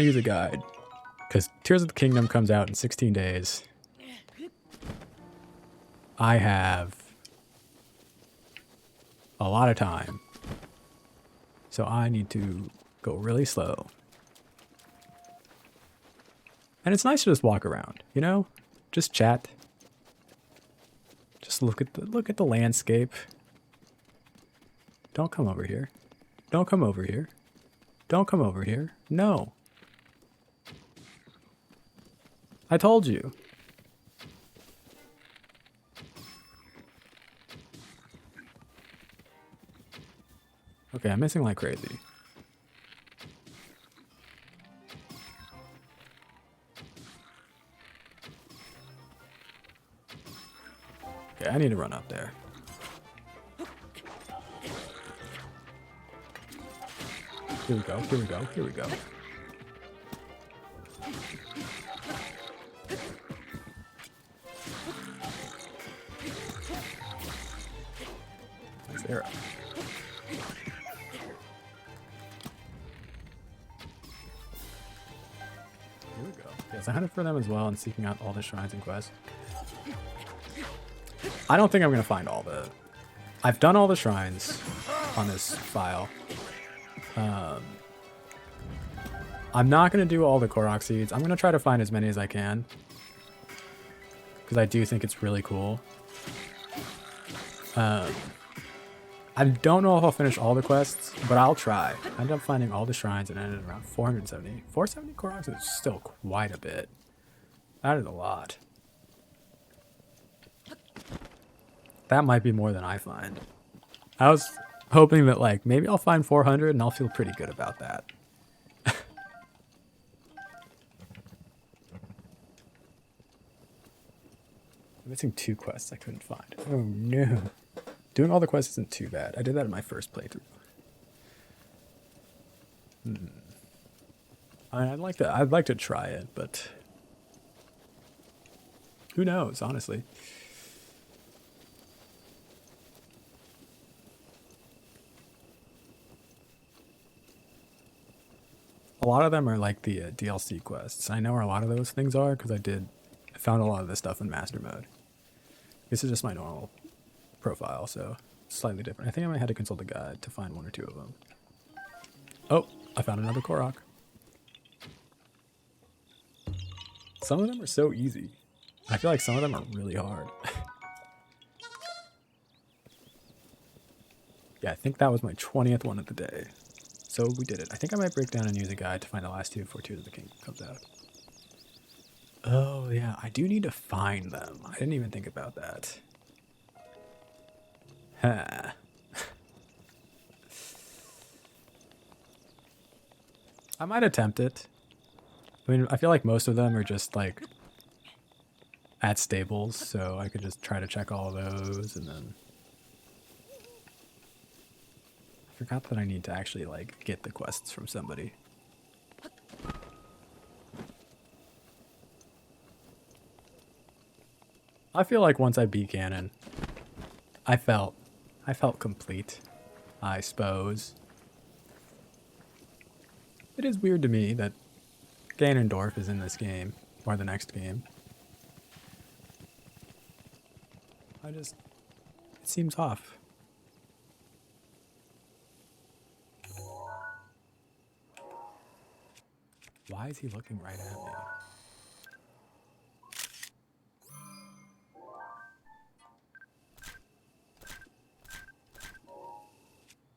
use a guide because Tears of the Kingdom comes out in 16 days. I have a lot of time. So I need to go really slow. And it's nice to just walk around, you know? Just chat. Just look at the landscape. Don't come over here. Don't come over here. Don't come over here. No. I told you. Okay, I'm missing like crazy. Okay, I need to run up there. Here we go, here we go, here we go. Nice arrow. Here we go. Yes, I hunted for them as well and seeking out all the shrines and quests. I don't think I'm going to find all the... I've done all the shrines on this file. I'm not going to do all the Korok seeds. I'm going to try to find as many as I can. Because I do think it's really cool. I don't know if I'll finish all the quests, but I'll try. I ended up finding all the shrines and ended around 470. 470 Koroks is still quite a bit. That is a lot. That might be more than I find. I was hoping that, like, maybe I'll find 400 and I'll feel pretty good about that. I'm missing 2 quests I couldn't find. Oh no. Doing all the quests isn't too bad. I did that in my first playthrough. I mean, I'd like to try it, but who knows, honestly. A lot of them are like the DLC quests. I know where a lot of those things are because I found a lot of this stuff in master mode. This is just my normal profile, so slightly different. I think I might have to consult a guide to find 1 or 2 of them. Oh, I found another Korok. Some of them are so easy. I feel like some of them are really hard. Yeah, I think that was my 20th one of the day. So we did it. I think I might break down and use a guide to find the last 2 before Tears of the King comes out. Oh, yeah. I do need to find them. I didn't even think about that. Huh. I might attempt it. I mean, I feel like most of them are just, like, at stables, so I could just try to check all of those, and then... I forgot that I need to actually, like, get the quests from somebody. I feel like once I beat Ganon, I felt complete, I suppose. It is weird to me that Ganondorf is in this game, or the next game. It seems off. Why is he looking right at me?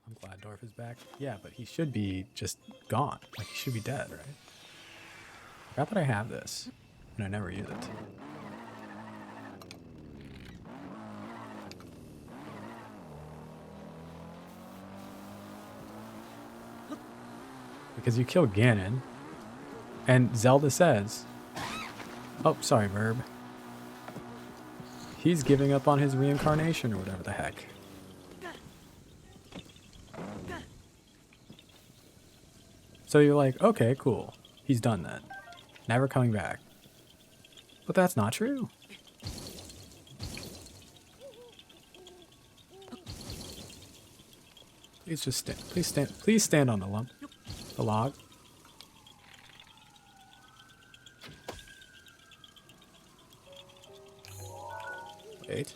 I'm glad Dorf is back. Yeah, but he should be just gone. Like, he should be dead, right? I forgot that I have this, and I never use it. Because you kill Ganon, and Zelda says... Oh, sorry, Verb. He's giving up on his reincarnation or whatever the heck. So you're like, okay, cool. He's done that. Never coming back. But that's not true. Please just stand. Please stand on the lump. The log. Wait.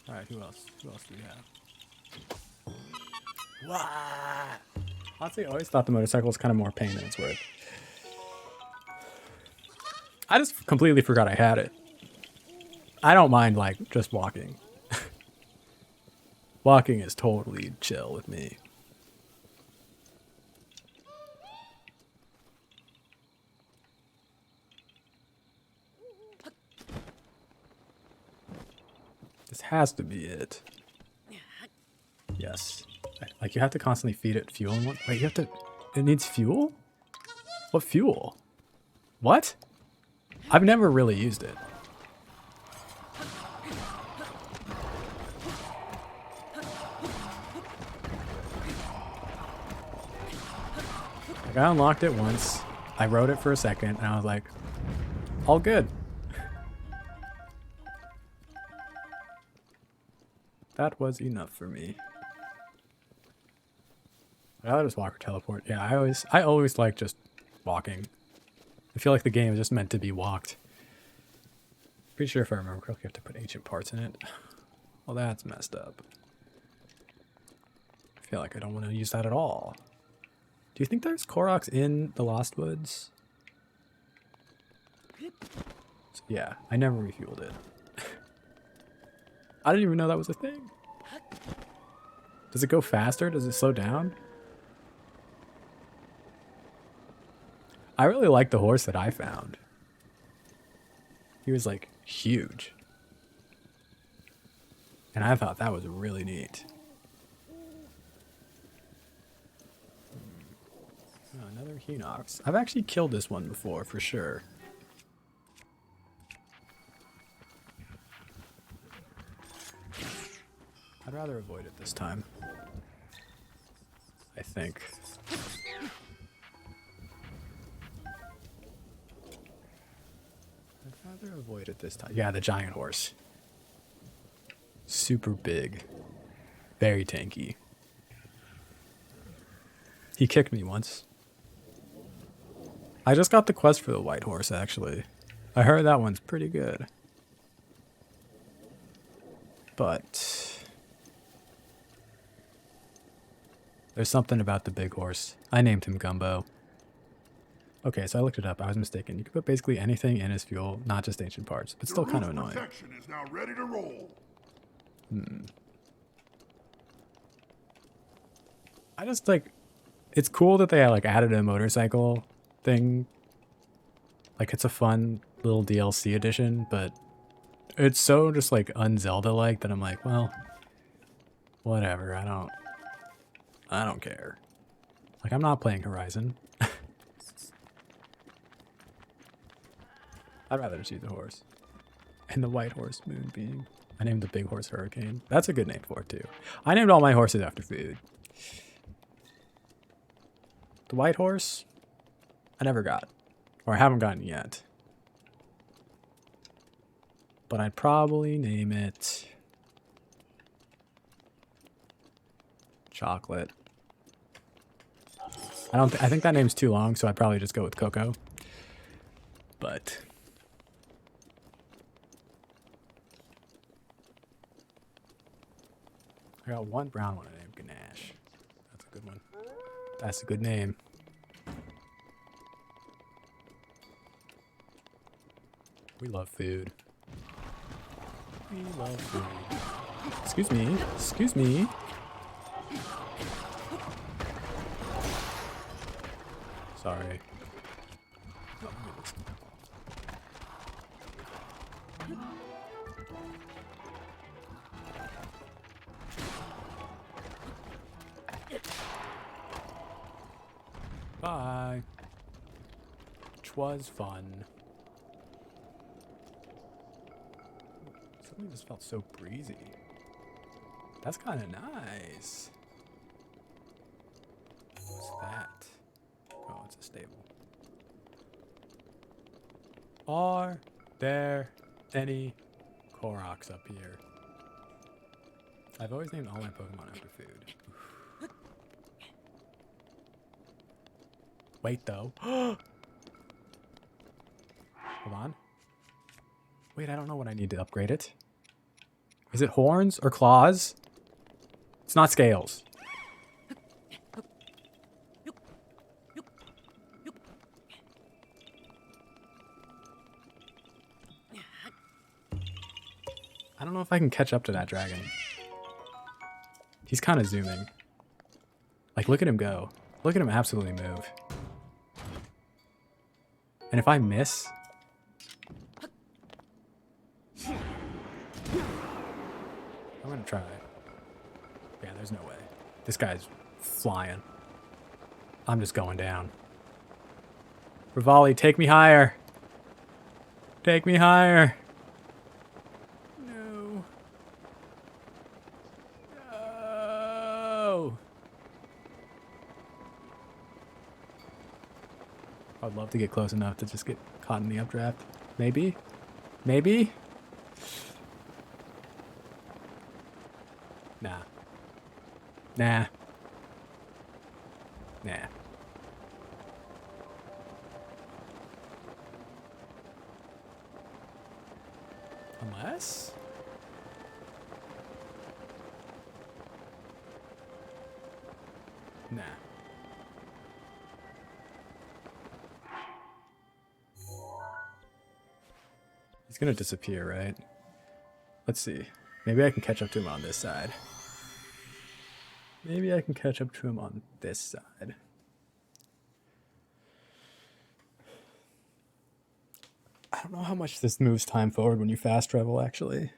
All right, who else? Who else do we have? What? Honestly, I always thought the motorcycle was kind of more pain than it's worth. I just completely forgot I had it. I don't mind, like, just walking. Walking is totally chill with me. This has to be it. Yes. Like, you have to constantly feed it fuel and what? Wait, you have to... It needs fuel? What fuel? What? I've never really used it. Like, I unlocked it once. I rode it for a second, and I was like, all good. That was enough for me. I'd rather just walk or teleport. Yeah, I always like just walking. I feel like the game is just meant to be walked. Pretty sure if I remember correctly, you have to put ancient parts in it. Well, that's messed up. I feel like I don't want to use that at all. Do you think there's Koroks in the Lost Woods? So, yeah, I never refueled it. I didn't even know that was a thing. Does it go faster? Does it slow down? I really like the horse that I found. He was like huge. And I thought that was really neat. Oh, another Hinox. I've actually killed this one before, for sure. I'd rather avoid it this time. I think. I'd rather avoid it this time. Yeah, the giant horse. Super big. Very tanky. He kicked me once. I just got the quest for the white horse, actually. I heard that one's pretty good. But there's something about the big horse. I named him Gumbo. Okay, so I looked it up. I was mistaken. You can put basically anything in his fuel, not just ancient parts. But still kind of annoying. Protection is now ready to roll. I just like... It's cool that they like added a motorcycle thing. Like, it's a fun little DLC edition, but it's so just like un-Zelda-like that I'm like, well, whatever. I don't care. Like, I'm not playing Horizon. I'd rather just use the horse. And the white horse, Moonbeam. I named the big horse Hurricane. That's a good name for it, too. I named all my horses after food. The white horse, I never got. Or I haven't gotten yet. But I'd probably name it... Chocolate. I think that name's too long, so I'd probably just go with Coco. But... I got one brown one named Ganache. That's a good one. That's a good name. We love food. We love food. Excuse me. Excuse me. Sorry. Bye. Twas fun. Something just felt so breezy. That's kind of nice. What's that? Oh, it's a stable. Are there any Koroks up here? I've always named all my Pokemon after food. Wait, though. Hold on. Wait, I don't know what I need to upgrade it. Is it horns or claws? It's not scales. I don't know if I can catch up to that dragon. He's kind of zooming. Like, look at him go. Look at him absolutely move. And if I miss... I'm gonna try. Yeah, there's no way. This guy's flying. I'm just going down. Rivali, take me higher. Take me higher. No. No. I'd love to get close enough to just get caught in the updraft. Maybe? Maybe? Nah. Nah. Nah. Unless? Nah. He's gonna disappear, right? Let's see. Maybe I can catch up to him on this side. Maybe I can catch up to him on this side. I don't know how much this moves time forward when you fast travel, actually.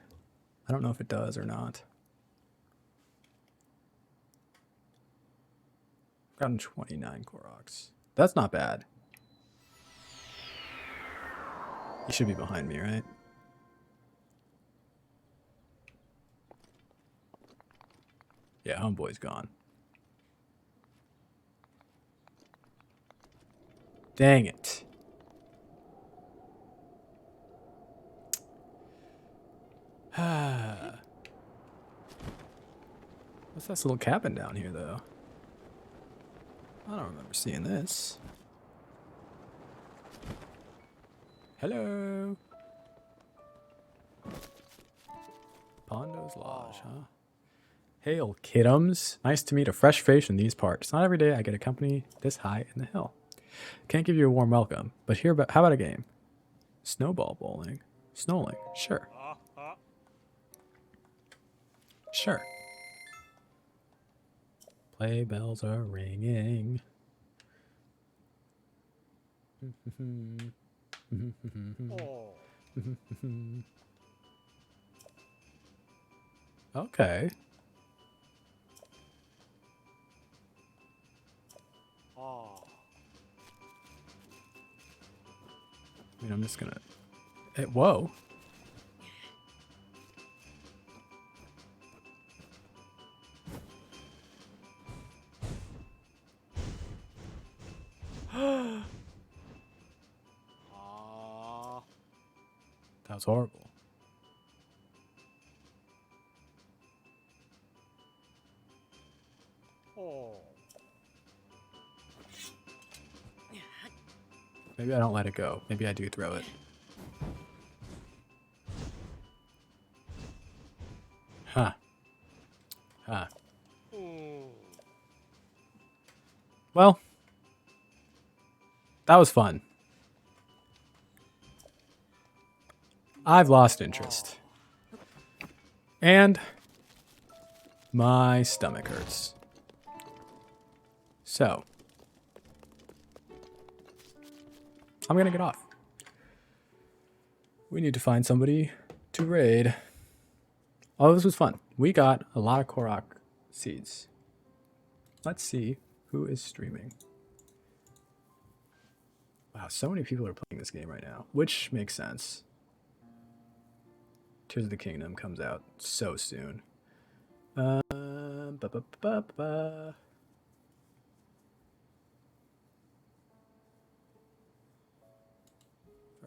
I don't know if it does or not. I've gotten 29 Koroks. That's not bad. He should be behind me, right? Yeah, homeboy's gone. Dang it. What's this little cabin down here, though? I don't remember seeing this. Hello. Pondo's Lodge, huh? Hail, kidums. Nice to meet a fresh face in these parts. Not every day I get a company this high in the hill. Can't give you a warm welcome, but how about a game? Snowball bowling. Snowling. Sure. Sure. Play bells are ringing. Okay. I mean, I'm just gonna... whoa. That was horrible. Maybe I don't let it go. Maybe I do throw it. Huh. Huh. Well, that was fun. I've lost interest. And my stomach hurts. So, I'm gonna get off. We need to find somebody to raid. Oh, this was fun. We got a lot of Korok seeds. Let's see who is streaming. Wow, so many people are playing this game right now, which makes sense. Tears of the Kingdom comes out so soon. First,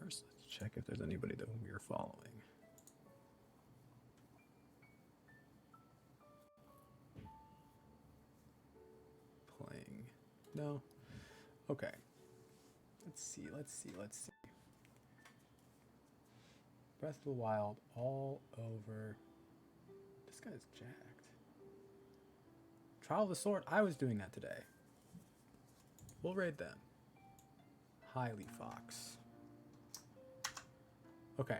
let's check if there's anybody that we're following. Playing. No. Okay. Let's see. Breath of the Wild all over. This guy's jacked. Trial of the Sword. I was doing that today. We'll raid them. Highly Fox. Okay.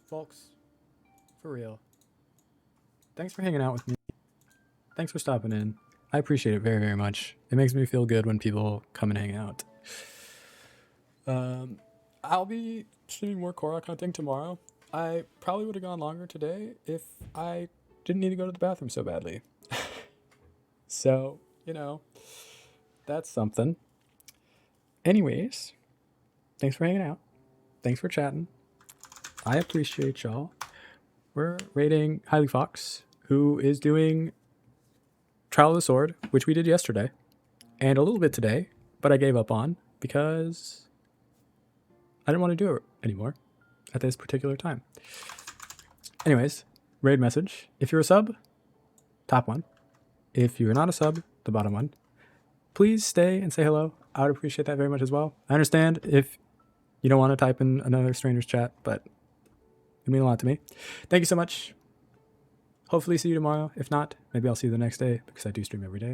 Folks, for real. Thanks for hanging out with me. Thanks for stopping in. I appreciate it very, very much. It makes me feel good when people come and hang out. I'll be streaming more Korok hunting tomorrow. I probably would have gone longer today if I didn't need to go to the bathroom so badly. So, you know, that's something. Anyways, thanks for hanging out. Thanks for chatting. I appreciate y'all. We're rating Highly Fox, who is doing Trial of the Sword, which we did yesterday, and a little bit today, but I gave up on because I didn't want to do it anymore at this particular time. Anyways, raid message. If you're a sub, top one. If you're not a sub, the bottom one. Please stay and say hello. I would appreciate that very much as well. I understand if you don't want to type in another stranger's chat, but it means a lot to me. Thank you so much. Hopefully see you tomorrow. If not, maybe I'll see you the next day because I do stream every day.